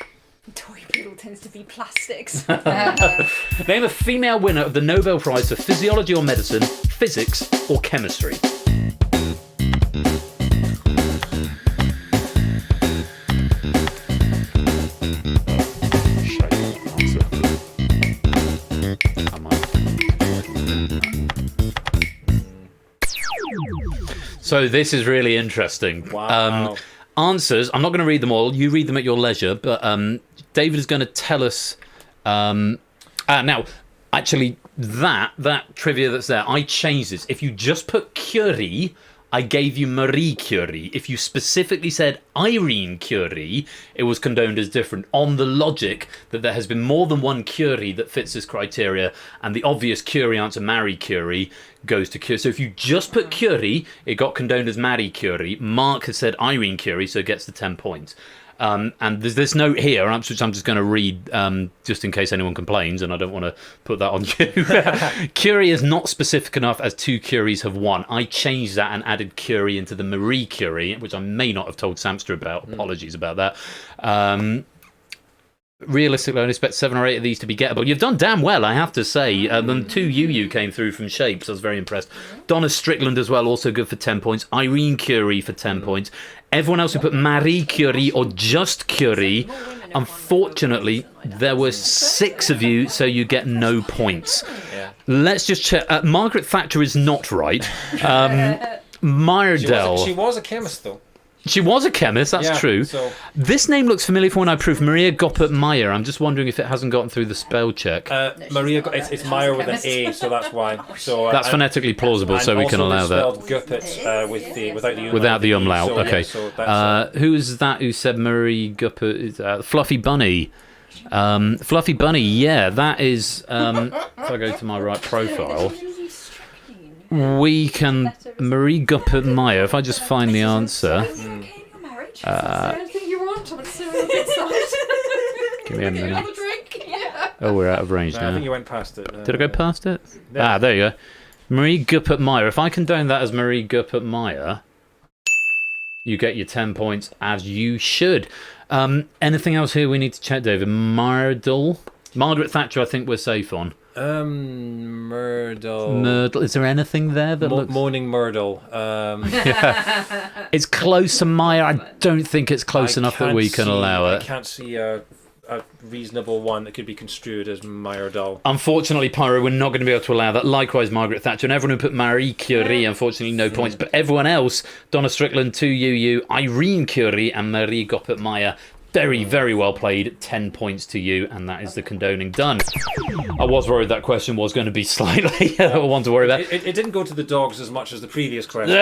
Toy poodle tends to be plastics. Name a female winner of the Nobel Prize for Physiology or Medicine, Physics or Chemistry. So this is really interesting. Wow. Answers, I'm not going to read them all. You read them at your leisure, but David is going to tell us... now, actually, that trivia that's there, I changed this. If you just put Curie, I gave you Marie Curie. If you specifically said Irene Curie, it was condoned as different, on the logic that there has been more than one Curie that fits this criteria, and the obvious Curie answer, Marie Curie, goes to Curie. So if you just put Curie, it got condoned as Marie Curie. Mark has said Irene Curie, so it gets the 10 points. And there's this note here, which I'm just going to read just in case anyone complains, and I don't want to put that on you. Curie is not specific enough, as 2 Curies have won. I changed that and added Curie into the Marie Curie, which I may not have told Samster about. Apologies about that. Realistically, I expect 7 or 8 of these to be gettable. You've done damn well, I have to say. Then 2 UU came through from Shapes. I was very impressed. Donna Strickland as well, also good for 10 points. Irene Curie for 10 points. Everyone else who put Marie Curie or just Curie, unfortunately, there were 6 of you, so you get no points. Yeah. Let's just check. Margaret Thatcher is not right. Myrdell. She was a chemist, though. She was a chemist, that's true. So... This name looks familiar from when I proved Maria Goppert-Meyer. I'm just wondering if it hasn't gotten through the spell check. Maria, it's Meyer with an A, so that's why. So that's phonetically plausible, so we can allow that. Guppert without the umlaut. So, okay. Yeah, so who's that who said Marie Guppert? Fluffy Bunny. Fluffy Bunny, yeah, that is... if I go to my right profile... We can... Marie Guppert-Meyer, if I just find the answer... I don't think you want. I'm so excited. Give me a minute. Oh, we're out of range now. I think you went past it. Did I go past it? Yeah. There you go. Marie Guppert-Meyer. If I condone that as Marie Guppert-Meyer... You get your 10 points, as you should. Anything else here we need to check, David? Margaret Thatcher, I think we're safe on. Myrtle. Is there anything there that looks... Moaning Myrtle. It's close to Maya. I don't think it's close enough that we can allow it. I can't see a reasonable one that could be construed as Myrdal. Unfortunately, Pyro, we're not going to be able to allow that. Likewise, Margaret Thatcher. And everyone who put Marie Curie, unfortunately, no points. But everyone else, Donna Strickland, 2 UU, Irene Curie, and Marie Goppert-Meyer. Very, very well played. 10 points to you, and that is the condoning done. I was worried that question was going to be slightly one to worry about. It didn't go to the dogs as much as the previous question.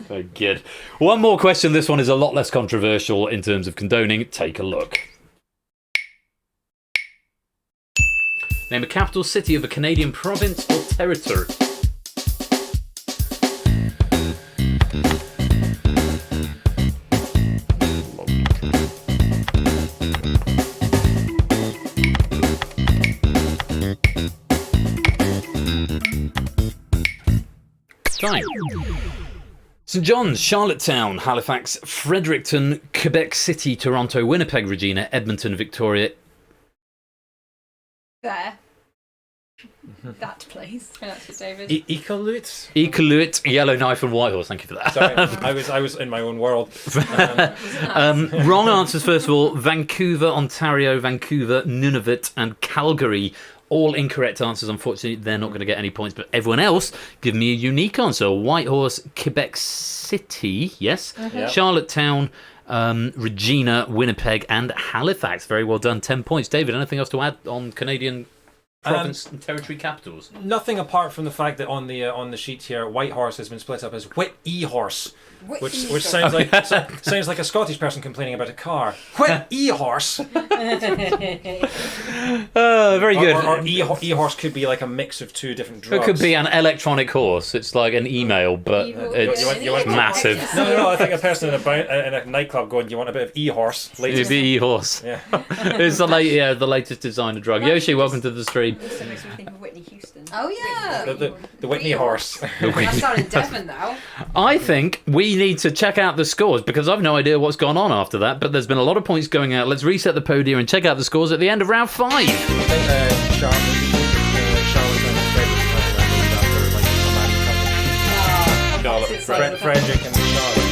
Very good. One more question. This one is a lot less controversial in terms of condoning. Take a look. Name a capital city of a Canadian province or territory. Time. St John's, Charlottetown, Halifax, Fredericton, Quebec City, Toronto, Winnipeg, Regina, Edmonton, Victoria. There. That place. That's it, David. Iqaluit? Iqaluit, Yellowknife and Whitehorse. Thank you for that. Sorry, I was in my own world. Wrong answers, first of all. Vancouver, Ontario, Vancouver, Nunavut and Calgary. All incorrect answers. Unfortunately, they're not going to get any points. But everyone else, give me a unique answer. Whitehorse, Quebec City, yes. Yep. Charlottetown, Regina, Winnipeg and Halifax. Very well done. 10 points. David, anything else to add on Canadian province and territory capitals? Nothing apart from the fact that on the sheet here, Whitehorse has been split up as Whit-E-Horse, which sounds like a Scottish person complaining about a car. Whit-E-Horse. Very good. Or E-Horse could be like a mix of two different drugs. It could be an electronic horse. It's like an email, but it's massive. No, I think a person in a nightclub going, "You want a bit of E-Horse?" It'd be E-Horse. Yeah. It's the latest designer drug. Yoshi, welcome to the stream. Also makes me think of Whitney Houston. Oh yeah. The Whitney horse. That's down in Devon now. I think we need to check out the scores because I've no idea what's gone on after that, but there's been a lot of points going out. Let's reset the podium and check out the scores at the end of round 5. I think Charlotte Frederick and Charlotte.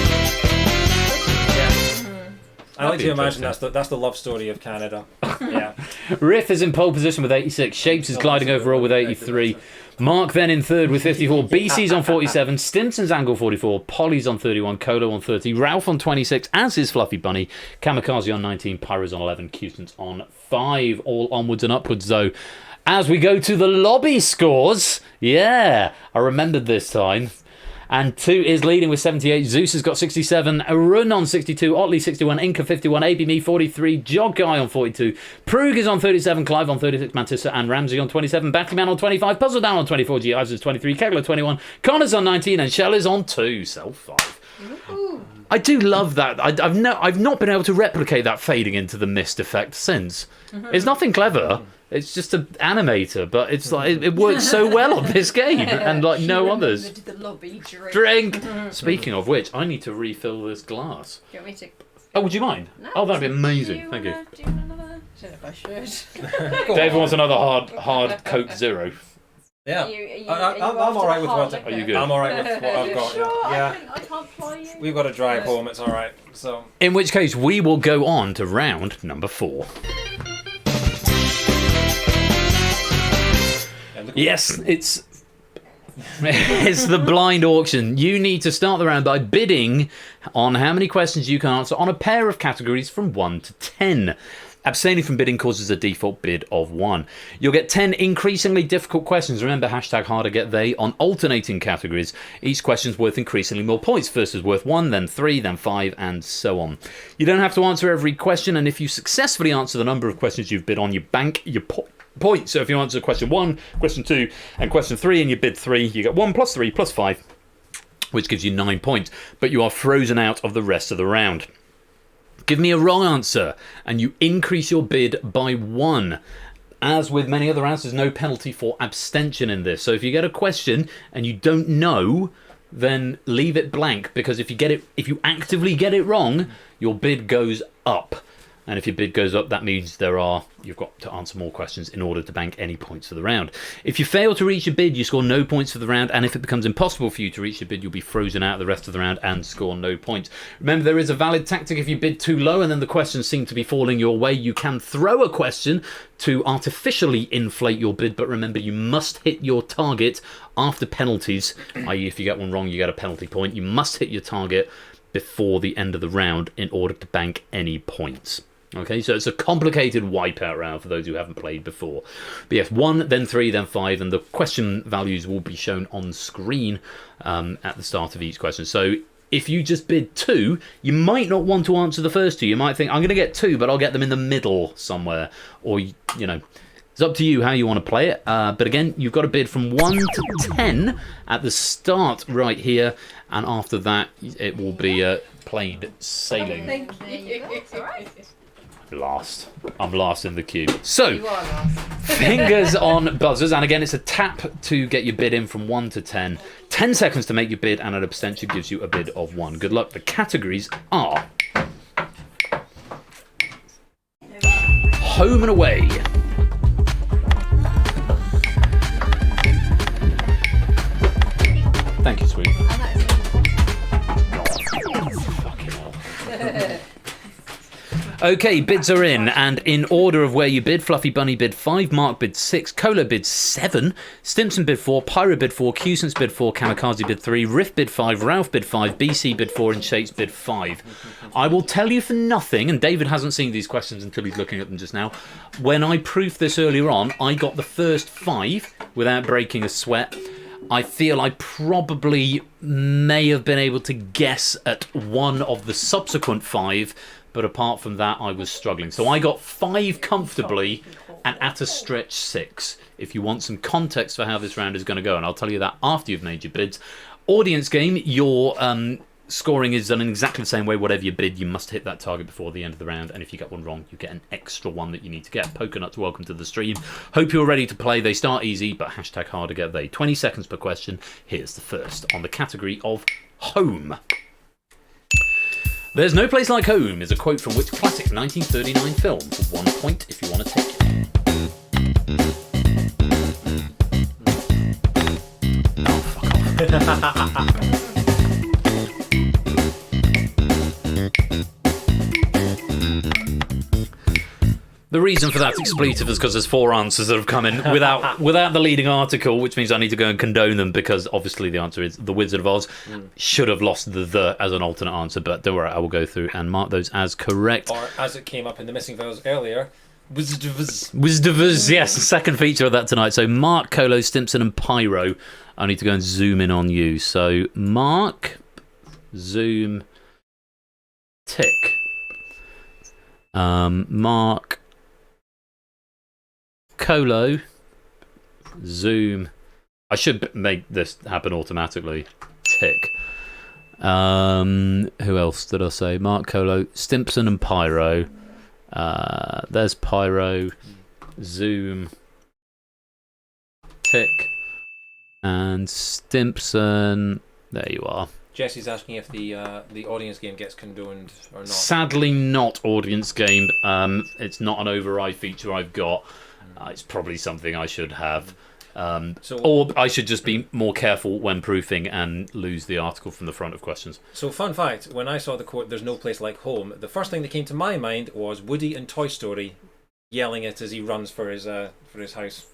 I like to imagine that's the love story of Canada. Yeah. Riff is in pole position with 86. Shapes is gliding overall with 83. Mark then in third with 54. BC's on 47. Stimson's angle 44. Polly's on 31. Colo on 30. Ralph on 26. As is Fluffy Bunny. Kamikaze on 19. Pyro's on 11. Houston's on 5. All onwards and upwards though. As we go to the lobby scores. Yeah, I remembered this time. And 2 is leading with 78. Zeus has got 67. Run on 62. Otley 61. Inca 51. ABME 43. Jog Guy on 42. Prug is on 37. Clive on 36. Mantissa and Ramsey on 27. Batman on 25. Puzzle Down on 24. G. Ives is 23. Kegler 21. Connor's on 19. And Shell is on 2. Self 5. Ooh. I do love that. I've not been able to replicate that fading into the mist effect since. It's nothing clever. It's just an animator, but it's like it works so well on this game and like no others. The lobby Drink. Speaking of which, I need to refill this glass. Do you want me to? Oh, would you mind? No, oh, that'd be amazing. Thank you. Do another? I don't know if I should. David wants another hard Coke Zero. Yeah. I'm all right with what. Are you good? I'm all right with what I've got. Sure? Yeah. I can't ply you. We've got to drive home. It's all right. So. In which case, we will go on to round number 4. Yes, it's the blind auction. You need to start the round by bidding on how many questions you can answer on a pair of categories from 1 to 10. Abstaining from bidding causes a default bid of 1. You'll get 10 increasingly difficult questions. Remember, #hardergetthey on alternating categories. Each question's worth increasingly more points. First is worth 1, then 3, then 5, and so on. You don't have to answer every question, and if you successfully answer the number of questions you've bid on, you bank your points. So if you answer question 1, question 2, and question 3, and you bid 3, you get 1 plus 3 plus 5, which gives you 9 points. But you are frozen out of the rest of the round. Give me a wrong answer, and you increase your bid by 1. As with many other answers, no penalty for abstention in this. So if you get a question and you don't know then leave it blank, because if you actively get it wrong, your bid goes up. And if your bid goes up, that means you've got to answer more questions in order to bank any points for the round. If you fail to reach your bid, you score no points for the round, and if it becomes impossible for you to reach your bid, you'll be frozen out the rest of the round and score no points. Remember, there is a valid tactic. If you bid too low and then the questions seem to be falling your way, you can throw a question to artificially inflate your bid, but remember, you must hit your target after penalties, i.e. if you get one wrong, you get a penalty point. You must hit your target before the end of the round in order to bank any points. Okay, so it's a complicated wipeout round for those who haven't played before. But yes, 1, then 3, then 5, and the question values will be shown on screen at the start of each question. So if you just bid 2, you might not want to answer the first 2. You might think, I'm going to get 2, but I'll get them in the middle somewhere. Or, it's up to you how you want to play it. But again, you've got to bid from 1 to 10 at the start right here. And after that, it will be plain sailing. Thank you. That's all right. I'm last in the queue. So, You are last. fingers on buzzers, and again, it's a tap to get your bid in from 1 to 10. 10 seconds to make your bid, and an abstention gives you a bid of 1. Good luck. The categories are home and away, thank you, sweet. Fucking hell. Okay, bids are in, and in order of where you bid, Fluffy Bunny bid 5, Mark bid 6, Cola bid 7, Stimson bid 4, Pyro bid 4, Cusance bid 4, Kamikaze bid 3, Riff bid 5, Ralph bid 5, BC bid 4, and Shakes bid 5. I will tell you for nothing, and David hasn't seen these questions until he's looking at them just now. When I proofed this earlier on, I got the first 5 without breaking a sweat. I feel I probably may have been able to guess at one of the subsequent 5, but apart from that, I was struggling. So I got 5 comfortably, and at a stretch 6. If you want some context for how this round is going to go, and I'll tell you that after you've made your bids. Audience game, your scoring is done in exactly the same way. Whatever you bid, you must hit that target before the end of the round, and if you get one wrong, you get an extra one that you need to get. Pokernuts, welcome to the stream. Hope you're ready to play. They start easy, but hashtag harder get they. 20 seconds per question. Here's the first on the category of home. There's no place like home is a quote from which classic 1939 film? For 1 point if you want to take it. Oh, fuck off. The reason for that expletive is because there's 4 answers that have come in without the leading article, which means I need to go and condone them, because obviously the answer is The Wizard of Oz. Should have lost the as an alternate answer, but don't worry, I will go through and mark those as correct. Or as it came up in the missing files earlier, Wizard of Oz. Wizard of Oz, yes, the second feature of that tonight. So Mark, Colo, Stimson and Pyro. I need to go and zoom in on you. So Mark, zoom, tick. Mark, Colo, zoom. I should make this happen automatically. Tick. Who else did I say? Mark, Colo, Stimson and Pyro. There's Pyro. Zoom. Tick. And Stimson. There you are. Jesse's asking if the audience game gets condoned or not. Sadly not audience game. It's not an override feature I've got. It's probably something I should have. Or I should just be more careful when proofing and lose the article from the front of questions. So, fun fact, when I saw the quote, "There's no place like home," the first thing that came to my mind was Woody in Toy Story yelling it as he runs for his house.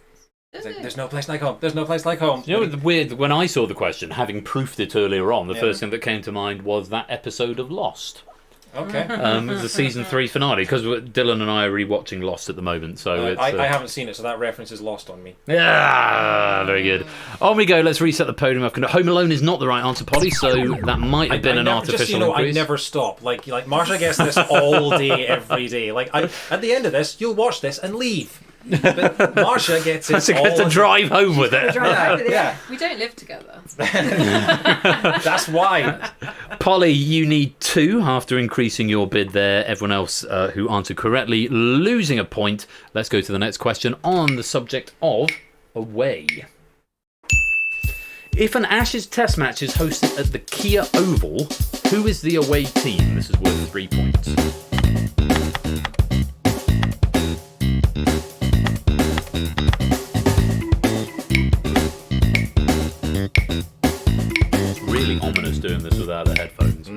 It's like, "There's no place like home. There's no place like home." You know, the weird, when I saw the question, having proofed it earlier on, the first thing that came to mind was that episode of Lost. Okay. The season 3 finale, because Dylan and I are rewatching Lost at the moment. So I haven't seen it, so that reference is lost on me. Yeah, very good. On we go. Let's reset the podium. Home Alone is not the right answer, Polly. So that might have been an artificial just, increase. I never stop. Like Marsha gets this all day, every day. Like at the end of this, you'll watch this and leave. But Marsha gets it all to drive home with it. Yeah. We don't live together. That's why. Polly, you need 2 after increasing your bid there. Everyone else who answered correctly losing a point. Let's go to the next question on the subject of away. If an Ashes Test match is hosted at the Kia Oval, who is the away team? This is worth 3 points. It's really ominous doing this without the headphones.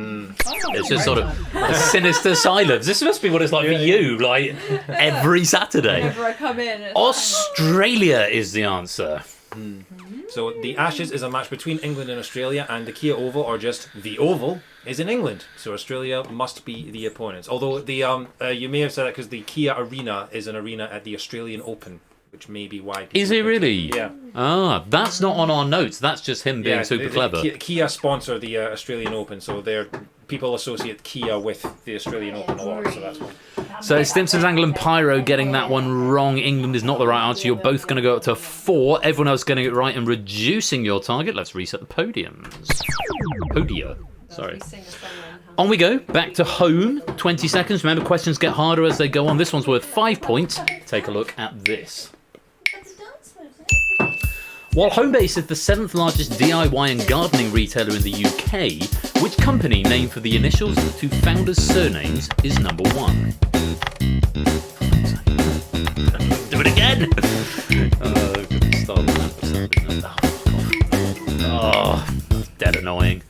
It's just sort of a sinister silence. This must be what it's like for you, like every Saturday. Whenever I come in, it's Australia is the answer. So the Ashes is a match between England and Australia, and the Kia Oval, or just the Oval, is in England. So Australia must be the opponents. Although the you may have said that because the Kia Arena is an arena at the Australian Open, which may be why. Is it really? Yeah. Ah, that's not on our notes. That's just him being super clever. Kia sponsor the Australian Open, so people associate Kia with the Australian Open a lot. So that's why. So Stimson's Angle and Pyro getting that one wrong. England is not the right answer. You're both going to go up to 4. Everyone else getting it right and reducing your target. Let's reset the podiums. Podia. Sorry. On we go. Back to home. 20 seconds. Remember, questions get harder as they go on. This one's worth 5 points. Take a look at this. While Homebase is the 7th largest DIY and gardening retailer in the UK, which company named for the initials of the 2 founders' surnames is number 1? Do it again! Oh, that's dead annoying.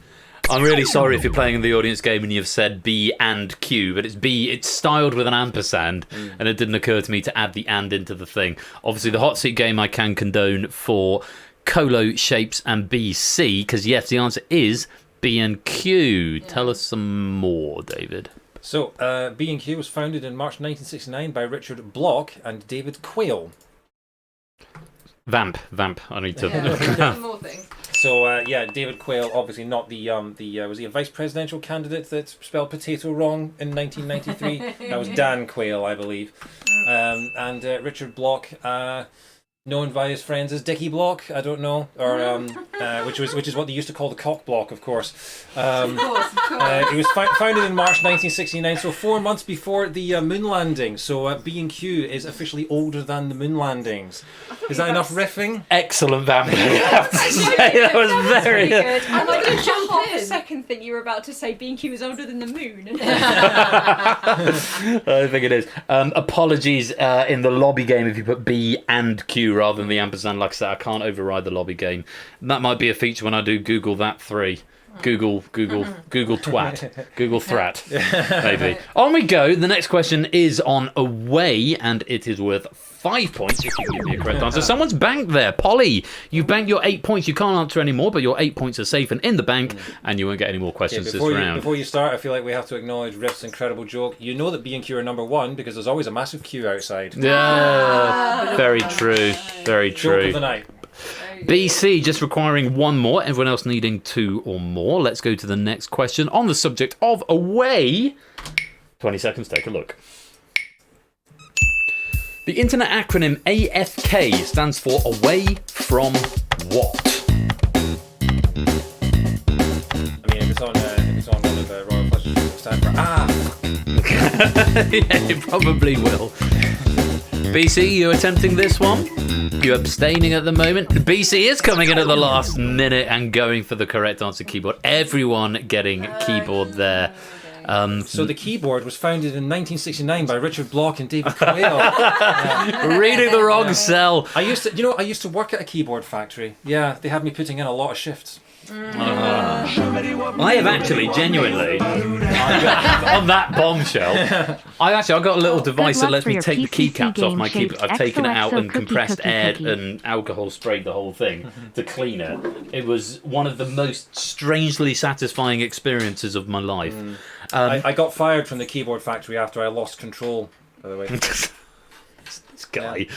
I'm really sorry if you're playing in the audience game and you've said B and Q, but it's B, it's styled with an ampersand, and it didn't occur to me to add the and into the thing. Obviously, the hot seat game I can condone for Colo, Shapes, and BC, because yes, the answer is B and Q. Tell us some more, David. So, B&Q was founded in March 1969 by Richard Block and David Quayle. Vamp. I need to... more things. So, David Quayle, obviously not the was he a vice presidential candidate that spelled potato wrong in 1993? That was Dan Quayle, I believe. And Richard Block, known by his friends as Dickie Block, I don't know, or which is what they used to call the cock block, of course. Of course. It was founded in March 1969, so 4 months before the moon landing. So B&Q is officially older than the moon landings. Is that enough riffing? Excellent vamping. I have to say, that was very good. And I did jump off the second thing you were about to say. B&Q is older than the moon. I think it is. Apologies in the lobby game if you put B and Q rather than the ampersand. Like I said, I can't override the lobby game. That might be a feature when I do Google that 3. Google twat. Google thrat. Maybe. On we go. The next question is on away, and it is worth 5 points if you can give me a correct answer. Someone's banked there. Polly, you've banked your 8 points. You can't answer anymore, but your 8 points are safe and in the bank, and you won't get any more questions this round. Before you start, I feel like we have to acknowledge Riff's incredible joke. You know that B&Q are number 1 because there's always a massive queue outside. Yeah, very true. Very true. Joke of the night. BC just requiring 1 more, everyone else needing 2 or more. Let's go to the next question on the subject of away. 20 seconds, take a look. The internet acronym AFK stands for away from what? I mean, if it's on one of the Royal Flushes, it'll stand for Yeah, it probably will. BC, you attempting this one? You abstaining at the moment? BC is coming in at the last minute and going for the correct answer keyboard. Everyone getting keyboard there. So the keyboard was founded in 1969 by Richard Block and David Quayle. Reading the wrong cell. I used to work at a keyboard factory. Yeah, they had me putting in a lot of shifts. I have actually genuinely on that bombshell. I got a little device that lets me take the keycaps off my keyboard. I've taken it out and compressed air and alcohol sprayed the whole thing to clean it. It was one of the most strangely satisfying experiences of my life. I got fired from the keyboard factory after I lost control, by the way. This guy.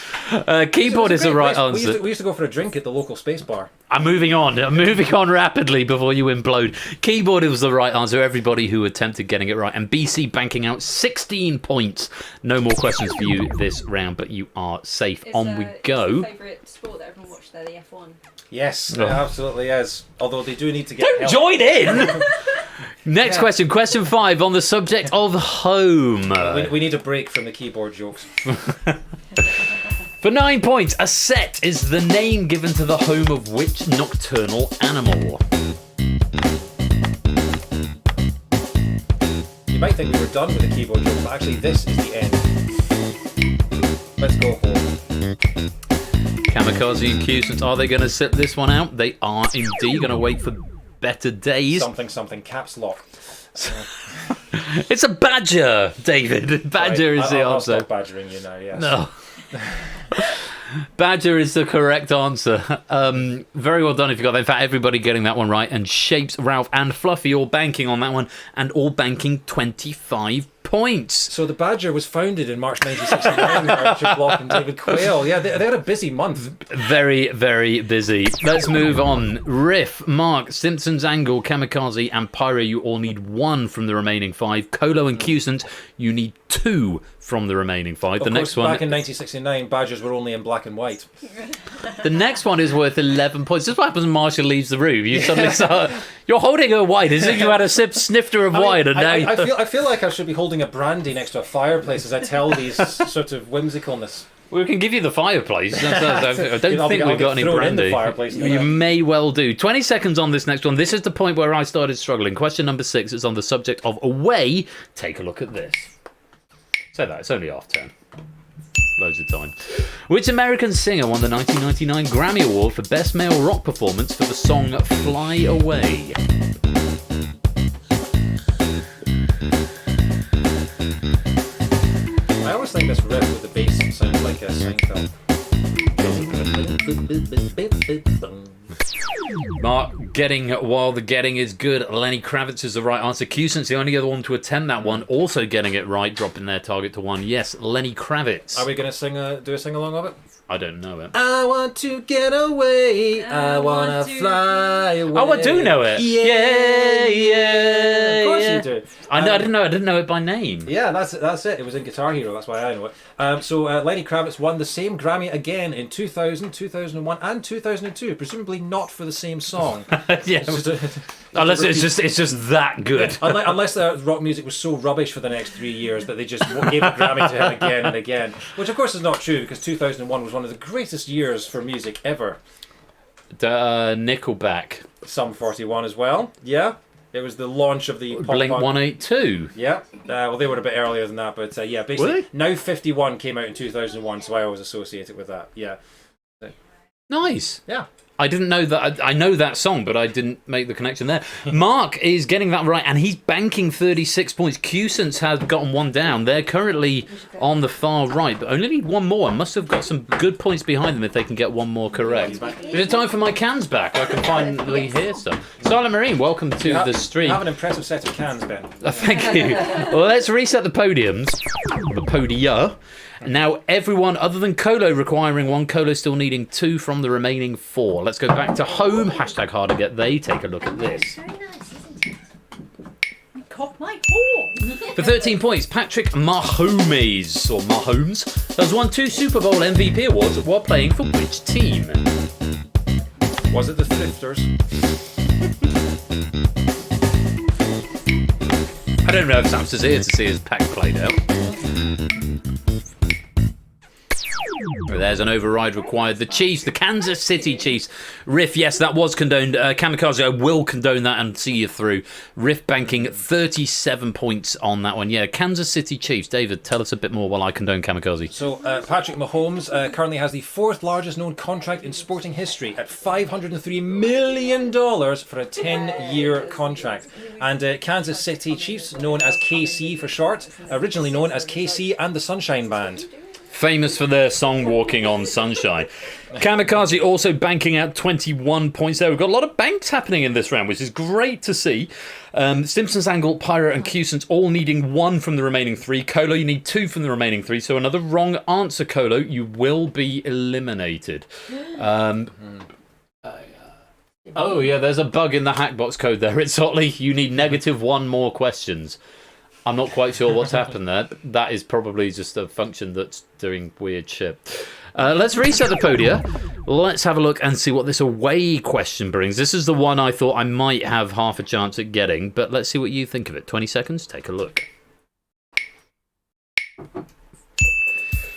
Keyboard is the right answer. We used to go for a drink at the local space bar. I'm moving on rapidly before you implode. Keyboard was the right answer. Everybody who attempted getting it right. And BC banking out 16 points. No more questions for you this round, but you are safe. On we go. Your favourite sport that everyone watched there, the F1? Yes, it absolutely is. Although they do need to get Don't join in! Next question, question 5 on the subject of home. We need a break from the keyboard jokes. For 9 points, a set is the name given to the home of which nocturnal animal? You might think we were done with the keyboard joke, but actually this is the end. Let's go home. Kamikaze and Cusant, are they going to sit this one out? They are indeed going to wait for better days. Something, caps lock. It's a badger, David. Badger is the I'll answer. stop badgering you now, yes. No. Badger is the correct answer. Very well done if you got that. In fact, everybody getting that one right. And Shapes, Ralph and Fluffy all banking on that one and all banking 25 points. So the Badger was founded in March 1969 by Richard Block and David Quayle. Yeah, they had a busy month. Very, very busy. Let's move on. Riff, Mark, Simpsons Angle, Kamikaze and Pyro, you all need 1 from the remaining 5. Colo and Cusant, you need 2 from the remaining 5. Of the course, next one, back in 1969, Badgers were only in black and white. the next one is worth 11 points. This is what happens when Marshall leaves the room. You suddenly start, you're holding her wine as if you had a snifter of wine, and now I feel like I should be holding a brandy next to a fireplace as I tell these sort of whimsicalness. We can give you the fireplace. I don't think we've got any brandy. You may well do. 20 seconds on this next one. This is the point where I started struggling. Question number 6 is on the subject of away. Take a look at this. Say that, it's only half 10. Loads of time. Which American singer won the 1999 Grammy Award for Best Male Rock Performance for the song Fly Away? I always think this riff with the bass sounds like a Seinfeld. Mark, getting while the getting is good. Lenny Kravitz is the right answer. Cusant's the only other one to attempt that one, also getting it right, dropping their target to 1. Yes, Lenny Kravitz. Are we going to do a sing along of it? I don't know it. I want to get away. I want to fly away. Oh, I do know it. Yeah. Of course you do. I didn't know it by name. Yeah, that's it. It was in Guitar Hero. That's why I know it. So Lenny Kravitz won the same Grammy again in 2000, 2001, and 2002. Presumably not for the same song. Yeah. Unless it's just that good. Yeah, unless the rock music was so rubbish for the next 3 years that they just gave a Grammy to him again and again. Which of course is not true, because 2001 was one of the greatest years for music ever. Nickelback. Sum 41 as well. Yeah. It was the launch of the Blink 182. Yeah. Well, they were a bit earlier than that, but yeah, basically. Really? Now 51 came out in 2001, so I always associate it with that. Yeah. Nice. Yeah. I didn't know that. I know that song, but I didn't make the connection there. Mark is getting that right, and he's banking 36 points. Cusants has gotten 1 down. They're currently on the far right, but only need 1 more and must have got some good points behind them if they can get 1 more correct. Is it time for my cans back? I can finally hear stuff. Silent Marine, welcome to the stream. You have an impressive set of cans, Ben. Thank you. Well, let's reset the podiums. The podia. Now, everyone other than Colo requiring 1, Colo still needing 2 from the remaining 4. Let's go back to home. Hashtag hard to get they. Take a look at this. Very nice, isn't it? I cocked my horn. For 13 points, Patrick Mahomes, or Mahomes, has won 2 Super Bowl MVP awards while playing for which team? Was it the Thrifters? I don't know if Sam's here to see his pack played out. There's an override required. The Chiefs, the Kansas City Chiefs. Riff, yes, that was condoned. Kamikaze, I will condone that and see you through. Riff banking 37 points on that one. Yeah, Kansas City Chiefs. David, tell us a bit more while I condone Kamikaze. So, Patrick Mahomes currently has the 4th largest known contract in sporting history at $503 million for a 10-year contract. And Kansas City Chiefs, known as KC for short, originally known as KC and the Sunshine Band. Famous for their song Walking on Sunshine. Kamikaze also banking out 21 points there. We've got a lot of banks happening in this round, which is great to see. Simpsons Angle, Pyro and Cusant all needing 1 from the remaining 3. Colo, you need 2 from the remaining 3. So another wrong answer, Colo. You will be eliminated. Oh, yeah, there's a bug in the Hackbox code there. It's Otley. You need -1 more questions. I'm not quite sure what's happened there. That is probably just a function that's doing weird shit. Let's reset the podia. Let's have a look and see what this away question brings. This is the one I thought I might have half a chance at getting, but let's see what you think of it. 20 seconds, take a look.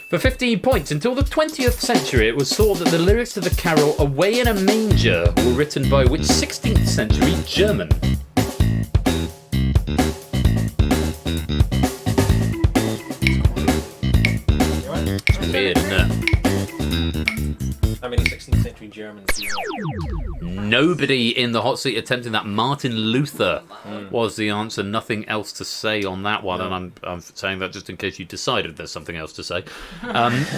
For 15 points, until the 20th century, it was thought that the lyrics to the carol Away in a Manger were written by which 16th century German? It's weird, isn't it? How many 16th century Germans do you know? Nobody in the hot seat attempting that. Martin Luther was the answer. Nothing else to say on that one, and I'm saying that just in case you decided there's something else to say.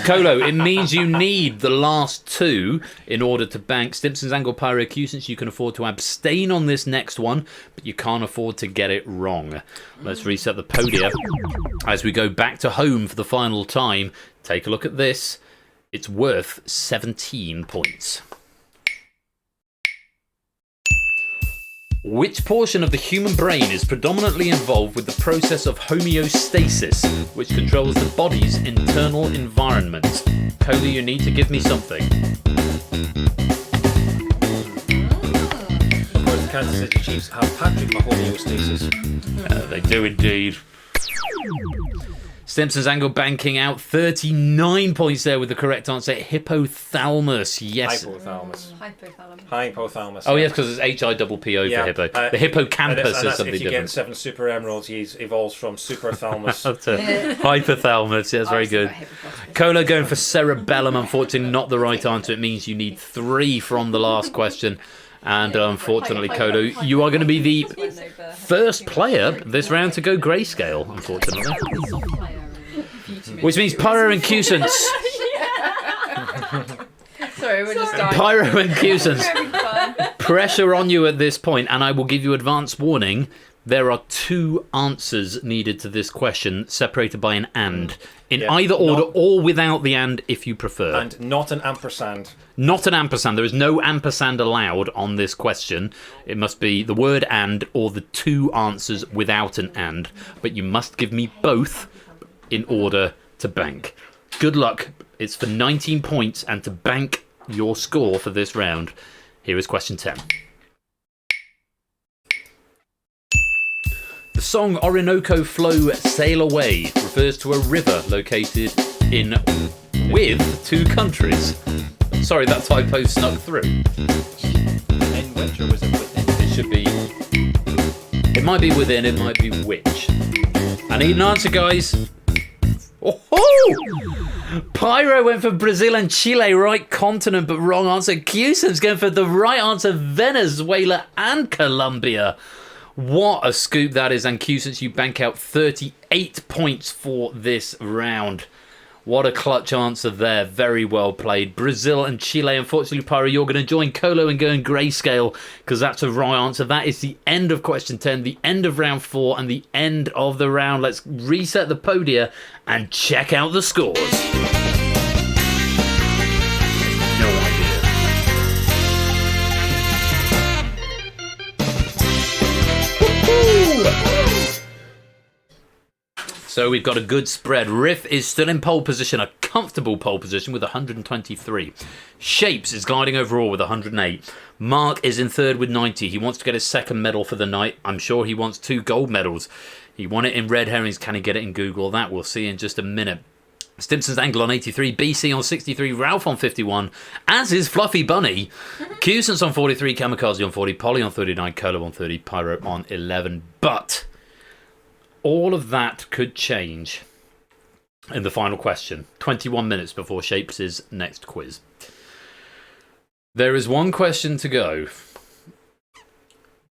Colo, it means you need the last two in order to bank. Stimpson's Angle Pyrocusence, you can afford to abstain on this next one, but you can't afford to get it wrong. Let's reset the podium as we go back to home for the final time. Take a look at this. It's worth 17 points. Which portion of the human brain is predominantly involved with the process of homeostasis, which controls the body's internal environment? Coley, you need to give me something. Of course, the Kansas City Chiefs have Patrick homeostasis. They do indeed. Stimpson's Angle banking out 39 points there with the correct answer. Hypothalamus, yes. Hypothalamus. Oh, yes, because it's HIPPO for hippo. The hippocampus is something if you different. get 7 super emeralds, he evolves from superthalamus. Hypothalamus, yes, very good. Cola going for cerebellum, unfortunately not the right answer. It means you need 3 from the last question. And unfortunately, Kodo, you are going to be the first player this round to go grayscale, unfortunately. Which means Pyro and Cusance. Sorry, we're just dying. Pyro and Cusance. Pressure on you at this point, and I will give you advance warning. There are 2 answers needed to this question, separated by an and. In either order or without the and, if you prefer. And not an ampersand. Not an ampersand. There is no ampersand allowed on this question. It must be the word and or the 2 answers without an and. But you must give me both in order to bank. Good luck. It's for 19 points and to bank your score for this round. Here is question 10. The song Orinoco Flow Sail Away refers to a river located with 2 countries. Sorry, that typo snuck through. In which, or was it within? It should be... It might be within, it might be which. I need an answer, guys. Oh! Pyro went for Brazil and Chile, right continent, but wrong answer. Cusan's going for the right answer, Venezuela and Colombia. What a scoop that is, and Cusance, you bank out 38 points for this round. What a clutch answer there. Very well played. Brazil and Chile. Unfortunately, Pyro, you're going to join Colo and go in grayscale because that's a right answer. That is the end of question 10, the end of round 4, and the end of the round. Let's reset the podia and check out the scores. No idea. So we've got a good spread. Riff is still in pole position, a comfortable pole position with 123. Shapes is gliding overall with 108. Mark is in third with 90. He wants to get his second medal for the night. I'm sure he wants 2 gold medals. He won it in Red Herrings. Can he get it in Google? That we'll see in just a minute. Stimpson's Angle on 83, BC on 63, Ralph on 51, as is Fluffy Bunny. Cusance on 43, Kamikaze on 40, Polly on 39, Colo on 30, Pyro on 11. But all of that could change in the final question, 21 minutes before Shapes' next quiz. There is one question to go.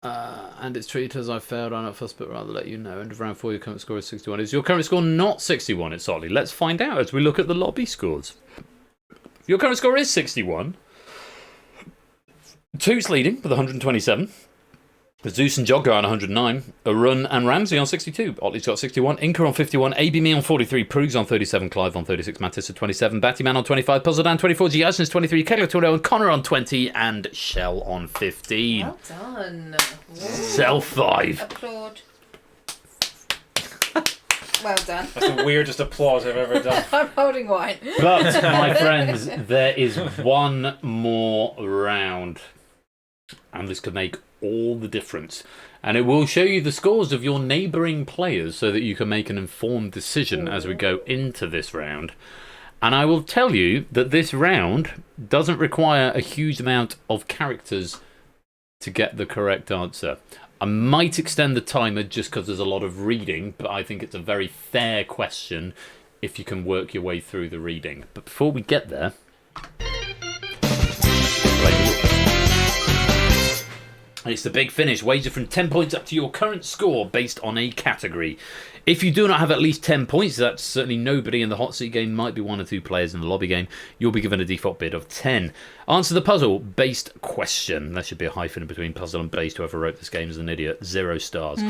And it's treated as I failed. I'm not fussed, but rather let you know. End of round 4, your current score is 61. Is your current score not 61? It's Ollie. Let's find out as we look at the lobby scores. Your current score is 61. Two's leading with 127. Zeus and Jogger on 109. Arun and Ramsey on 62. Otley's got 61. Inca on 51. AB Me on 43. Prug's on 37. Clive on 36. Mattis at 27. Battyman on 25. Puzzle Dan 24. Giason's 23. Kegler 21. Connor on 20. And Shell on 15. Well done. Self 5. Applaud. Well done. That's the weirdest applause I've ever done. I'm holding wine. But, my friends, there is one more round. And this could make all the difference. And it will show you the scores of your neighbouring players so that you can make an informed decision as we go into this round. And I will tell you that this round doesn't require a huge amount of characters to get the correct answer. I might extend the timer just because there's a lot of reading, but I think it's a very fair question if you can work your way through the reading. But before we get there... It's the big finish. Wager from 10 points up to your current score based on a category. If you do not have at least 10 points, that's certainly nobody in the hot seat game, might be 1 or 2 players in the lobby game, you'll be given a default bid of 10. Answer the puzzle-based question. There should be a hyphen in between puzzle and based. Whoever wrote this game is an idiot. 0 stars.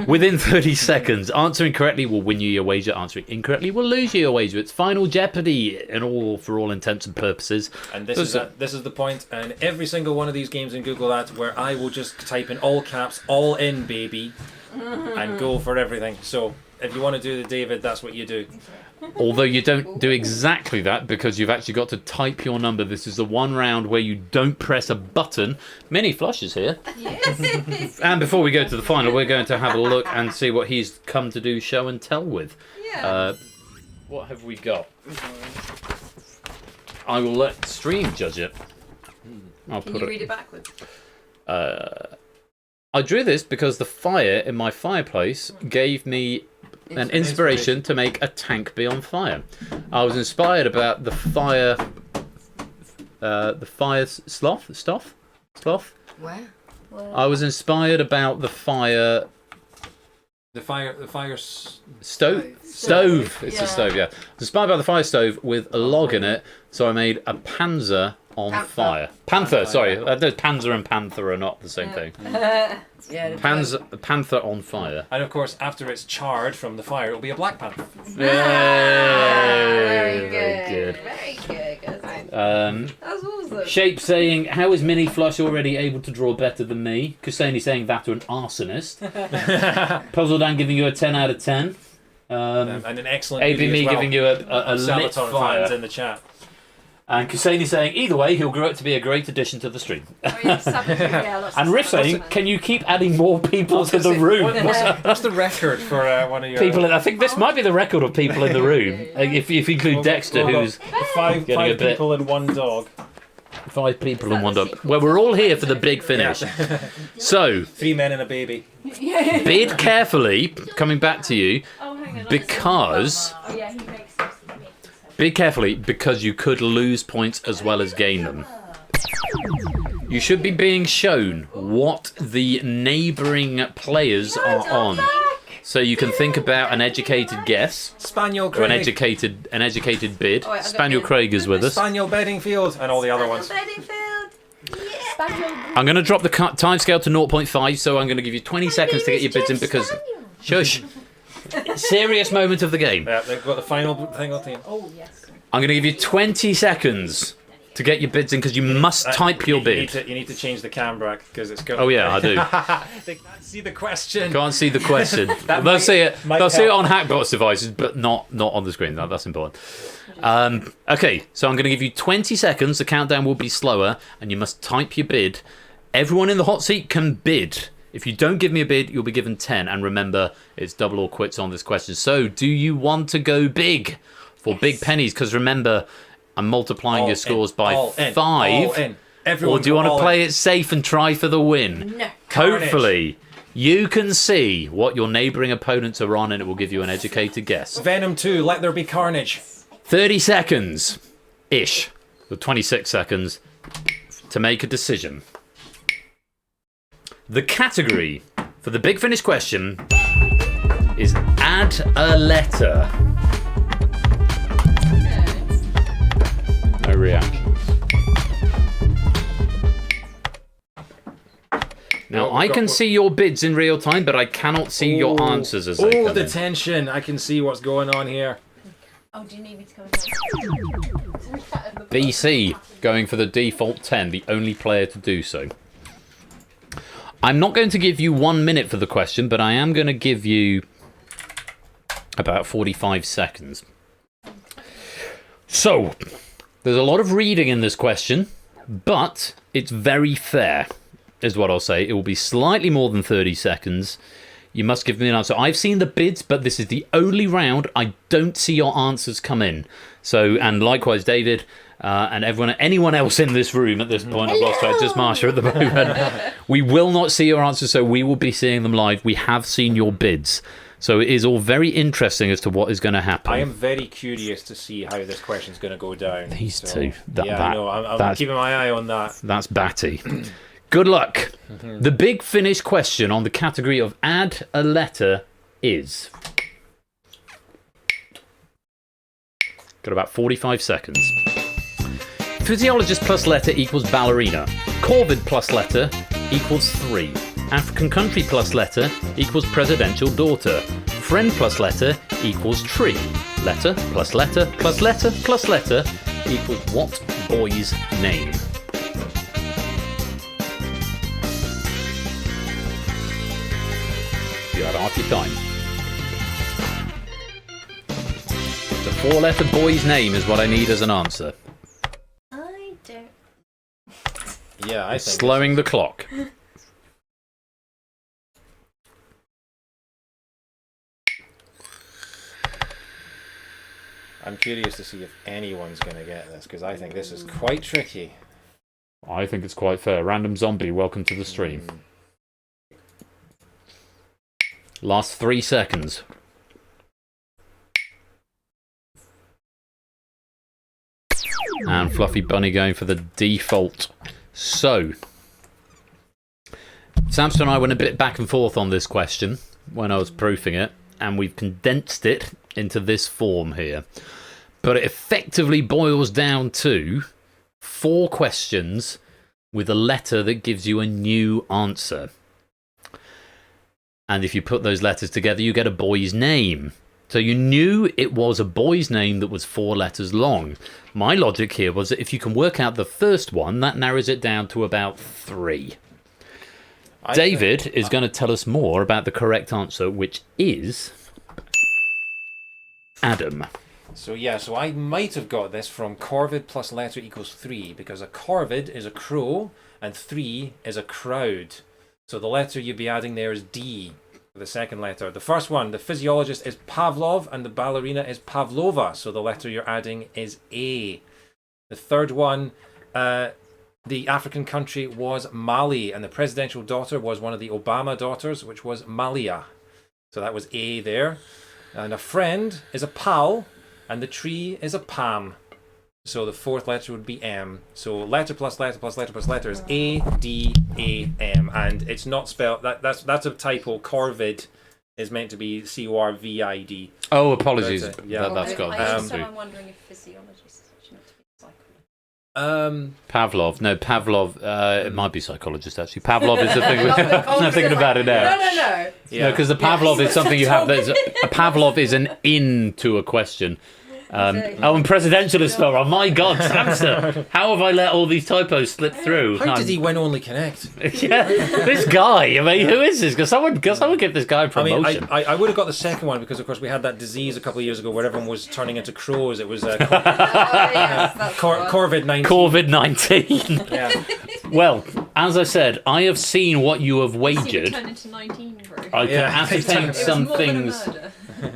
Within 30 seconds. Answering correctly will win you your wager. Answering incorrectly will lose you your wager. It's Final Jeopardy for all intents and purposes. And this is the point, and every single one of these games in Google that, where I will just type in all caps, all in, baby, and go for everything. So if you want to do the David, that's what you do. Although you don't do exactly that because you've actually got to type your number. This is the one round where you don't press a button. Mini Flush is here. Yes. And before we go to the final, we're going to have a look and see what he's come to do show and tell with. Yeah. What have we got? I will let Stream judge it. Can you read it backwards? I drew this because the fire in my fireplace gave me an inspiration to make a tank be on fire. I was inspired about the fire sloth. Where? I was inspired about the fire. The fire Stove. It's a stove, yeah. I was inspired by the fire stove with a log in it, so I made a panzer on fire. Panther, sorry. Panzer and panther are not the same thing. Panther on fire. And of course, after it's charred from the fire, it'll be a Black Panther. Very good. Very good. That's awesome. Shape saying, how is Mini Flush already able to draw better than me? Kusani saying that to an arsonist. Puzzle Dan giving you a 10 out of 10. And an excellent AB me giving you a lit fire in the chat. And Kusani saying, either way, he'll grow up to be a great addition to the stream. And Riff saying, can you keep adding more people to the room? What's the record for one of your... People? I think this might be the record of people in the room. If you include Dexter, who's five getting a bit... people and one dog. 5 people and one dog. Well, we're all here for the big finish. So... 3 men and a baby. Bid carefully, coming back to you, because... Bid carefully, because you could lose points as well as gain them. You should be being shown what the neighbouring players are on. So you can think about an educated guess. Spaniel Craig. Or an educated bid. Spaniel Craig is with us. Spaniel Beddingfield. And all the other ones. I'm going to drop the timescale to 0.5, so I'm going to give you 20 seconds to get your bids in because... Shush. Serious moment of the game. Yeah, they've got the final thing on team. Oh, yes. I'm going to give you 20 seconds to get your bids in because you must type your bid. You need to change the camera because it's going. Oh yeah, I do. They can't see the question. Can't see the question. They'll see it. They'll see it on Hackbot's devices, but not on the screen. That's important. Okay, so I'm going to give you 20 seconds. The countdown will be slower, and you must type your bid. Everyone in the hot seat can bid. If you don't give me a bid, you'll be given 10. And remember, it's double or quits on this question. So, do you want to go big for big pennies? Because remember, I'm multiplying your scores by 5. Or do you want to play it safe and try for the win? No. Hopefully, you can see what your neighbouring opponents are on, and it will give you an educated guess. Venom 2, Let There Be Carnage. 30 seconds-ish, or 26 seconds, to make a decision. The category for the big finish question is add a letter. No reactions. Now, I can see your bids in real time, but I cannot see your answers as they come the in. tension. I can see what's going on here. Oh, do you need me to come BC going for the default 10, the only player to do so. I'm not going to give you 1 minute for the question, but I am going to give you about 45 seconds. So, there's a lot of reading in this question, but it's very fair, is what I'll say. It will be slightly more than 30 seconds. You must give me an answer. I've seen the bids, but this is the only round I don't see your answers come in. So, and likewise, David, and anyone else in this room at this point. I've lost track, just Marsha at the moment. We will not see your answers, so we will be seeing them live. We have seen your bids. So it is all very interesting as to what is going to happen. I am very curious to see how this question's going to go down. These so, two. I know. I'm keeping my eye on that. That's batty. Good luck. The big finish question on the category of add a letter is... Got about 45 seconds. Physiologist plus letter equals ballerina. Corvid plus letter equals 3. African country plus letter equals presidential daughter. Friend plus letter equals tree. Letter plus letter plus letter plus letter equals what boy's name? You had half your time. The 4-letter boy's name is what I need as an answer. I don't. Yeah, I think Slowing the clock. I'm curious to see if anyone's going to get this, because I think this is quite tricky. I think it's quite fair. Random Zombie, welcome to the stream. Last 3 seconds. And Fluffy Bunny going for the default. So, Samson and I went a bit back and forth on this question when I was proofing it, and we've condensed it into this form here. But it effectively boils down to 4 questions with a letter that gives you a new answer. And if you put those letters together, you get a boy's name. So you knew it was a boy's name that was 4 letters long. My logic here was that if you can work out the first one, that narrows it down to about 3. David is going to tell us more about the correct answer, which is Adam. So I might have got this from corvid plus letter equals 3, because a corvid is a crow and 3 is a crowd. So the letter you'd be adding there is D, the second letter. The first one, the physiologist, is Pavlov and the ballerina is Pavlova. So the letter you're adding is A. The third one, the African country was Mali, and the presidential daughter was one of the Obama daughters, which was Malia. So that was A there. And a friend is a pal, and the tree is a palm. So the fourth letter would be M. So letter plus letter plus letter plus letter is A, D, A, M. And it's not spelled, that's a typo. Corvid is meant to be C-O-R-V-I-D. Oh, apologies. But, yeah. That's got I'm wondering if physiologists should meant to be psychologist. Pavlov. No, Pavlov. It might be psychologist, actually. Pavlov is the thing. I'm thinking about it now. No. Yeah, because the Pavlov is something you have. A Pavlov is an in to a question. And presidential is spelled wrong. My God, Samster, how have I let all these typos slip through? How did he win only connect? Yeah, this guy. I mean, who is this? Because someone give this guy a promotion. I would have got the second one because, of course, we had that disease a couple of years ago where everyone was turning into crows. It was COVID-19. COVID-19. Yeah. Well, as I said, I have seen what you have wagered. Turn into 19, bro. I can ascertain some things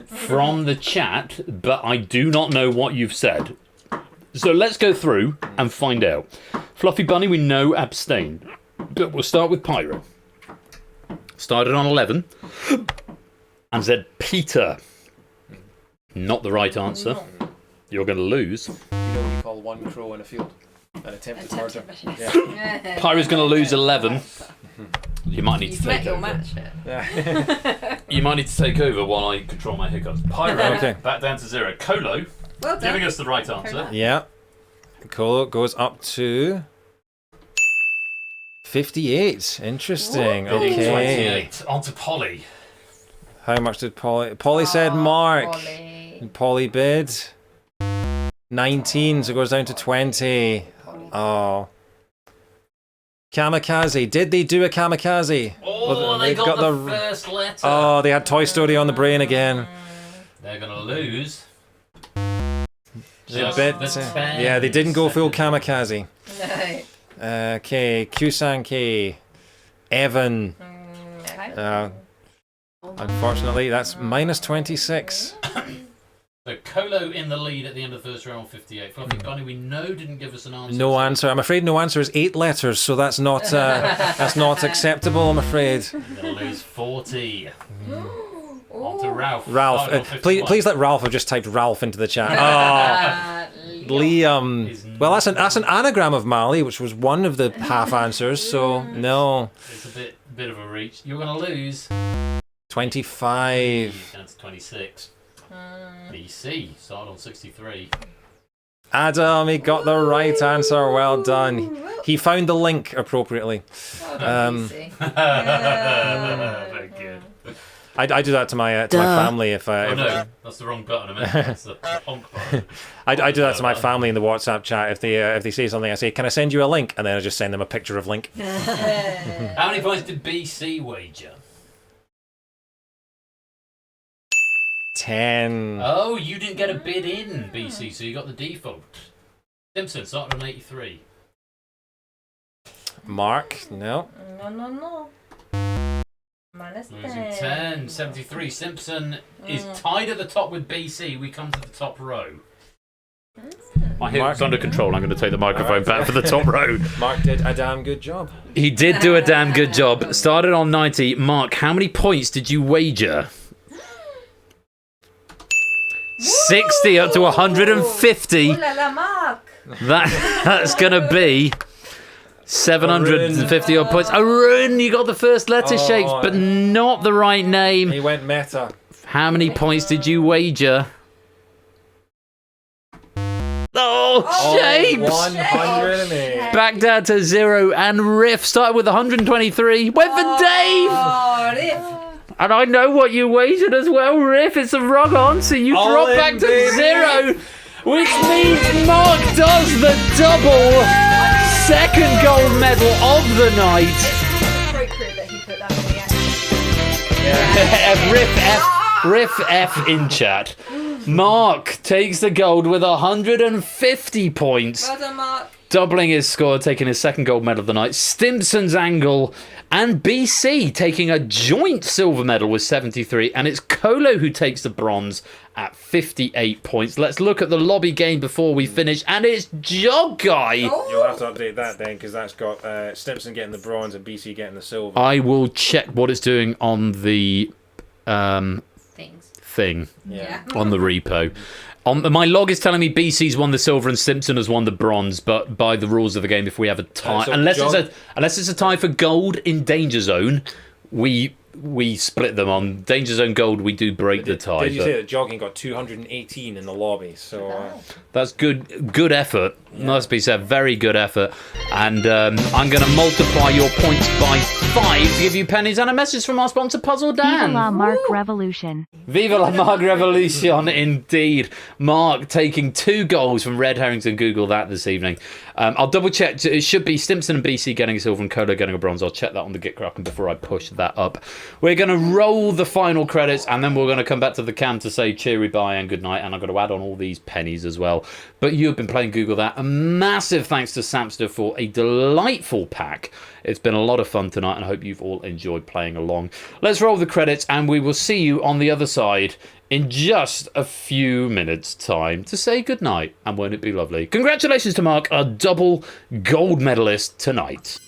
from the chat, but I do not know what you've said. So let's go through and find out. Fluffy Bunny, we know abstained. But we'll start with Pyro. Started on 11 and said Peter. Not the right answer. You're going to lose. You know what you call one crow in a field? An attempted murder. Yeah. Pyro's going to lose 11. You might need to take over. Match Yeah. You might need to take over while I control my hiccups. Pyro, back down to 0. Colo, giving us the right answer. Yeah. Colo goes up to 58. Interesting. Whoa. Okay. 28. On to Polly. How much did Polly? Polly said Mark. Polly bid 19, so it goes down to 20. Oh. Kamikaze. Did they do a kamikaze? Oh, they got the first letter. Oh, they had Toy Story on the brain again. They're going to lose. Yeah, they didn't go full kamikaze. No. Okay, Kusan K. Evan. Unfortunately, that's minus 26. So Colo in the lead at the end of the first round, 58. Fluffy Bunny, we know didn't give us an answer. No answer. I'm afraid no answer is 8 letters, so that's not acceptable. I'm afraid. You're gonna lose 40. On to Ralph. Ralph, please let Ralph have just typed Ralph into the chat. Liam. Well, that's an anagram of Mali, which was one of the half answers. So no. It's a bit of a reach. You're gonna lose 25. Down to 26. BC started on 63. Adam, he got the right answer. Well done. He found the link appropriately. Very good. I do that to my family if no, that's the wrong button. I meant that's the honk button. I do that to my family in the WhatsApp chat. If they say something, I say, "Can I send you a link?" And then I just send them a picture of link. How many points did BC wager? 10. Oh, you didn't get a bid in, BC, so you got the default. Simpson started on 83. Mark, no. No. Minus 10. Losing 10, 73. Simpson is tied at the top with BC. We come to the top row. My hip's under control. I'm going to take the microphone back for the top row. Mark did a damn good job. He did do a damn good job. Started on 90. Mark, how many points did you wager? 60 up to 150. Ooh la la, Mark. That's going to be 750 odd points. Arun, you got the first letter shapes, but not the right name. He went meta. How many points did you wager? Shapes! 108. Back down to 0, and Riff started with 123. Went for Dave! Oh, Riff. And I know what you wagered as well, Riff. It's a wrong answer. You drop back to 0, which means Mark does the double second gold medal of the night. Appropriate that he put that on the end. Riff F in chat. Mark takes the gold with 150 points. Well done, Mark. Doubling his score, taking his second gold medal of the night. Stimpson's angle and BC taking a joint silver medal with 73. And it's Colo who takes the bronze at 58 points. Let's look at the lobby game before we finish. And it's Jog Guy. You'll have to update that then, because that's got Stimpson getting the bronze and BC getting the silver. I will check what it's doing on the thing on the repo. My log is telling me BC's won the silver and Simpson has won the bronze, but by the rules of the game, if we have a tie, unless it's a tie for gold in Danger Zone, we split them. On Danger Zone gold, we do break the tie. Did you say that Jogging got 218 in the lobby? So that's good effort. Must be said, very good effort. And I'm going to multiply your points by 5 to give you pennies and a message from our sponsor, Puzzle Dan. Viva la Mark Revolution. Viva la Mark Revolution, indeed. Mark taking 2 goals from Red Herrings, and Google that this evening. I'll double check. It should be Stimpson and BC getting a silver and Colo getting a bronze. I'll check that on the GitKraken before I push that up. We're going to roll the final credits, and then we're going to come back to the cam to say cheery bye and good night. And I'm going to add on all these pennies as well. But you've been playing Google that. A massive thanks to Samster for a delightful pack. It's been a lot of fun tonight, and I hope you've all enjoyed playing along. Let's roll the credits, and we will see you on the other side in just a few minutes' time to say goodnight. And won't it be lovely? Congratulations to Mark, a double gold medalist tonight.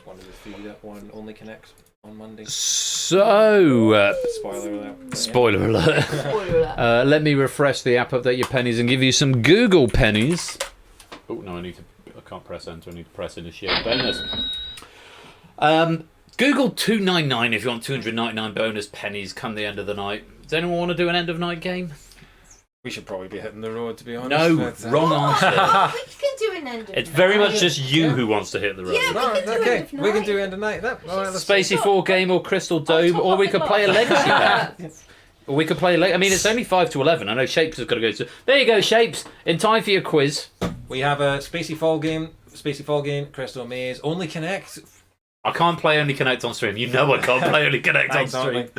One of the 3 that one only connects on Monday. So, spoiler alert. Let me refresh the app, update your pennies, and give you some Google pennies. Oh no, I can't press enter. I need to press initiate bonus. Google 299 if you want 299 bonus pennies come the end of the night. Does anyone want to do an end of night game? We should probably be hitting the road, to be honest. No, wrong answer. We can do an can end it. It's very much just you who wants to hit the road. Yeah, we can do okay, end of we can night. do end of night. All right, let's Spacey 4 game or Crystal Dome, or we could play a legacy pack. Or we could play I mean, it's only 5 to 11. I know Shapes has got to go to... There you go, Shapes. In time for your quiz. We have a Spacey Fall game, Crystal Maze, Only Connect. I can't play Only Connect on stream. You know I can't play Only Connect on stream.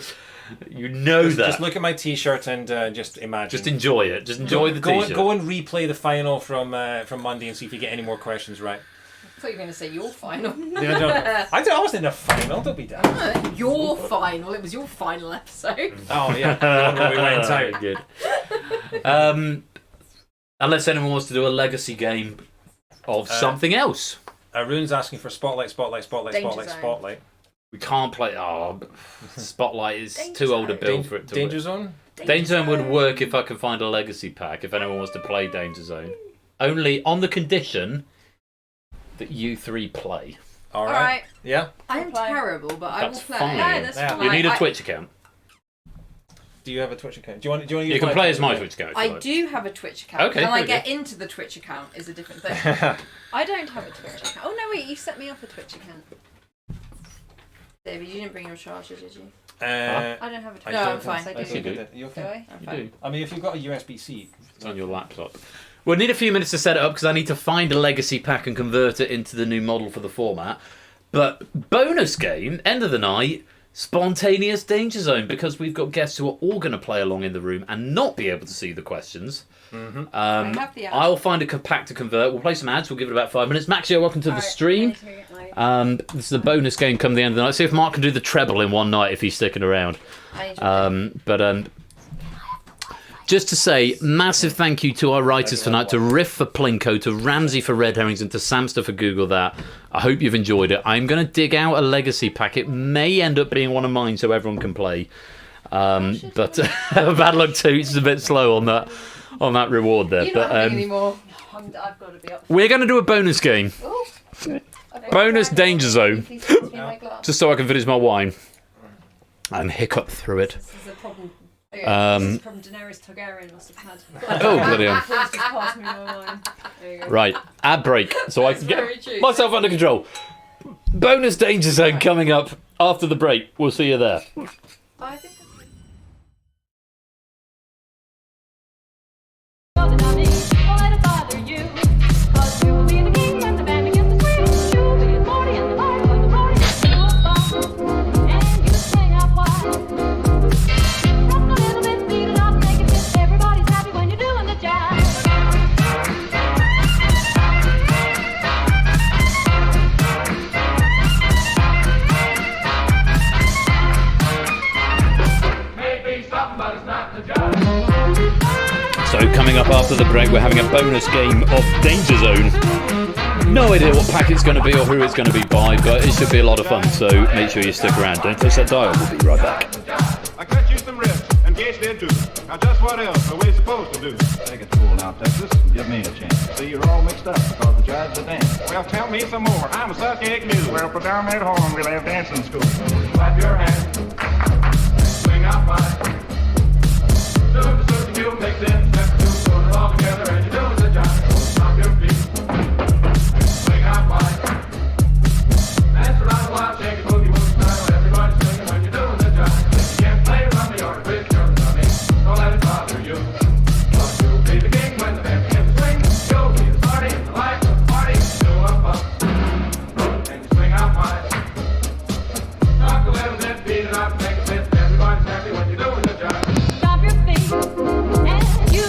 You know that. Just look at my T-shirt and just imagine. Just enjoy it. Just enjoy the T-shirt. Go and replay the final from Monday and see if you get any more questions right. I thought you were going to say your final. I wasn't in the final. Don't be damned. Your final. It was your final episode. Oh yeah, the one where we went out. Good. Unless anyone wants to do a legacy game of something else. Rune's asking for Spotlight. DangerZone. We can't play. Spotlight is too old a build for it to work. DangerZone? DangerZone would work if I can find a legacy pack. If anyone wants to play DangerZone, only on the condition that you three play. All right. Yeah. I'm terrible, but I will That's play. fine. Yeah, that's fine. You need a Twitch account. Do you have a Twitch account? Do you want to use You can play as my Twitch account. if you I like. do have a Twitch account. Okay, Can I very get good. into the Twitch account is a different thing. I don't have a Twitch account. Oh no, wait, you set me up a Twitch account. David, you didn't bring your charger, did you? I don't have a Twitch No, I'm account. fine. I Yes, you do. You Do okay? I? I'm You fine. do. I mean, if you've got a USB-C. It's on your laptop. We'll need a few minutes to set it up because I need to find a legacy pack and convert it into the new model for the format. But bonus game, end of the night, spontaneous Danger Zone, because we've got guests who are all going to play along in the room and not be able to see the questions. I have the app. I'll find a pack to convert. We'll play some ads. We'll give it about 5 minutes. Max, you're welcome to the stream. This is a bonus game come the end of the night. See if Mark can do the treble in one night if he's sticking around. Just to say, massive thank you to our writers tonight, to Riff for Plinko, to Ramsey for Red Herrings, and to Samster for Google That. I hope you've enjoyed it. I'm going to dig out a legacy pack. It may end up being one of mine so everyone can play. But bad luck too. It's a bit slow on that reward there. You're not having any more. I've got to be up. We're going to do a bonus game. Okay. Bonus Danger Zone. Please pass me my glass. Just so I can finish my wine. And hiccup through it. This is a problem. This is a problem Daenerys Targaryen must have had. Oh, bloody hell. Please just pass me my wine. There you go. Right, ad break, so I can very get true. myself under control. Bonus Danger Zone coming up after the break. We'll see you there. I think So coming up after the break, we're having a bonus game of Danger Zone. No idea what pack it's going to be or who it's going to be by, but it should be a lot of fun, so make sure you stick around. Don't touch that dial, we'll be right back. I cut you some ribs and gave them too. Now just what else are we supposed to do? Take it cool now, Texas. Give me a chance. See, you're all mixed up because the jive's a dance. Well, tell me some more. I'm a suck egg mule. Well, put down that horn, we'll have dancing school. Clap your hands. Swing out by. Do the suit you mix in. Step two, put it all together and you're doing the job. Stop your feet. Swing out by. Dance around a while, shake a boogie woogie style. Everybody's swinging when you're doing the job. If you can't play around the yard with your dummy, don't let it bother you. Cause you'll be the king when the band begins to swing. You'll be the party, the life of the party. Do up up. And you swing out wide. Talk a little bit, beat it up, make a fit. Everybody's happy when you're doing the job. Stop your feet and you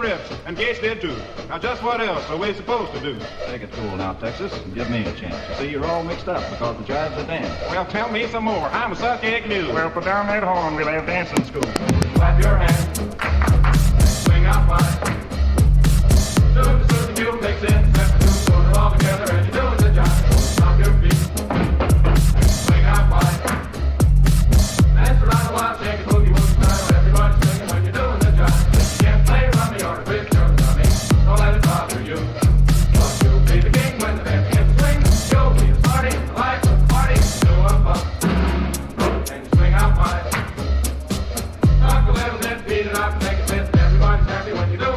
rips, and Gates did too. Now just what else are we supposed to do? Take it cool now, Texas, and give me a chance. You see, you're all mixed up because the jives are danced. Well, tell me some more. I'm a suck egg new. Well, put down that horn. We'll have dancing school. Clap your hands. Swing out wide. Soon the mule takes in. Step the two, put it all together, and you're doing the jive. Stop your feet. Swing out wide. Dance around a while, shake a boogie woogie style. Everybody's singing when you're doing the jive. You can't play rummy or twist your tummy. Don't let it bother you. But you'll be the king when the band begins to swing. You'll be the party, the life of the party. Do a bump and swing out wide. Talk a little bit, beat it up, take a bit. Everybody's happy when you do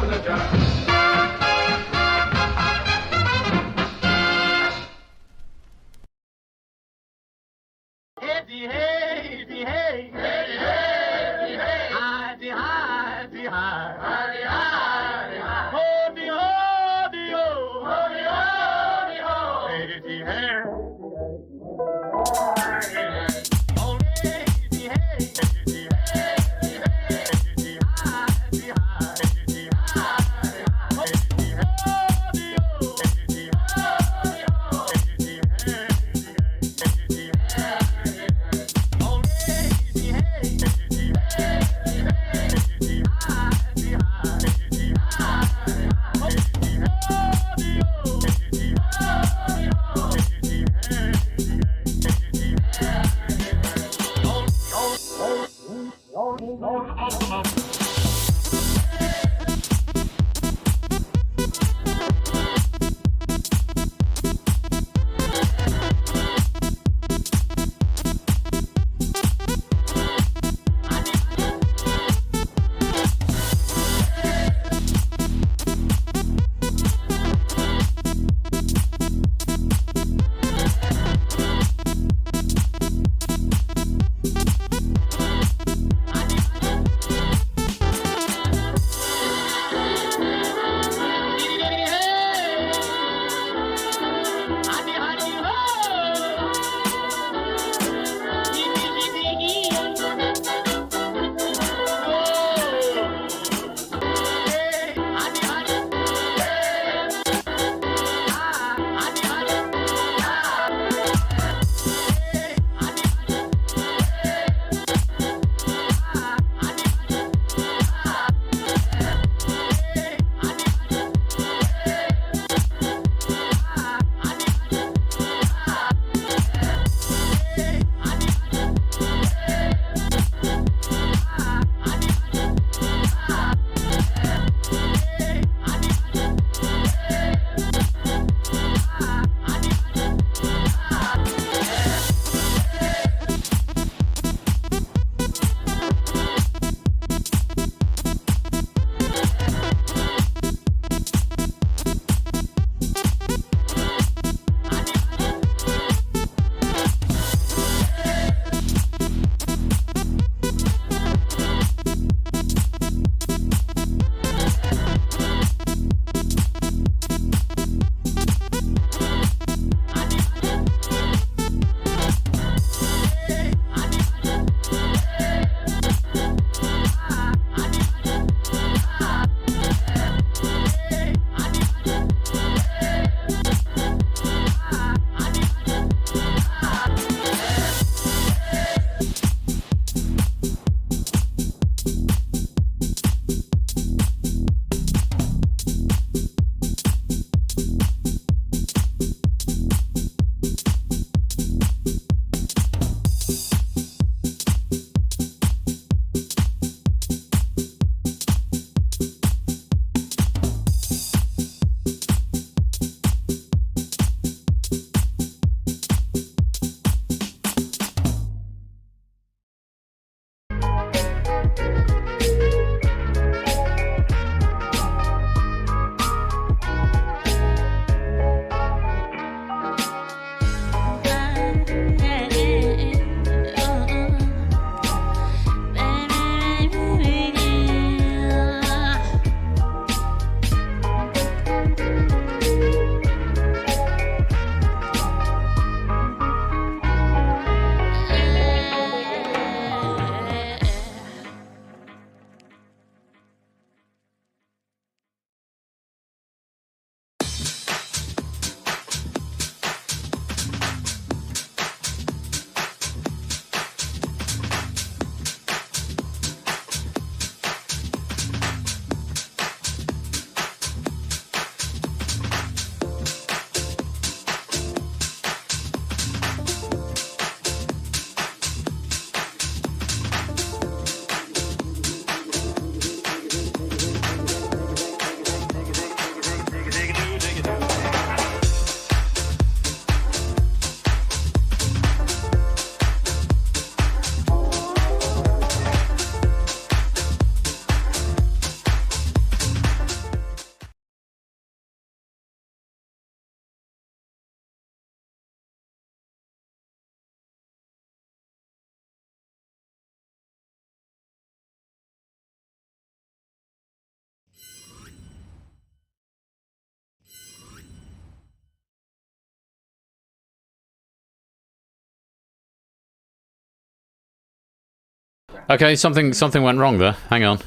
Okay, something went wrong there. Hang on.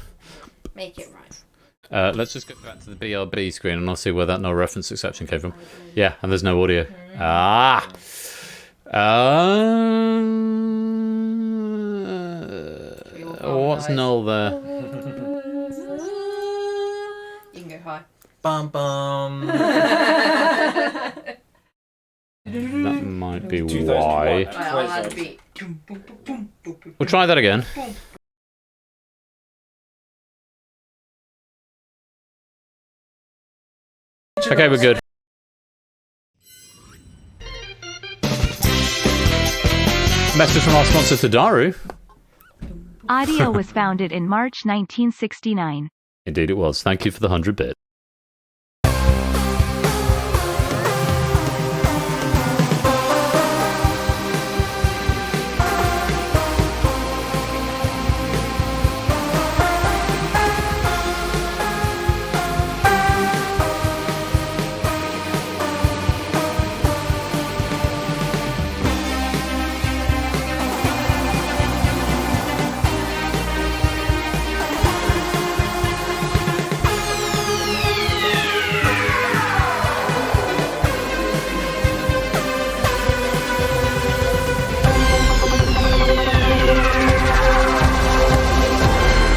Make it right. Let's just go back to the BRB screen and I'll see where that no reference exception came from. Yeah, and there's no audio. What's null there? You can go high. Bum bum. That might be 2001. why. I'll add a beat. We'll try that again. Okay, we're good. Message from our sponsor Tadaru. Audio was founded in March 1969. Indeed it was. Thank you for the 100 bit.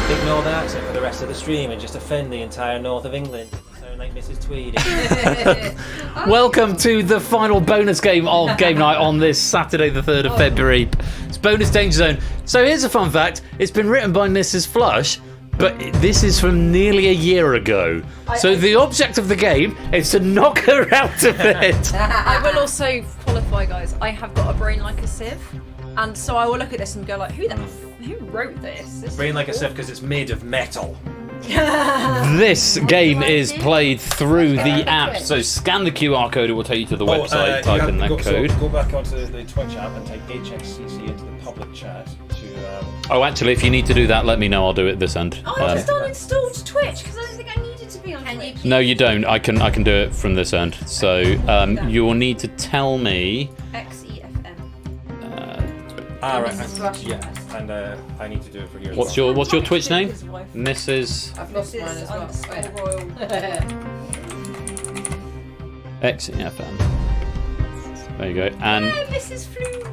Ignore the accent for the rest of the stream and just offend the entire north of England. Sound like Mrs. Tweedy. Welcome to the final bonus game of Game Night on this Saturday the 3rd of February. It's bonus Danger Zone. So here's a fun fact. It's been written by Mrs. Flush, but this is from nearly a year ago. So the object of the game is to knock her out of it. I will also qualify, guys. I have got a brain like a sieve, and so I will look at this and go like, who wrote this? Brain like a sieve because it's made of metal. This game is played through the app. So scan the QR code, it will take you to the website, type in that code. So go back onto the Twitch app and type HXCC into the public chat to... Oh, actually, if you need to do that, let me know. I'll do it this end. I just uninstalled Twitch because I don't think I needed to be on Twitch. No, you don't. I can do it from this end. So you will need to tell me. XEFM. Right. Yeah, and I need to do it for yours. What's your Twitch name? Mrs. I've lost mine as well. XEFM. There you go. And Mrs. Flu.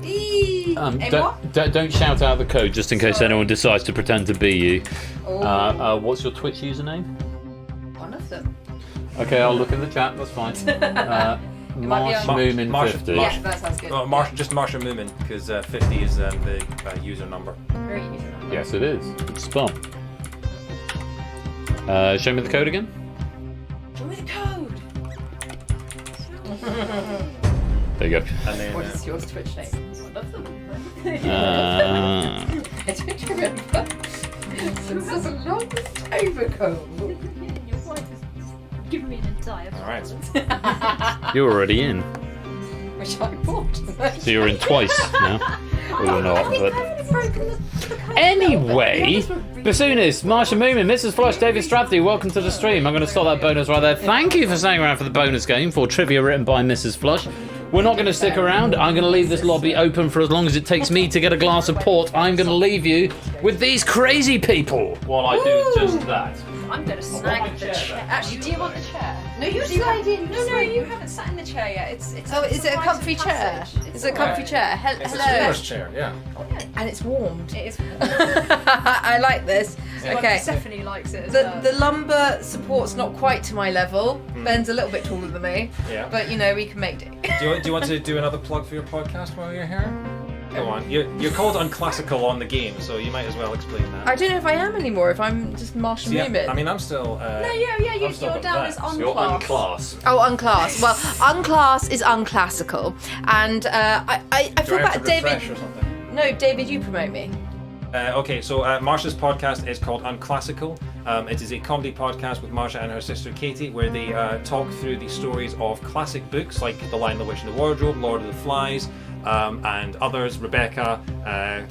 don't shout out the code just in case anyone decides to pretend to be you. What's your Twitch username? One of them. Okay, I'll look in the chat. That's fine. Marshmoomin50. Yeah, that sounds good. Just Marsha Moomin, because 50 is the user number. Very user number. Yes, it is. Good spot. Show me the code again. Show me the code. There you go. And then, what is your Twitch name? One of them. I don't remember. This is a long time ago. Your wife has given me an entire. All right. You're already in. Which I bought. So you're in twice now. Well, you're not, but... Anyway, Bassoonist, Marsha Moomin, Mrs. Flush, David Strathy, welcome to the stream. I'm going to stop that bonus right there. Thank you for staying around for the bonus game for trivia written by Mrs. Flush. We're not going to stick around. I'm going to leave this lobby open for as long as it takes me to get a glass of port. I'm going to leave you with these crazy people while I do just that. I'm going to snag the chair. Actually, do you want the chair? No, you slide in. No, you haven't sat in the chair yet. It's oh, is it a comfy chair? Is it a comfy chair? It's a Hello. sports chair, yeah. And it's warmed. It is. I like this. Yeah. Okay. Stephanie likes it as well. The lumbar support's not quite to my level. Ben's a little bit taller than me. Yeah. But you know, we can make do. Do you want to do another plug for your podcast while you're here? Go on. You're called Unclassical on the game, so you might as well explain that. I don't know if I am anymore. If I'm just Marsha Moomin. I mean, I'm still. You're down as unclass. You're unclass. Oh, unclass. Well, unclass is unclassical, and I feel bad, David. Or something? No, David, you promote me. Okay, so Marsha's podcast is called Unclassical. It is a comedy podcast with Marsha and her sister Katie, where they talk through the stories of classic books like The Lion, the Witch and the Wardrobe, Lord of the Flies, and others, Rebecca,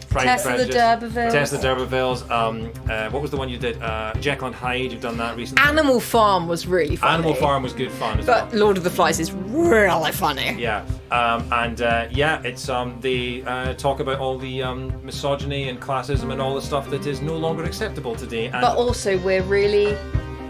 Pride and Prejudice, Tess the D'Urbervilles. What was the one you did? Jekyll and Hyde. You've done that recently. Animal Farm was really funny. Animal Farm was good fun as but well. Lord of the Flies is really funny. Yeah. It's they talk about all the misogyny and classism and all the stuff that is no longer acceptable today. And But also, we're really...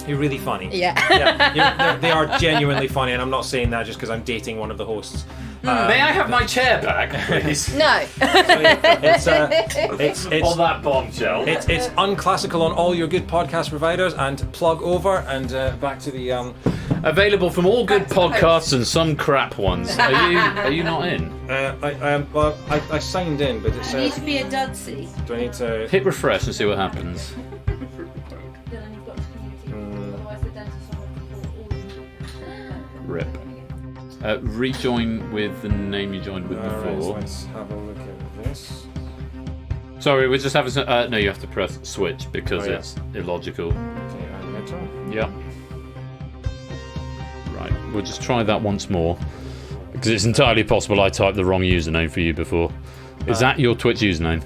you're really funny. Yeah. They are genuinely funny, and I'm not saying that just because I'm dating one of the hosts. May I have my chair back, please? No. It's On that bombshell. It's unclassical on all your good podcast providers, and plug over and back to the Available from all good podcasts and some crap ones. Are you not in? I signed in, but it You need says. to be a Dudsy. Do I need to Hit refresh and see what happens. Rip. Rejoin with the name you joined with before. Let's have a look at this. Sorry, we're just having some... no, you have to press switch because it's illogical. Okay, and enter. Yeah. Right, we'll just try that once more. Because it's entirely possible I typed the wrong username for you before. Is that your Twitch username?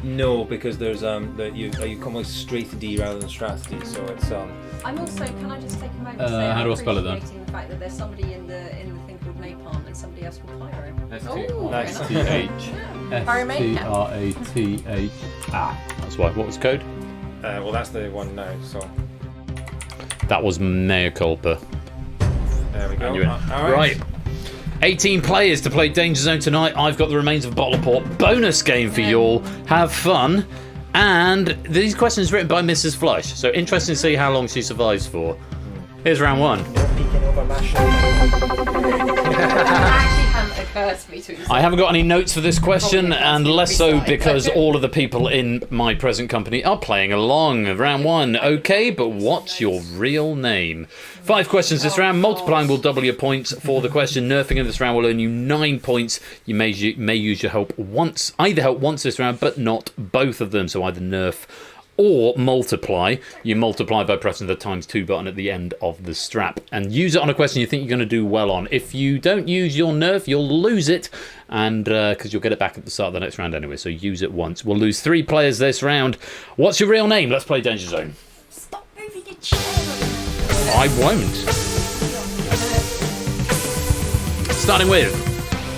No, because there's you come with straight D rather than strat D, so it's I'm also, can I just take a moment to say how do I spell it then? appreciating the fact that there's somebody in the thing called Napalm and somebody else called Pyro. S-T-H. That's why. What was the code? well, that's the one now. So That was mea culpa. there we go. And you're in. All Right. 18 players to play Danger Zone tonight. I've got the remains of a bottle of port. Bonus game for you all. Have fun. And these questions written by Mrs. Flush. So interesting to see how long she survives for. Here's round one. I haven't got any notes for this question, and less so because all of the people in my present company are playing along. Round one, okay, but what's your real name? 5 questions this round. Multiplying will double your points for the question. Nerfing in this round will earn you 9 points. You may use your help once, either help once this round, but not both of them. So either nerf or multiply. You multiply by pressing the ×2 button at the end of the strap and use it on a question you think you're going to do well on. If you don't use your nerf, you'll lose it, and because you'll get it back at the start of the next round anyway, so use it once. We'll lose 3 players this round. What's your real name? Let's play Danger Zone. Stop moving your chair. I won't. Starting with,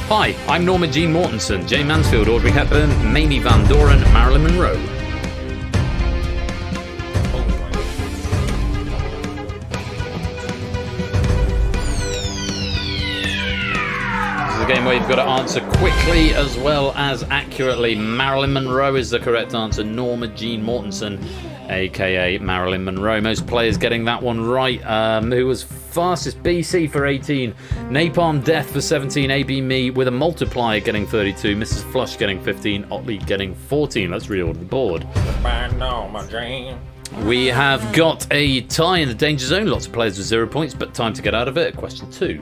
hi, I'm Norma Jean Mortensen, Jay Mansfield, Audrey Hepburn, Mamie Van Doren, Marilyn Monroe. A game where you've got to answer quickly as well as accurately. Marilyn Monroe is the correct answer. Norma Jean Mortensen, aka Marilyn Monroe. Most players getting that one right. Who was fastest? BC for 18. Napalm Death for 17. AB Me with a multiplier getting 32. Mrs. Flush getting 15. Otley getting 14. Let's reorder the board. We have got a tie in the Danger Zone. Lots of players with 0 points, but time to get out of it. Question 2.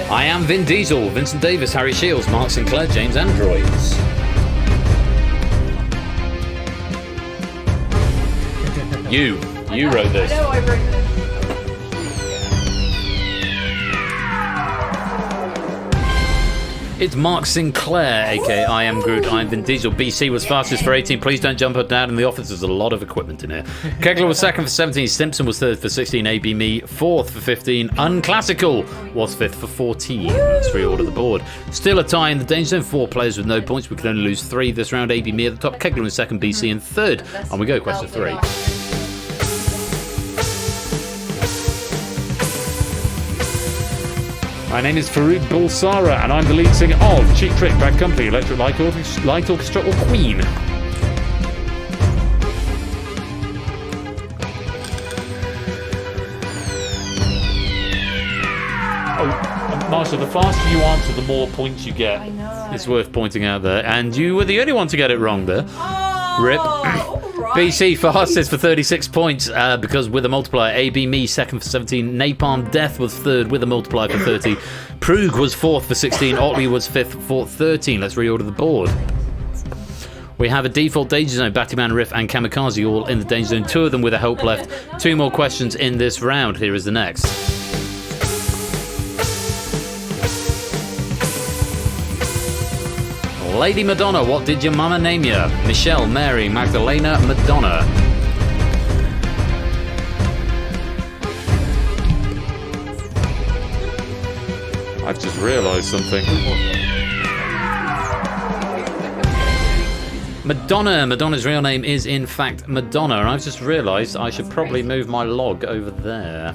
I am Vin Diesel, Vincent Davis, Harry Shields, Mark Sinclair, James Androids. You wrote this. I know I wrote this. It's Mark Sinclair, aka I Am Groot, I Am Vin Diesel. BC was fastest for 18. Please don't jump up down in the office. There's a lot of equipment in here. Kegler was second for 17. Simpson was third for 16. AB Me fourth for 15. Unclassical was fifth for 14. Let's reorder the board. Still a tie in the Danger Zone. 4 players with no points. We can only lose 3 this round. AB Me at the top. Kegler in second. BC in third. And we go question 3. My name is Farouk Bulsara, and I'm the lead singer of Cheap Trick, Bad Company, Electric Light Orchestra, or Queen. Oh, Marsha, the faster you answer, the more points you get. I know. It's worth pointing out there. And you were the only one to get it wrong there. Rip. BC fastest for 36 points because with a multiplier. AB Me second for 17. Napalm Death was third with a multiplier for 30. Prug was fourth for 16. Otley was fifth for 13. Let's reorder the board. We have a default Danger Zone, Batman, Riff and Kamikaze all in the Danger Zone. 2 of them with a help left. 2 more questions in this round. Here is the next. Lady Madonna, what did your mama name you? Michelle, Mary, Magdalena, Madonna. I've just realised something. Madonna's real name is in fact Madonna, and I've just realised I should probably move my log over there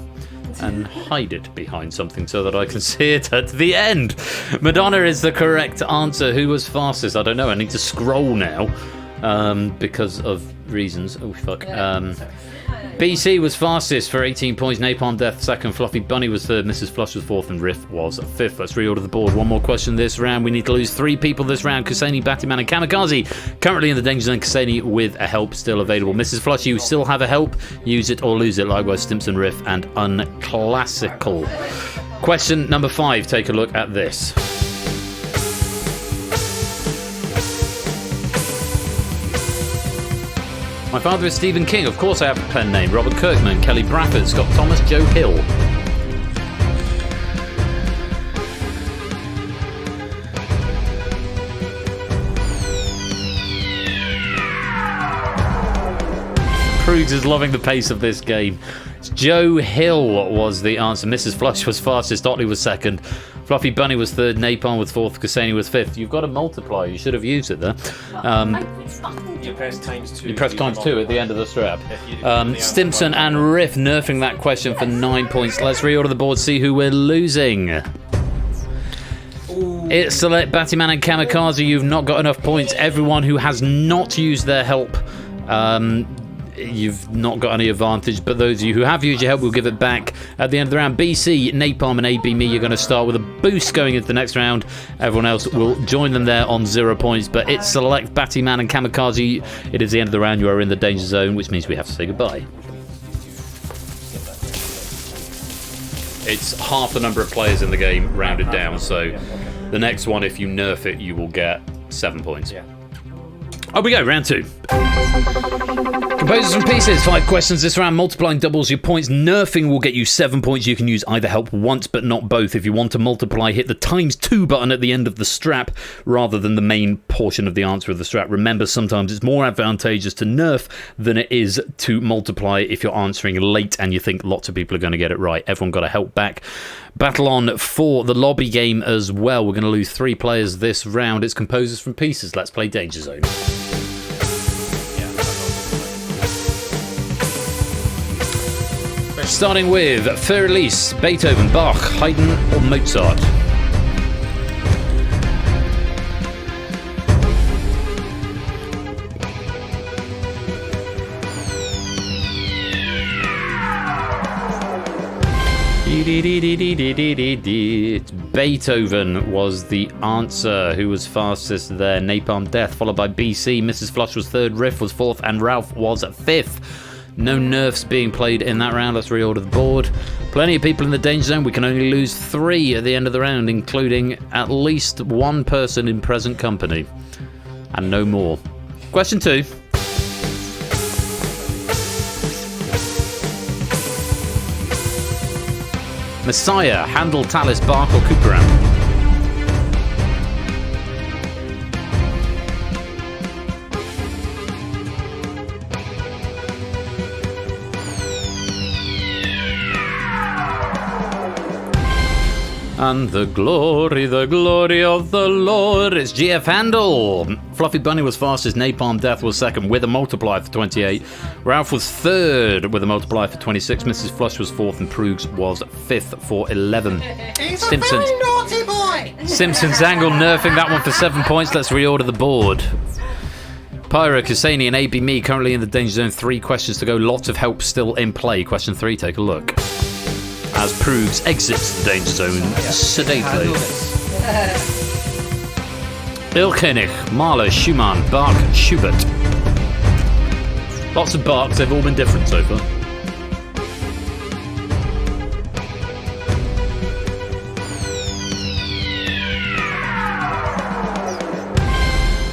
and hide it behind something so that I can see it at the end. Madonna is the correct answer. Who was fastest? I don't know. I need to scroll now because of reasons. Oh, fuck. BC was fastest for 18 points. Napalm Death second. Fluffy Bunny was third. Mrs. Flush was fourth. And Riff was fifth. Let's reorder the board. One more question this round. We need to lose 3 people this round. Kusani, Batman, and Kamikaze. Currently in the danger zone. Kusani with a help still available. Mrs. Flush, you still have a help. Use it or lose it. Likewise, Stimson, Riff, and Unclassical. Question number 5. Take a look at this. My father is Stephen King. Of course I have a pen name. Robert Kirkman, Kelly Bradford, Scott Thomas, Joe Hill. Pruggs is loving the pace of this game. Joe Hill was the answer. Mrs. Flush was fastest. Otley was second. Fluffy Bunny was third. Napalm was fourth. Kusani was fifth. You've got a multiplier. You should have used it there. You press times 2. You press times 2 at the end of the strap. Stimson and Riff nerfing that question for 9 points. Let's reorder the board, see who we're losing. It's Select, Batman, and Kamikaze. You've not got enough points. Everyone who has not used their help, you've not got any advantage, but those of you who have used your help will give it back at the end of the round. BC, Napalm, and AB Me, you're going to start with a boost going into the next round. Everyone else will join them there on 0 points, but it's Select, Batman, and Kamikaze. It is the end of the round. You are in the danger zone, which means we have to say goodbye. It's half the number of players in the game rounded down, so the next one, if you nerf it, you will get 7 points. Up we go, round 2. Composers from pieces, 5 questions this round. Multiplying doubles your points. Nerfing will get you 7 points. You can use either help once but not both. If you want to multiply, hit the times 2 button at the end of the strap rather than the main portion of the answer of the strap. Remember, sometimes it's more advantageous to nerf than it is to multiply if you're answering late and you think lots of people are going to get it right. Everyone got a help back. Battle on for the lobby game as well. We're going to lose 3 players this round. It's Composers from Pieces. Let's play Danger Zone. Starting with Fur-Elise, Beethoven, Bach, Haydn, or Mozart. Beethoven was the answer. Who was fastest there? Napalm Death, followed by BC. Mrs. Flush was third, Riff was fourth, and Ralph was fifth. No nerfs being played in that round. Let's reorder the board. Plenty of people in the danger zone. We can only lose 3 at the end of the round, including at least 1 person in present company. And no more. Question 2. Messiah, Handel, Tallis, Bach, or Couperin? And the glory of the Lord. It's GF Handel. Fluffy Bunny was fastest. Napalm Death was second with a multiplier for 28. Ralph was third with a multiplier for 26. Mrs. Flush was fourth, and Pruggs was fifth for 11. He's a very naughty boy. Simpsons Angle nerfing that one for 7 points. Let's reorder the board. Pyra, Kusani, and AB Me currently in the danger zone. 3 questions to go. Lots of help still in play. Question 3, take a look. As Pruggs exits the danger zone sedately. Ilkenich, Mahler, Schumann, Bach, Schubert. Lots of Bachs, they've all been different so far.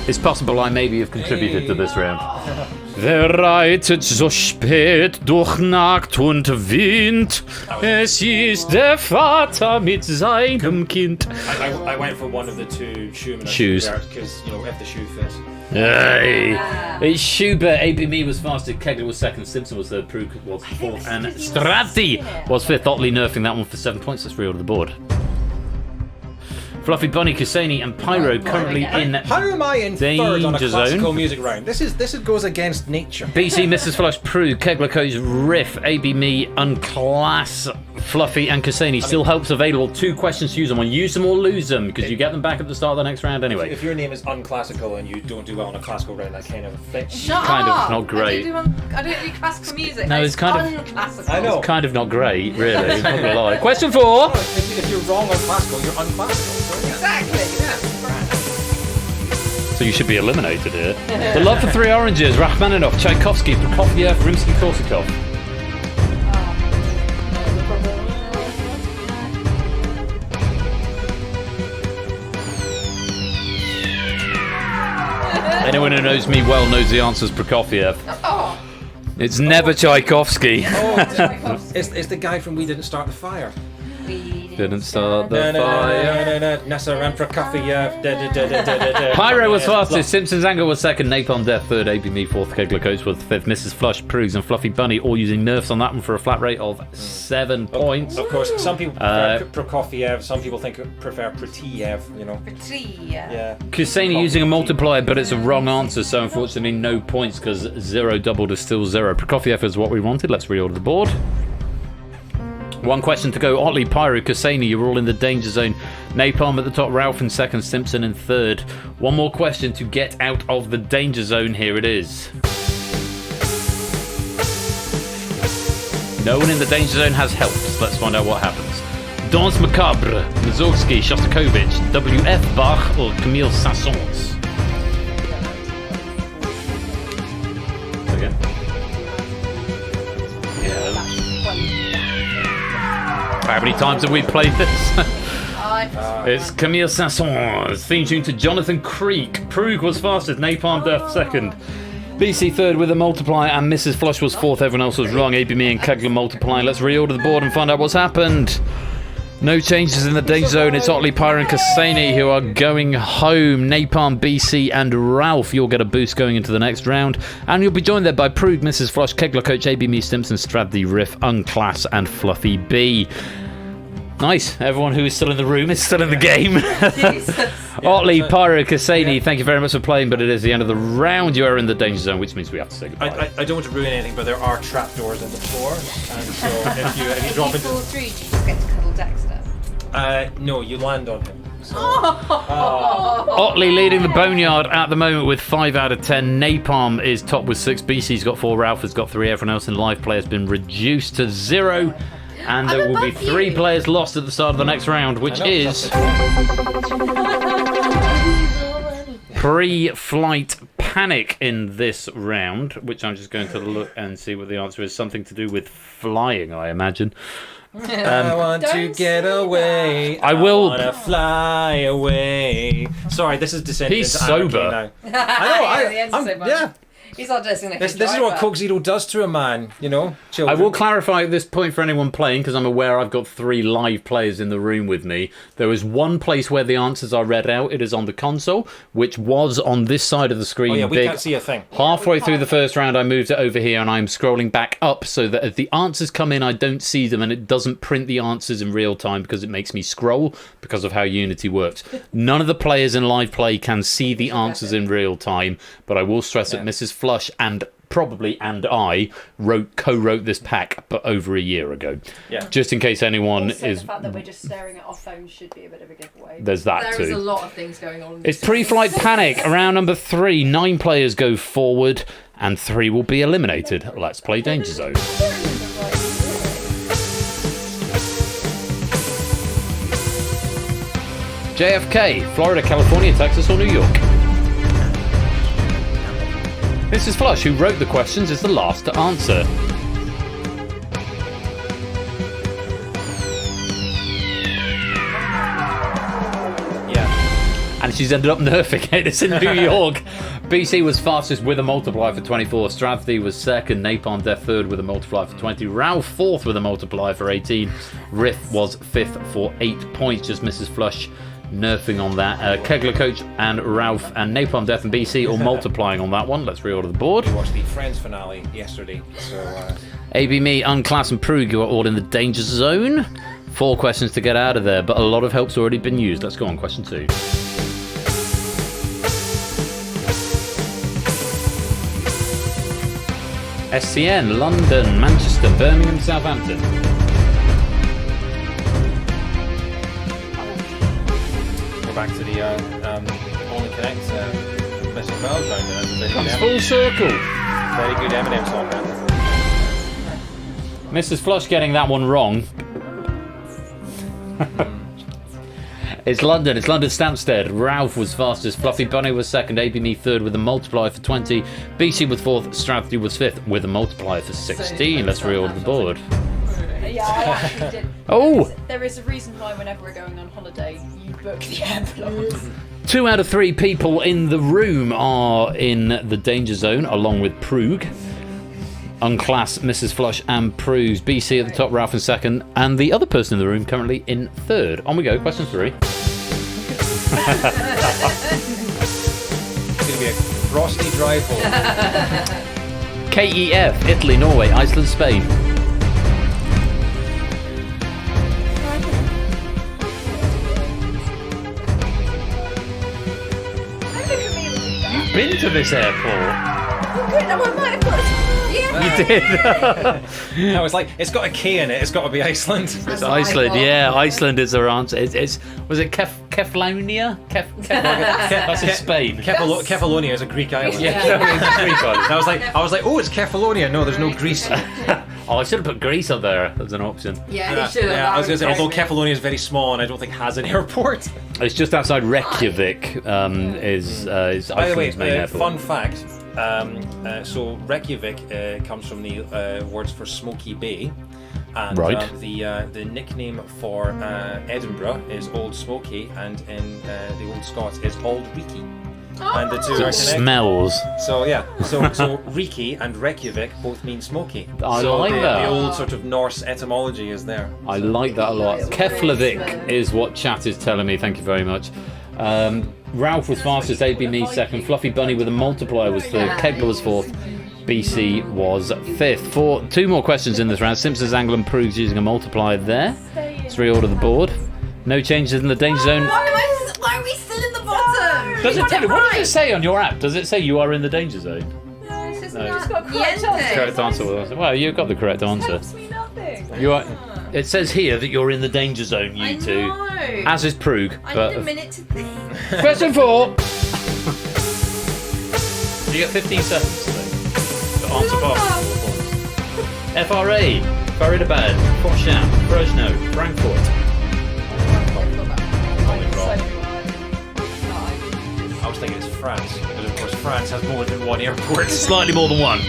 It's possible I maybe have contributed to this round. Wer reitet so spät durch Nacht und Wind? Es ist der Vater mit seinem Kind. I went for one of the 2 Schumann Shoes. Because, you know, if the shoe fits. Hey. Schubert, AB Me was fastest, Kegler was second, Simpson was third, Prugg was fourth, and Stratti was fifth. Otley nerfing that one for 7 points. Let's reorder the board. Fluffy Bunny, Kuseni, and Pyro currently in How am I in third on a Danger classical Zone. music round? This goes against nature. BC, Mrs. Flush, Prue, Kegler Coach, Riff, AB Me, Unclass, Fluffy, and Kuseni. Still helps available. 2 questions to use them on. Use them or lose them, because you get them back at the start of the next round anyway. If your name is unclassical and you don't do well on a classical round, that kind of thing. Shut Kind up! of not great. I don't do classical music. No, it's kind of- unclassical. I know. It's kind of not great, really. I'm not gonna lie. Question 4. If you're wrong on classical, you're unclassical. So, yeah. Exactly. So you should be eliminated here. The Love for Three Oranges, Rachmaninoff, Tchaikovsky, Prokofiev, Rimsky-Korsakov. Anyone who knows me well knows the answer's Prokofiev. Oh. It's never Tchaikovsky. It's the guy from We Didn't Start the Fire. Didn't start the fire. Nasser and Prokofiev. Pyro was fastest, Simpsons Anger was second, Napalm Death third, AB Me fourth, Kegler Coach was fifth, Mrs. Flush, Prugs, and Fluffy Bunny all using nerfs on that one for a flat rate of 7 points. Of course, some people prefer Prokofiev, some people prefer Protiev, you know. Yeah. Kuseni using a multiplier, but it's a wrong answer, so unfortunately no points because 0 doubled is still 0. Prokofiev is what we wanted. Let's reorder the board. 1 question to go. Otley, Pyro, Kuseni, you're all in the danger zone. Napalm at the top, Ralph in second, Simpson in third. 1 more question to get out of the danger zone. Here it is. No one in the danger zone has helped. Let's find out what happens. Danse Macabre, Mussorgsky, Shostakovich, W.F. Bach, or Camille Saint-Saëns? Again. How many times have we played this? It's Camille Saint-Saëns. Theme tune to Jonathan Creek. Prug was fastest, Napalm Death second. BC third with a multiplier, and Mrs. Flush was fourth. Everyone else was wrong. AB Me and Kegler multiplying. Let's reorder the board and find out what's happened. No changes in the danger zone. It's Otley, Pyro, and Kuseni who are going home. Napalm, BC, and Ralph, you'll get a boost going into the next round. And you'll be joined there by Prug, Mrs. Flush, Kegler Coach, AB Me, Stimson, Stradley, Riff, Unclass, and Fluffy B. Nice. Everyone who is still in the room is still in the game. Otley, Pyro, Kuseni, thank you very much for playing, but it is the end of the round. You are in the danger zone, which means we have to say goodbye. I don't want to ruin anything, but there are trapdoors in the floor, and so if you drop into... fall through, do you just get to cuddle Dexter? No, you land on him. So. Otley leading the Boneyard at the moment with 5 out of 10. Napalm is top with 6. BC's got 4. Ralph has got 3. Everyone else in live play has been reduced to 0. And there will be 3 players lost at the start of the next round, which is pre-flight panic in this round, which I'm just going to look and see what the answer is. Something to do with flying, I imagine. I want to get away. I want to fly away. Sorry, this is descending He's into anarchy sober. now. I know. Yeah. He's not designated. This is what Coke Zero does to a man, you know. I will clarify at this point for anyone playing, because I'm aware I've got 3 live players in the room with me. There is one place where the answers are read out. It is on the console, which was on this side of the screen. Oh yeah, we big. can't see a thing. Halfway through the first round, I moved it over here, and I'm scrolling back up so that if the answers come in, I don't see them, and it doesn't print the answers in real time because it makes me scroll because of how Unity works. None of the players in live play can see the answers in real time, but I will stress that Mrs. Flush and I co-wrote this pack but over a year ago. Yeah. Just in case anyone Also, is... the fact that we're just staring at our phones should be a bit of a giveaway. There's that There too. is a lot of things going on. It's pre-flight panic. Round number 3. 9 players go forward and 3 will be eliminated. Let's play Danger Zone. JFK, Florida, California, Texas, or New York? Mrs. Flush, who wrote the questions, is the last to answer. Yeah. And she's ended up nerfing it. It's in New York. BC was fastest with a multiplier for 24. Strathy was second. Napalm Death third with a multiplier for 20. Ralph fourth with a multiplier for 18. Riff was fifth for 8 points. Just Mrs. Flush nerfing on that. Kegler Coach and Ralph and Napalm Death and BC all multiplying on that one. Let's reorder the board. We watched the Friends finale yesterday, so... AB Me, Unclass and Prug, you are all in the danger zone. 4 questions to get out of there, but a lot of help's already been used. Let's go on, question 2. SCN, London, Manchester, Birmingham, Southampton. Go back to the Only Connect Mr. Bells round there. Comes full circle. Very good Eminem song, man. Mrs. Flush getting that one wrong. It's London. It's London Stansted. Ralph was fastest. Fluffy Bunny was second. AB Me third with a multiplier for 20. BC was fourth. Strategy was fifth with a multiplier for 16. Let's reorder the board. Yeah, I actually did. Oh! There is a reason why whenever we're going on holiday, you book the airplane. 2 out of 3 people in the room are in the danger zone, along with Prug. Unclass, Mrs. Flush and Prues. BC at the top, Ralph in second, and the other person in the room currently in third. On we go, question 3. It's going to be a frosty drive home. KEF, Italy, Norway, Iceland, Spain. You've been to this airport. You did. No, it's like, it's got a K in it. It's got to be Iceland. It's Iceland, yeah. Iceland is our answer. It's was it Kefalonia? That's in Spain. Kefalonia is a Greek island. Yeah, it's a Greek island. I was like, oh, it's Kefalonia. No, there's no Greece. Oh, I should have put Greece up there as an option. Yeah, you should have. Yeah, I was going to say, although Kefalonia is very small and I don't think has an airport. It's just outside Reykjavik. Is Iceland's main airport. Fun fact. So Reykjavik comes from the words for Smoky Bay, and right. The nickname for Edinburgh is Old Smoky, and in the Old Scots is Old Reekie. And the two are connected. Smells. So yeah, so Reekie and Reykjavik both mean smoky. I so like that. The old sort of Norse etymology is there. I like that a lot. Keflavik is what chat is telling me. Thank you very much. Ralph was fastest, AB Me second, Fluffy Bunny with a multiplier was third, Kegler was fourth, BC was fifth. 2 more questions in this round. Simpsons Angle and Proves using a multiplier there. Let's reorder the board. No changes in the danger zone. Why are we still in the bottom? Does it tell you? What does it say on your app? Does it say you are in the danger zone? No, it's just No. it's got correct answer. Correct answer. Well, you got the correct answer. Helps me nothing. You are. It says here that you're in the danger zone, you two. As is Prug. I But need a minute to think. question 4. You get 15 seconds to answer both. FRA, Faridabad, Foshan, Brezhno, Frankfurt. I was thinking it's France, because of course France has more than one airport. Slightly more than one.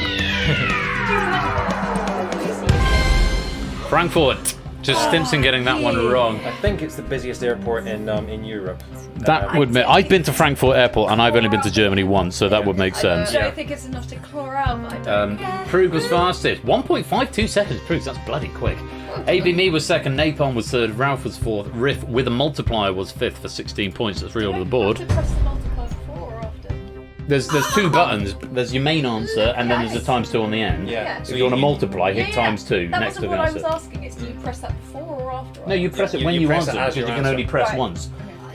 Frankfurt. Just Stimson getting that one wrong. I think it's the busiest airport in Europe. That would make. I've been to Frankfurt Airport and I've only been to Germany once, so that would make sense. I don't think it's enough to claw out, but I don't. Prug was fastest. 1.52 seconds. Prug, that's bloody quick. AB Me was second. Napalm was third. Ralph was fourth. Riff with a multiplier was fifth for 16 points. Let's reorder the board. Press the multiplier before or after? There's 2 buttons. There's your main answer and then there's a times 2 on the end. Yeah. So if you want to multiply, hit times 2 That next to wasn't the what I was answer. asking. Is do you press that before or after? No, you press it when you you press answer it as because your you can answer. only press Right. once.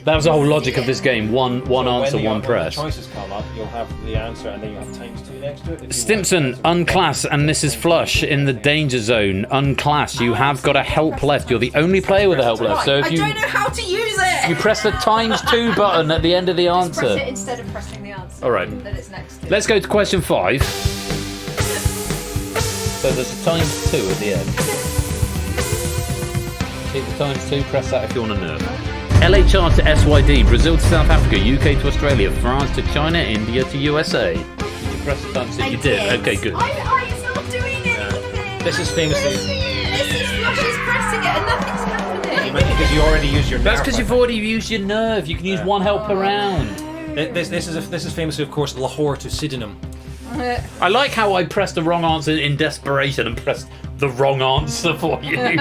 That was the whole logic of this game. One answer, one press. When the choices come up, you'll have the answer and then you have times 2 next to it. if you Stimson, want. Unclass, and Mrs. Flush in the danger zone. Unclass, you have got a help left. You're the only player with a help left. So if I you don't know how to use it. you press the times 2 button at the end of the Press it answer. instead of pressing the answer. All right. That it's next to. Let's go to question 5. So there's a times 2 at the end. See the times 2. Press that if you want to know. LHR to SYD, Brazil to South Africa, UK to Australia, France to China, India to USA. Did you press the times 2? You did. Okay, good. It's not doing anything. This is famously This is Flush's pressing it and nothing's happening. because you already used your. That's nerve, because I you've think. already used your nerve. You can use one help per round. This is famously, of course, Lahore to Sydenham. I like how I pressed the wrong answer in desperation and pressed the wrong answer for you.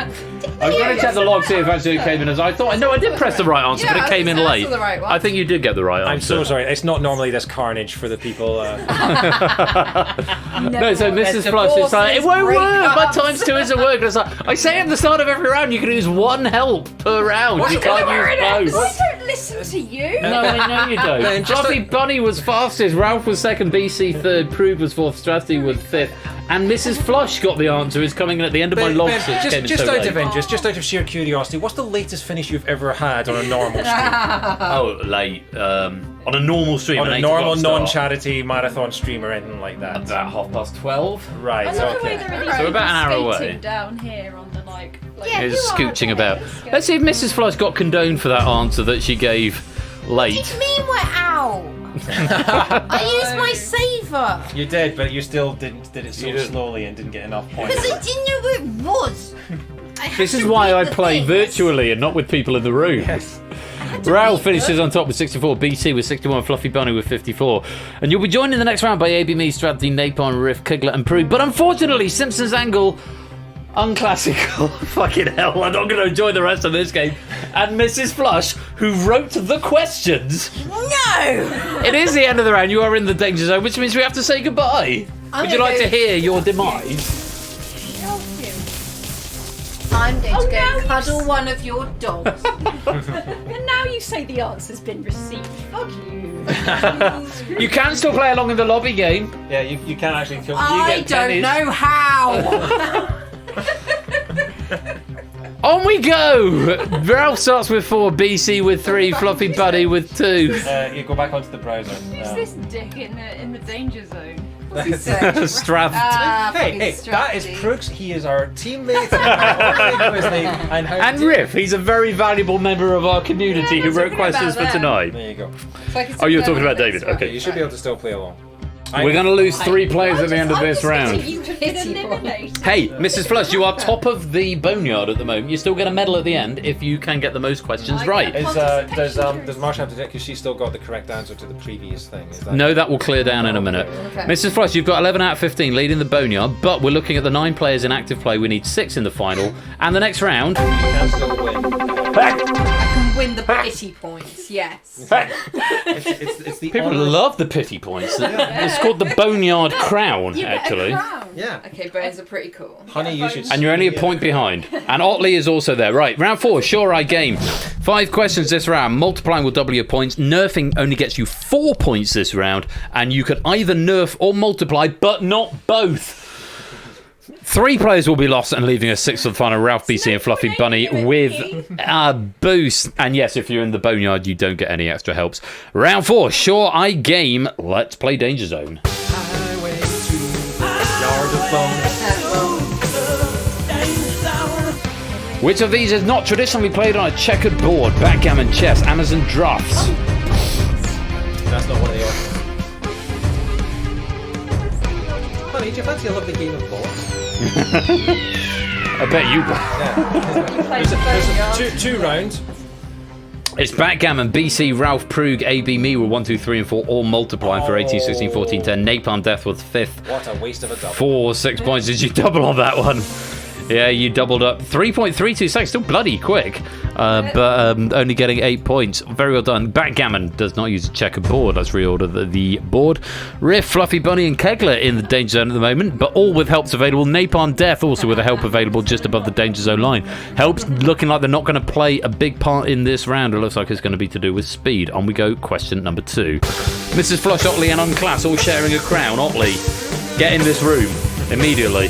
I was going to check the log, see if actually it came in as I thought. No, I did press the right answer, but it came in late. The right one. I think you did get the right answer. I'm so sorry. It's not normally this carnage for the people. No, so Mrs. Flush is like, it won't work. My times 2 isn't working. It's like, I say at the start of every round, you can use 1 help per round. You can't use both. I don't listen to you. No, I know you don't. Fluffy Bunny was fastest, Ralph was second, BC third, Prue was fourth, Strathie was fifth, and Mrs. Flush got the answer. Is coming in at the end of my log. Just out of interest, just out of sheer curiosity, what's the latest finish you've ever had on a normal stream? Oh, late. On a normal stream. On an a 8 normal o'clock start. non-charity marathon stream or anything like that. About 12:30. Right. I love the way Okay. they're really So we're about an hour skating away. down here on the like Is scooching about. Let's see if Mrs. Flush got condoned for that answer that she gave late. What do you mean we're out? I used my saver. You did, but you still did it so slowly and didn't get enough points. Because I didn't know where it was. This is why I play virtually and not with people in the room. Yes. Ralph finishes on top with 64, BC with 61, Fluffy Bunny with 54. And you'll be joined in the next round by AB Me, Strathie, Napon, Riff, Kigler and Prue. But unfortunately, Simpsons Angle, unclassical. Fucking hell, I'm not going to enjoy the rest of this game. And Mrs. Flush, who wrote the questions. No! It is the end of the round. You are in the danger zone, which means we have to say goodbye. Would you like to hear your demise? I'm going to go cuddle one of your dogs. And now you say the answer's been received. Fuck you. You can still play along in the lobby game. Yeah, you can actually kill. I don't know how. On we go! Ralph starts with 4, BC with 3, Fluffy Bunny with 2. You go back onto the browser. Who's this dick in the danger zone? Strath. Hey, that is Crooks. He is our teammate. And Riff, he's a very valuable member of our community who wrote questions for tonight. There you go. Oh, you're talking about David. Okay. You should be able to still play along. We're going to lose 3 players at the end of this round. You to get eliminated. Hey, Mrs. Flush, you are top of the boneyard at the moment. You still get a medal at the end if you can get the most questions right. Does Marsha have to check because she still got the correct answer to the previous thing? Is that... No, that will clear down in a minute. Okay. Mrs. Flush, you've got 11 out of 15 leading the boneyard, but we're looking at the 9 players in active play. We need 6 in the final. And the next round... You can still win. I can win the pity points, yes. It's the People honours. love the pity points. It's called the boneyard crown, actually. Yeah. Okay, bones are pretty cool. Honey, you should. And you're only a point behind. And Otley is also there. Right, round 4, Sure Eye game. 5 questions this round. Multiplying will double your points. Nerfing only gets you 4 points this round. And you can either nerf or multiply, but not both. 3 players will be lost and leaving us 6th for the final. Ralph, BC and Fluffy Bunny with a boost. And yes, if you're in the boneyard, you don't get any extra helps. Round 4, Sure Eye game. Let's play Danger Zone. Highway to Yard of Bone. Which of these is not traditionally played on a checkered board? Backgammon, chess, Amazon drafts. That's not one of the options. Honey, do you fancy a lovely game of thoughts? I bet you will. There's 2 rounds. It's backgammon. BC, Ralph, Prug, AB, me were 1, 2, 3, and 4, all multiplying for 18, 16, 14, 10. Napalm Death was 5th. What a waste of a double. 4, 6 points. Did you double on that one? Yeah, you doubled up. 3.32 seconds, still bloody quick. But only getting 8 points. Very well done. Backgammon does not use a checkered board. Let's reorder the board. Riff, Fluffy Bunny, and Kegler in the danger zone at the moment, but all with helps available. Napalm Death also with a help available just above the danger zone line. Helps looking like they're not going to play a big part in this round. It looks like it's going to be to do with speed. On we go. Question number 2. Mrs. Flush, Otley, and Unclass all sharing a crown. Otley, get in this room immediately.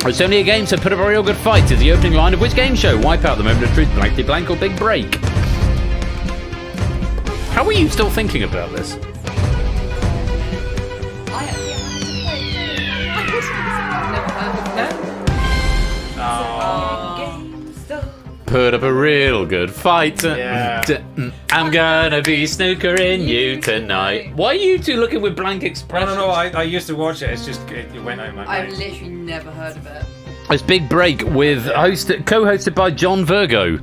It's only a game, so put up a real good fight. Is the opening line of which game show? Wipeout, The Moment of Truth, Blankety Blank, or Big Break? How are you still thinking about this? Put up a real good fight. Yeah. I'm gonna be snookering you tonight. Why are you two looking with blank expressions? No. I used to watch it. It's just it went out of my I've mind. literally never heard of it. It's Big Break with co-hosted by John Virgo.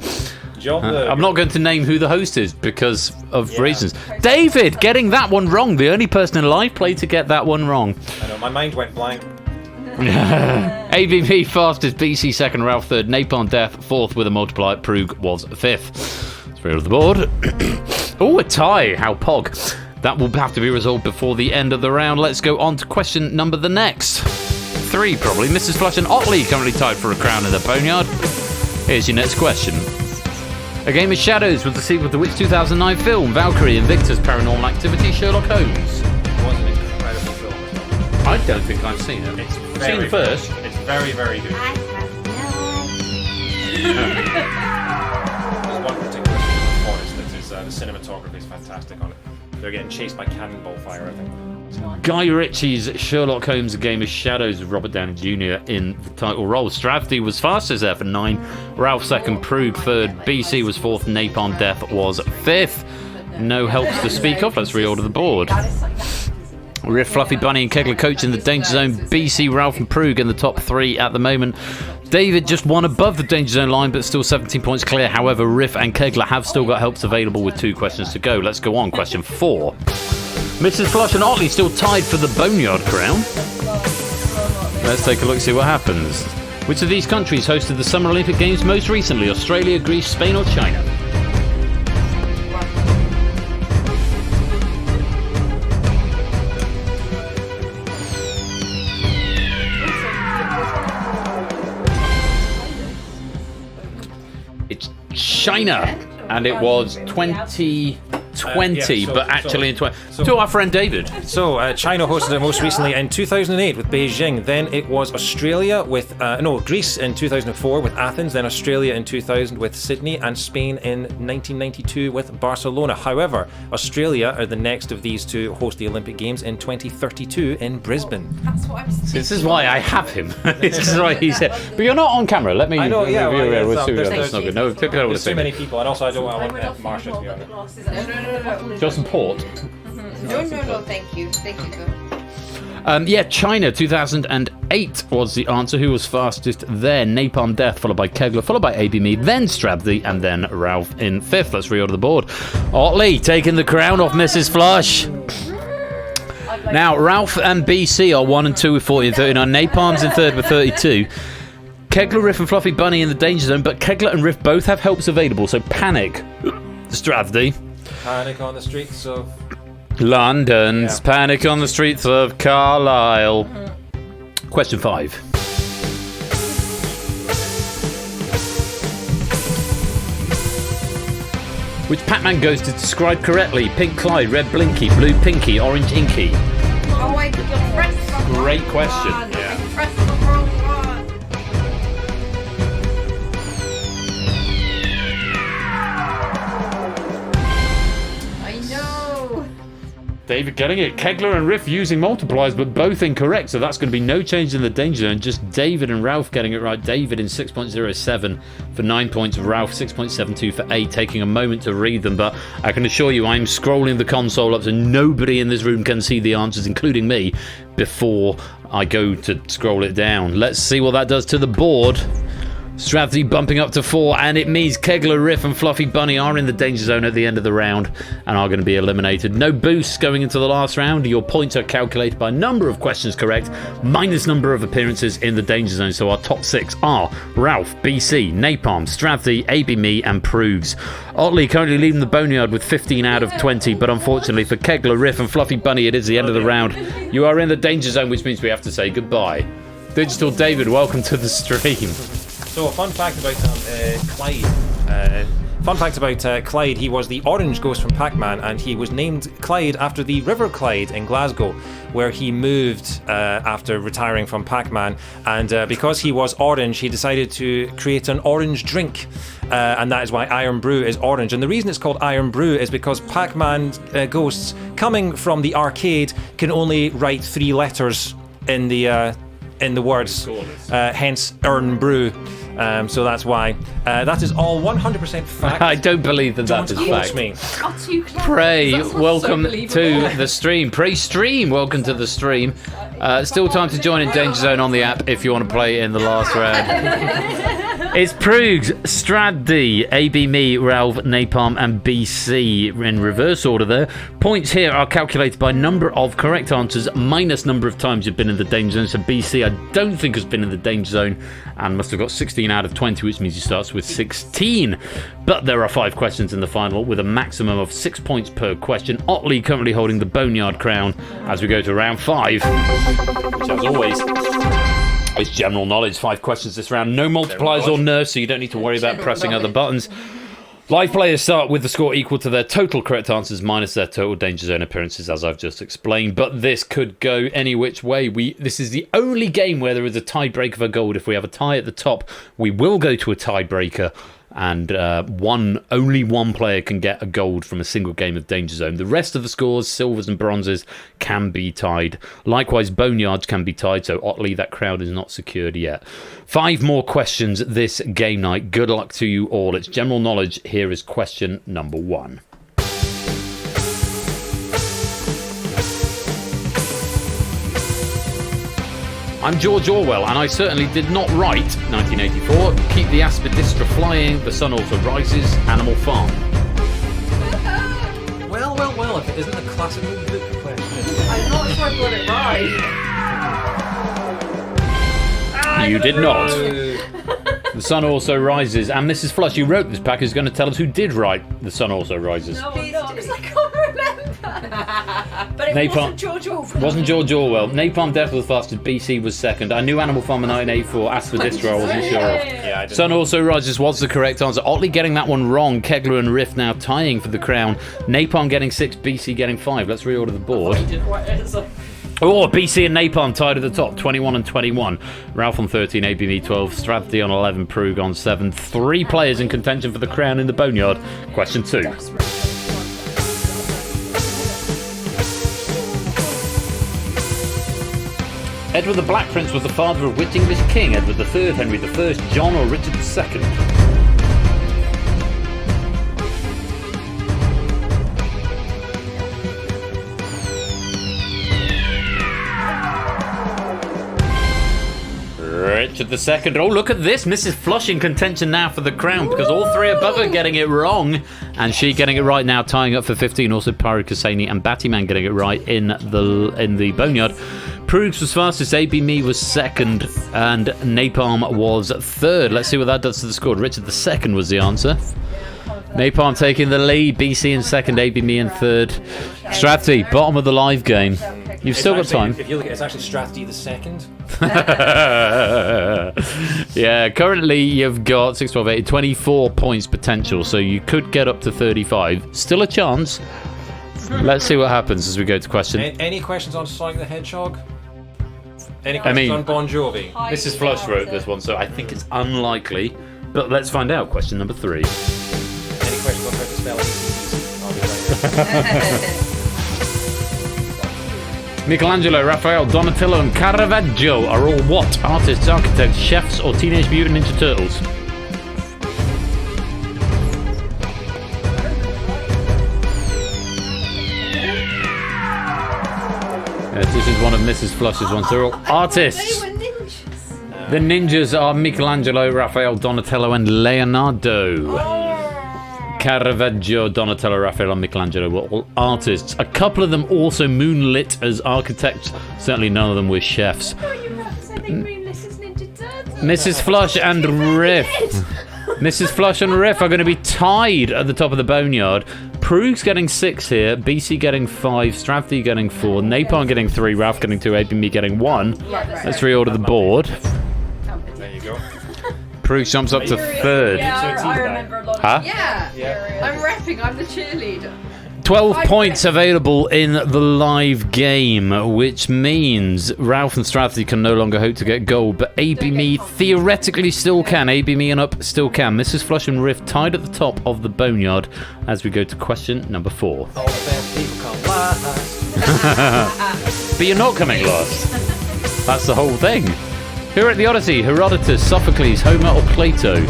John Virgo. I'm not going to name who the host is because of reasons. David getting that one wrong. The only person in live play to get that one wrong. I know my mind went blank. ABB fastest, BC second, Ralph third, Napalm Death fourth with a multiplier, Prug was fifth. Let's read the board. Oh, a tie. How pog. That will have to be resolved before the end of the round. Let's go on to question number the next. 3, probably. Mrs. Flush and Otley currently tied for a crown in the Boneyard. Here's your next question. A Game of Shadows was the sequel to which 2009 film? Valkyrie and Victor's Paranormal Activity, Sherlock Holmes. It was an incredible film. I don't think I've seen it. It's I've seen the first. It's very, very good. There's one particular scene in the forest that is, the cinematography is fantastic on it. They're getting chased by cannonball fire, I think. Guy Ritchie's Sherlock Holmes, A Game of Shadows with Robert Downey Jr. in the title role. Stravdi was fastest there for 9, Ralph second, Prug third, BC was fourth, Napalm Death was fifth. No helps to speak of. Let's reorder the board. Riff, Fluffy Bunny and Kegler coach in the Danger Zone. BC, Ralph and Prug in the top 3 at the moment. David just one above the Danger Zone line, but still 17 points clear. However, Riff and Kegler have still got helps available with 2 questions to go. Let's go on. Question 4. Mrs. Flush and Otley still tied for the Boneyard crown. Let's take a look, see what happens. Which of these countries hosted the Summer Olympic Games most recently? Australia, Greece, Spain or China? It's China, and it was 2020, but actually in 20. To our friend David. So China hosted it most recently in 2008 with Beijing. Then it was Australia with Greece in 2004 with Athens. Then Australia in 2000 with Sydney, and Spain in 1992 with Barcelona. However, Australia are the next of these to host the Olympic Games in 2032 in Brisbane. That's what I was thinking. This is why I have him. This is why he's here. But you're not on camera. Let me. I know. Yeah. That's not good. No, there's too many people, and also I want Marsha to be on it. Just some port. No, thank you. Thank you, Yeah, China 2008 was the answer. Who was fastest there? Napalm Death, followed by Kegler, followed by ABM, then Strabdi, and then Ralph in 5th. Let's reorder the board. Otley taking the crown off Mrs. Flush. Now, Ralph and BC are 1 and 2 with 40 and 39. Napalm's in 3rd with 32. Kegler, Riff and Fluffy Bunny in the Danger Zone, but Kegler and Riff both have helps available, so panic. Strabdi. Panic on the streets of London's panic on the streets of Carlisle. Question 5. Which Pac-Man ghost is described correctly? Pink Clyde, red Blinky, blue Pinky, orange Inky. Oh, I pressed the Great question. wrong one. Yeah. I pressed the wrong one. I know. David getting it. Kegler and Riff using multipliers, but both incorrect. So that's going to be no change in the Danger Zone. Just David and Ralph getting it right. David in 6.07 for 9 points. Ralph 6.72 for 8. Taking a moment to read them, but I can assure you I'm scrolling the console up so nobody in this room can see the answers, including me, before I go to scroll it down. Let's see what that does to the board. Stravdi bumping up to 4, and it means Kegler, Riff and Fluffy Bunny are in the Danger Zone at the end of the round and are going to be eliminated. No boosts going into the last round. Your points are calculated by number of questions correct minus number of appearances in the Danger Zone. So our top 6 are Ralph, BC, Napalm, Stravdi, ABM and Prugs. Otley currently leading the Boneyard with 15 out of 20, but unfortunately for Kegler, Riff and Fluffy Bunny, it is the end of the round. You are in the Danger Zone, which means we have to say goodbye. Digital David, welcome to the stream. So, fun fact about Clyde. Clyde, he was the orange ghost from Pac-Man, and he was named Clyde after the River Clyde in Glasgow, where he moved after retiring from Pac-Man. And because he was orange, he decided to create an orange drink. And that is why Iron Brew is orange. And the reason it's called Iron Brew is because Pac-Man ghosts coming from the arcade can only write 3 letters in the words, hence Earn Brew. So that's why. That is all 100% fact. I don't believe that is fact. Me. Pray, welcome to the stream. Pray stream, welcome to the stream. Still time to join in Danger Zone on the app if you want to play in the last round. It's Proogs, Strad-D, AB Me, Ralph, Napalm, and BC in reverse order there. Points here are calculated by number of correct answers minus number of times you've been in the danger zone. So BC, I don't think, has been in the danger zone and must have got 16 out of 20, which means he starts with 16. But there are 5 questions in the final with a maximum of 6 points per question. Otley currently holding the Boneyard crown as we go to round 5, which as always is general knowledge. 5 questions this round. No multipliers or nerfs, so you don't need to worry about pressing other buttons. Live players start with the score equal to their total correct answers minus their total danger zone appearances, as I've just explained. But this could go any which way. This is the only game where there is a tiebreaker for gold. If we have a tie at the top, we will go to a tiebreaker, and only one player can get a gold from a single game of Danger Zone. The rest of the scores, silvers and bronzes, can be tied. Likewise, boneyards can be tied, so Otley, that crowd is not secured yet. 5 more questions this game night. Good luck to you all. It's general knowledge. Here is question number 1. I'm George Orwell, and I certainly did not write 1984. Keep the aspidistra flying, the sun also rises, Animal Farm. Well, if it isn't a classical book question. I'm not sure I got it right. You did not. The sun also rises, and Mrs. Flush, you wrote this pack, is going to tell us who did write The Sun Also Rises. No, I'm not, because I can't remember. But it wasn't George Orwell. Wasn't George Orwell. Napalm Death was fastest. BC was second. I knew Animal Farm in 1984. Aspidistra, I wasn't sure of. Yeah, Sun Also Rises was the correct answer. Otley getting that one wrong. Kegler and Riff now tying for the crown. Napalm getting 6. BC getting 5. Let's reorder the board. Oh, BC and Napalm tied at the top, 21 and 21. Ralph on 13, ABV 12, Strategy on 11, Prug on 7. 3 players in contention for the crown in the Boneyard. Question 2. Edward the Black Prince was the father of which English king? Edward III, Henry I, John, or Richard II? Richard II. Oh, look at this. Mrs. Flush in contention now for the crown because all 3 above her getting it wrong. And she getting it right now, tying up for 15. Also, Pyro Kasani and Battyman getting it right in the Boneyard. Prugs was fastest, AB Me was second, and Napalm was third. Let's see what that does to the score. Richard II was the answer. Napalm taking the lead, BC in second, AB Me in third. Strategy, bottom of the live game. You've still got time. If you look at it, it's actually Strategy the second. Yeah, currently you've got 6, 12, 8, 24 points potential, so you could get up to 35. Still a chance. Let's see what happens as we go to question. Any questions on Sonic the Hedgehog? Any questions on Bon Jovi? Mrs. Flush wrote this one, so I think it's unlikely. But let's find out. Question number 3. Any questions on how to spell it? Michelangelo, Raphael, Donatello, and Caravaggio are all what? Artists, architects, chefs, or Teenage Mutant Ninja Turtles? Yes, this is one of Mrs. Flush's ones. They're all artists. They were ninjas. The ninjas are Michelangelo, Raphael, Donatello, and Leonardo. Caravaggio, Donatello, Raphael, and Michelangelo were all artists. A couple of them also moonlit as architects. Certainly none of them were chefs. Mrs. Flush and Riff. Mrs. Flush and Riff are going to be tied at the top of the Boneyard. Prug's getting 6 here, BC getting 5, Stravthy getting 4, Napalm getting 3, Ralph getting 2, AB Me getting 1. Let's reorder the board. There you go. Prug jumps up to 3rd. Yeah, I remember a lot of Yeah. I'm repping, I'm the cheerleader. 12 points available in the live game, which means Ralph and Strathy can no longer hope to get gold, but AB Me theoretically still can. AB Me and Up still can. Mrs. Flush and Riff tied at the top of the Boneyard as we go to question number 4. All the best people come last. But you're not coming last. That's the whole thing. Who are at the Odyssey? Herodotus, Sophocles, Homer, or Plato?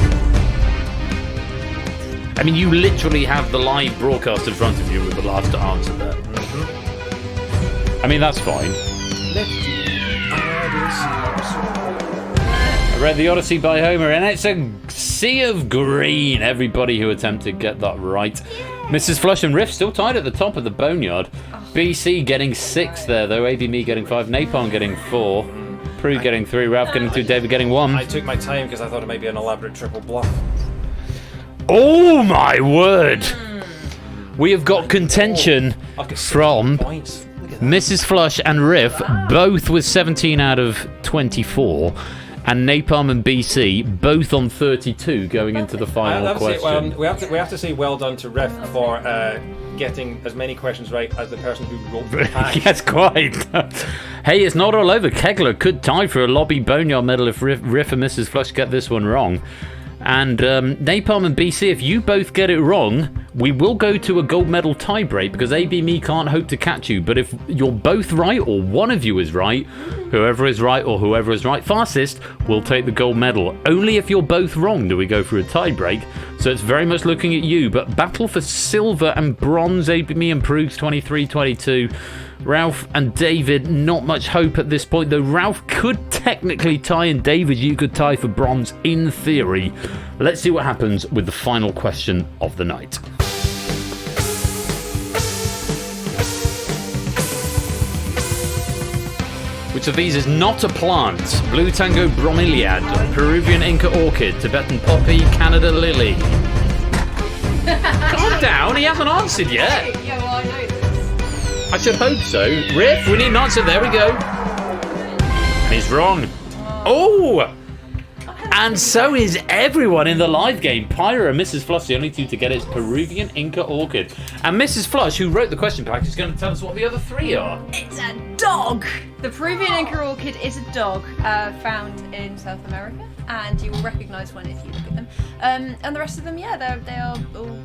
I mean, you literally have the live broadcast in front of you with the last answer there. I mean, that's fine. read the Odyssey by Homer, and it's a sea of green. Everybody who attempted get that right. Mrs. Flush and Riff still tied at the top of the boneyard. BC getting 6 there, though. AB Me getting 5. Napalm getting 4. Prue getting 3. Ralph getting 2. David getting 1. I took my time because I thought it might be an elaborate triple bluff. Oh my word! We have got contention from Mrs. Flush and Riff, both with 17 out of 24, and Napalm and BC both on 32 going into the final question. We have to say well done to Riff for getting as many questions right as the person who wrote the pack. Yes, quite. Hey, it's not all over. Kegler could tie for a lobby boneyard medal if Riff and Mrs. Flush get this one wrong. And Napalm and BC, if you both get it wrong, we will go to a gold medal tiebreak because AB Me can't hope to catch you. But if you're both right or one of you is right, whoever is right or whoever is right fastest will take the gold medal. Only if you're both wrong do we go for a tiebreak. So it's very much looking at you. But battle for silver and bronze, AB Me and Prue's 23-22. Ralph and David, not much hope at this point, though Ralph could technically tie and David, you could tie for bronze in theory. Let's see what happens with the final question of the night. Which of these is not a plant? Blue Tango bromeliad, Peruvian Inca orchid, Tibetan poppy, Canada lily. Calm down, he hasn't answered yet. Yeah, well, I know this. I should hope so. Riff, we need an answer. There we go. He's wrong. Oh! And so is everyone in the live game. Pyra and Mrs. Flush, the only two to get it, is Peruvian Inca orchid. And Mrs. Flush, who wrote the question pack, is going to tell us what the other 3 are. It's a dog. The Peruvian Inca orchid is a dog found in South America, and you will recognise one if you look at them. And the rest of them, yeah, they are all.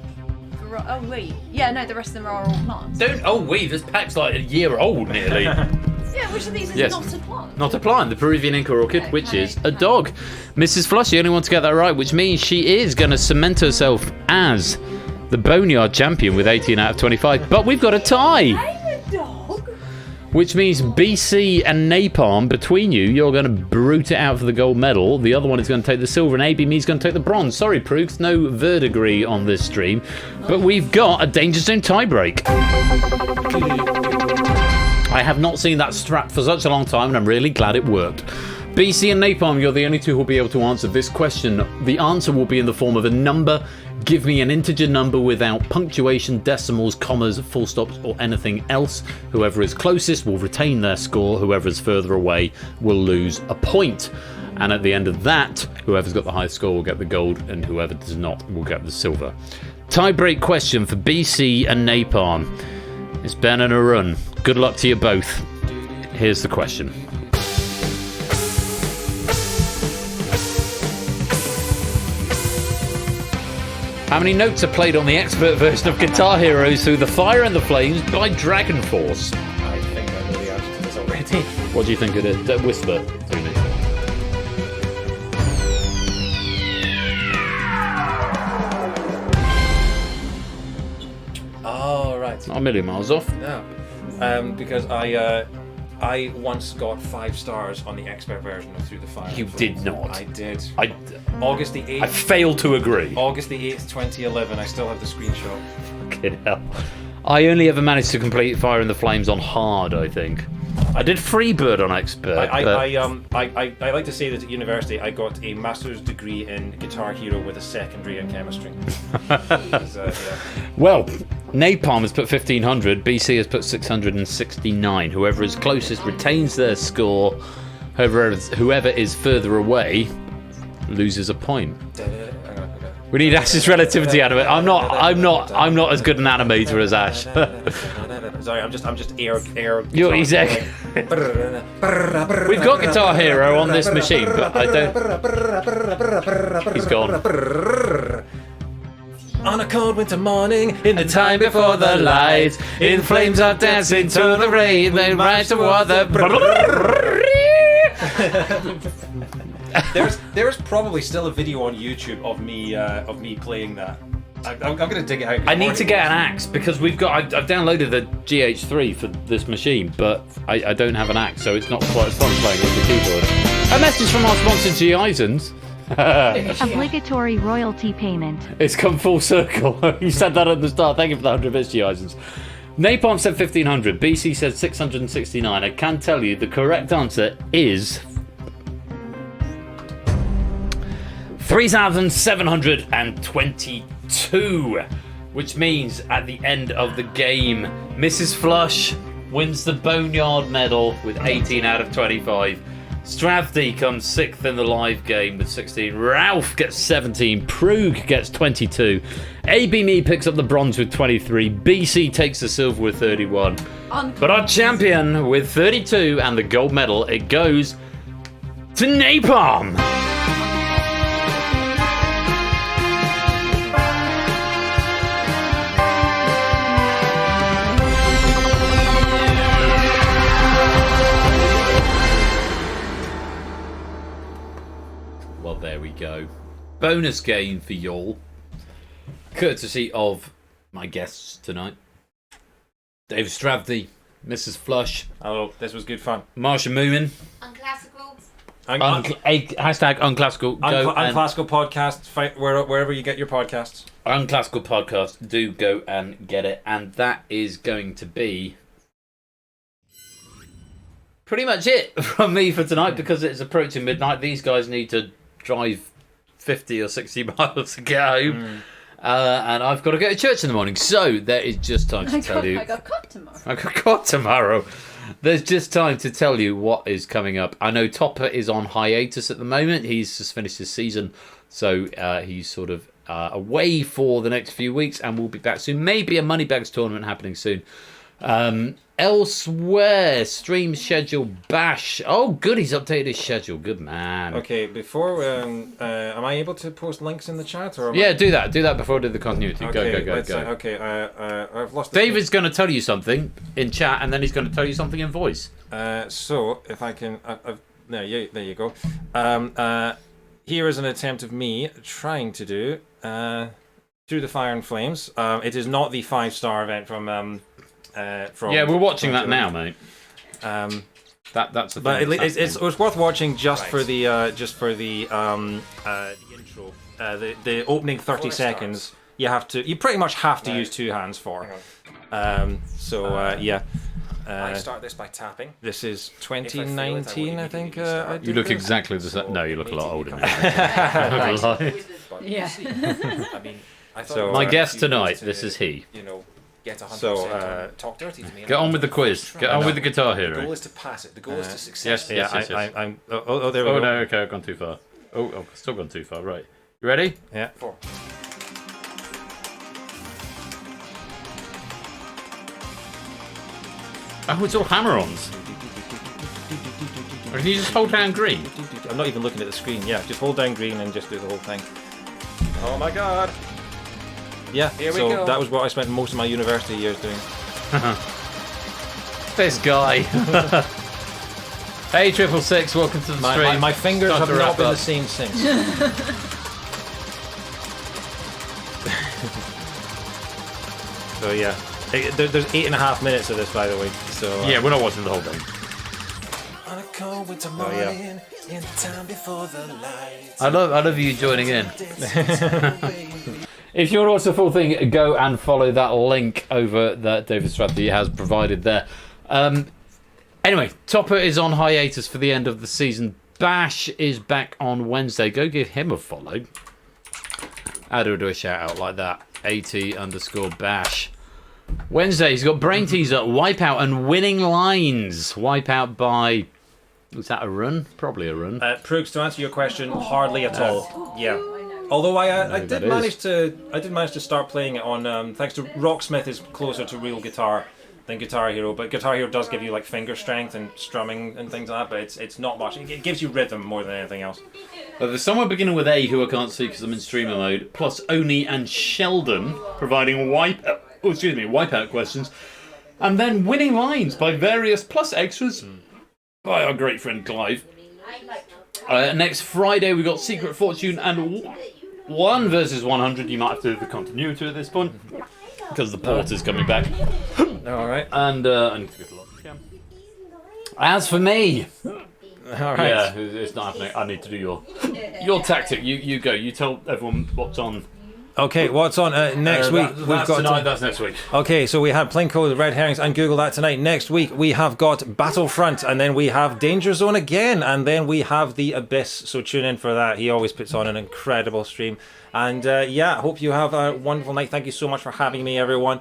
Oh wait, yeah, no, the rest of them are all plants. This pack's like a year old nearly. Yeah, which of these is not a plant? Not a plant, the Peruvian Inca orchid, which is a dog. Mrs. Flush, you only want to get that right, which means she is going to cement herself as the boneyard champion with 18 out of 25. But we've got a tie. I'm a dog. Which means BC and Napalm, between you, you're going to brute it out for the gold medal. The other one is going to take the silver, and AB Me's going to take the bronze. Sorry, Prooks, no verdigris on this stream. But we've got a DangerZone tiebreak. I have not seen that strap for such a long time, and I'm really glad it worked. BC and Napalm, you're the only two who will be able to answer this question. The answer will be in the form of a number. Give me an integer number without punctuation, decimals, commas, full stops, or anything else. Whoever is closest will retain their score. Whoever is further away will lose a point. And at the end of that, whoever's got the highest score will get the gold, and whoever does not will get the silver. Tiebreak question for BC and Napalm. It's Ben and Arun. Good luck to you both. Here's the question. How many notes are played on the expert version of Guitar Heroes Through the Fire and the Flames by Dragon Force? I think I know the answer to this already. What do you think it is? Whisper to me. Oh, right. Not a million miles off. No. Because I once got 5 stars on the expert version of Through the Fire. You did not. I did. August the 8th. I fail to agree. August the 8th, 2011. I still have the screenshot. Fucking hell. I only ever managed to complete Fire in the Flames on hard, I think. I did Freebird on expert. I like to say that at university I got a master's degree in Guitar Hero with a secondary in chemistry. Well, Napalm has put 1500, BC has put 669. Whoever is closest retains their score. Whoever is further away loses a point. We need Ash's relativity out of it. I'm not as good an animator as Ash. Sorry, I'm just air. He's We've got Guitar Hero on this machine, but I don't. He's gone. On a cold winter morning, in the time before the light, in flames are dancing to the rain, they rise toward the. There's probably still a video on YouTube of me playing that. I'm gonna dig it out. I need to get an axe because I've downloaded the GH3 for this machine, but I don't have an axe, so it's not quite as fun playing with the keyboard. A message from our sponsor, G. Eisens. Obligatory royalty payment. It's come full circle. You said that at the start. Thank you for the 100 bits, G. Eisens. Napalm said 1500. BC said 669. I can tell you the correct answer is 3,722. Which means at the end of the game, Mrs. Flush wins the Boneyard medal with 18 out of 25. Strathy comes 6th in the live game with 16. Ralph gets 17. Prug gets 22. AB Me picks up the bronze with 23. BC takes the silver with 31. But our champion with 32 and the gold medal, it goes to Napalm. Well, there we go. Bonus game for y'all. Courtesy of my guests tonight. Dave Stravdy, Mrs. Flush. Oh, this was good fun. Marsha Moomin. Unclassical. Hashtag unclassical. Unclassical podcast, wherever you get your podcasts. Unclassical podcast. Do go and get it. And that is going to be pretty much it from me for tonight because it's approaching midnight. These guys need to drive 50 or 60 miles to get home. And I've got to go to church in the morning. So there is just time to tell you. I got caught tomorrow. I got caught tomorrow. There's just time to tell you what is coming up. I know Topper is on hiatus at the moment. He's just finished his season. So he's sort of away for the next few weeks and we'll be back soon. Maybe a Moneybags tournament happening soon. Elsewhere, stream schedule Bash. Oh, good, he's updated his schedule. Good man. Okay, before am I able to post links in the chat or? Yeah, do that. Do that before I do the continuity. Okay, Go. Okay, I've lost. David's going to tell you something in chat, and then he's going to tell you something in voice. So if I can, there you go. Here is an attempt of me trying to do Through the Fire and Flames. It is not the 5-star event from. Yeah, we're watching that now, mate. That's a but it was worth watching just for the intro, the opening 30 seconds. You pretty much have to use two hands for. Yeah. I start this by tapping. This is 2019, I think. You look exactly the same. No, you look a lot older. Yeah. I mean, I thought my guest tonight. This is he. You know. Get 100%. Talk dirty to me. Get on with the quiz. Get on with the Guitar Hero. The goal is to pass it. The goal is to success. Yes. There we go. Oh no, okay, I've gone too far. Oh, I've still gone too far. Right. You ready? Yeah. 4. Oh, it's all hammer-ons. Or can you just hold down green? I'm not even looking at the screen. Yeah, just hold down green and just do the whole thing. Oh my god. Yeah, here we go. That was what I spent most of my university years doing. This guy. Hey, 666, welcome to the stream. My fingers have not been the same since. So yeah, there's 8.5 minutes of this, by the way. So yeah, we're not watching the whole thing. Oh yeah. I love you joining in. If you want to watch the full thing, go and follow that link over that David Strathy has provided there. Anyway, Topper is on hiatus for the end of the season. Bash is back on Wednesday. Go give him a follow. How do I do a shout out like that? AT_Bash. Wednesday, he's got Brain Teaser, Wipeout, and Winning Lines. Wipeout by... Was that a run? Probably a run. Prooks, to answer your question, hardly at all. Yeah. Although I did manage to start playing it on thanks to Rocksmith is closer to real guitar than Guitar Hero, but Guitar Hero does give you like finger strength and strumming and things like that, but it's not much. It gives you rhythm more than anything else. There's someone beginning with A who I can't see because I'm in streamer mode, plus Oni and Sheldon providing wipeout questions, and then Winning Lines by various plus extras by our great friend Clive. Next Friday we've got Secret Fortune and 1 versus 100. You might have to do the continuity at this point because the port is coming back. Alright. And I need to get a lot. As for me, All right. Yeah, it's not happening. I need to do your tactic. You go. You tell everyone what's on. Okay, what's on next week? We've got tonight. That's next week. Okay, so we had Plinko, the Red Herrings, and Google that tonight. Next week we have got Battlefront, and then we have DangerZone again, and then we have The Abyss. So tune in for that. He always puts on an incredible stream. And I hope you have a wonderful night. Thank you so much for having me, everyone.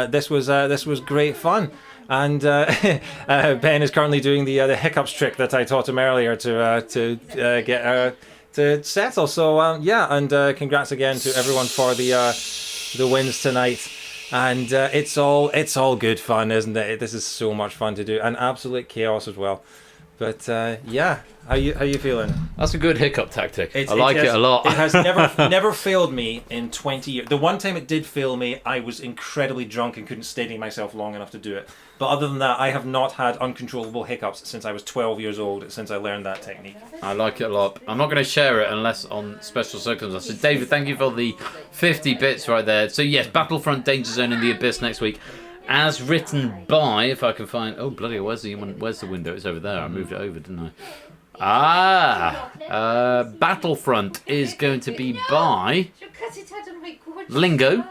This was great fun. And Ben is currently doing the hiccups trick that I taught him earlier to get to settle. So and congrats again to everyone for the wins tonight. And it's all good fun, isn't it? This is so much fun to do, and absolute chaos as well. But how you feeling? That's a good hiccup tactic. I like it a lot. It has never failed me in 20 years. The one time it did fail me, I was incredibly drunk and couldn't steady myself long enough to do it. But other than that, I have not had uncontrollable hiccups since I was 12 years old, since I learned that technique. I like it a lot. I'm not going to share it unless on special circumstances. David, thank you for the 50 bits right there. So yes, Battlefront, DangerZone, and The Abyss next week. As written by, if I can find... Oh, bloody hell, where's the window? It's over there. I moved it over, didn't I? Battlefront is going to be by Lingo,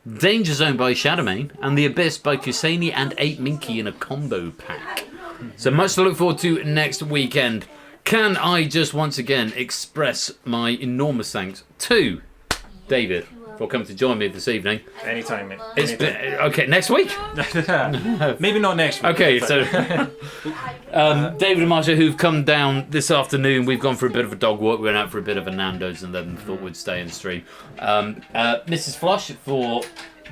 DangerZone by Shadowmane, and The Abyss by Kusani and 8 Minky in a combo pack. So much to look forward to next weekend. Can I just once again express my enormous thanks to David for coming to join me this evening. Anytime, mate. It's been, okay, next week? Maybe not next week. Okay, so David and Marsha, who've come down this afternoon, we've gone for a bit of a dog walk, we went out for a bit of a Nando's and then thought we'd stay and stream. Mrs. Flush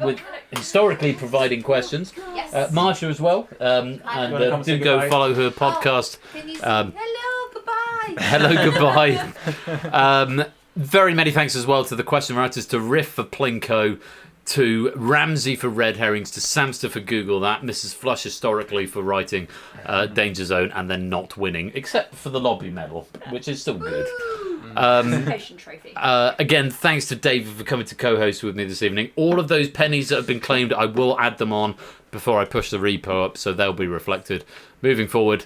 with historically providing questions. Yes. Marsha as well, and do go follow her podcast. Hello, goodbye. Hello, goodbye. Very many thanks as well to the question writers, to Riff for Plinko, to Ramsey for Red Herrings, to Samster for Google that, Mrs. Flush historically for writing DangerZone and then not winning, except for the lobby medal, which is still good. Trophy. Again, thanks to David for coming to co-host with me this evening. All of those pennies that have been claimed, I will add them on before I push the repo up, so they'll be reflected moving forward.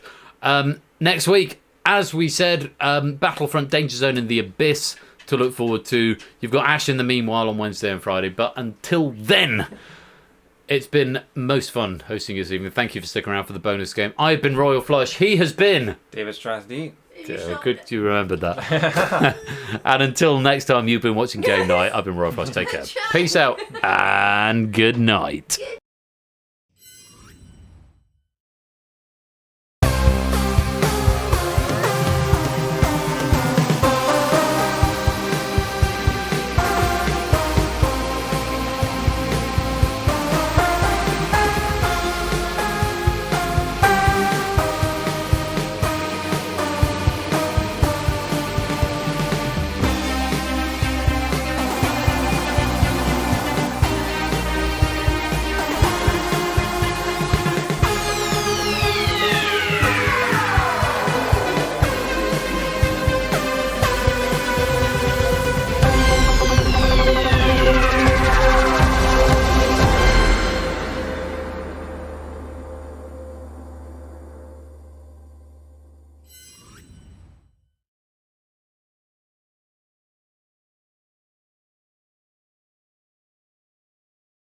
Next week, as we said, Battlefront, DangerZone, and The Abyss to look forward to. You've got Ash in the meanwhile on Wednesday and Friday, but until then, it's been most fun hosting this evening. Thank you for sticking around for the bonus game. I've been Royal Flush. He has been David Strathdean. Good you remembered that. And until next time, you've been watching Game Night. I've been Royal Flush. Take care. Peace out and good night.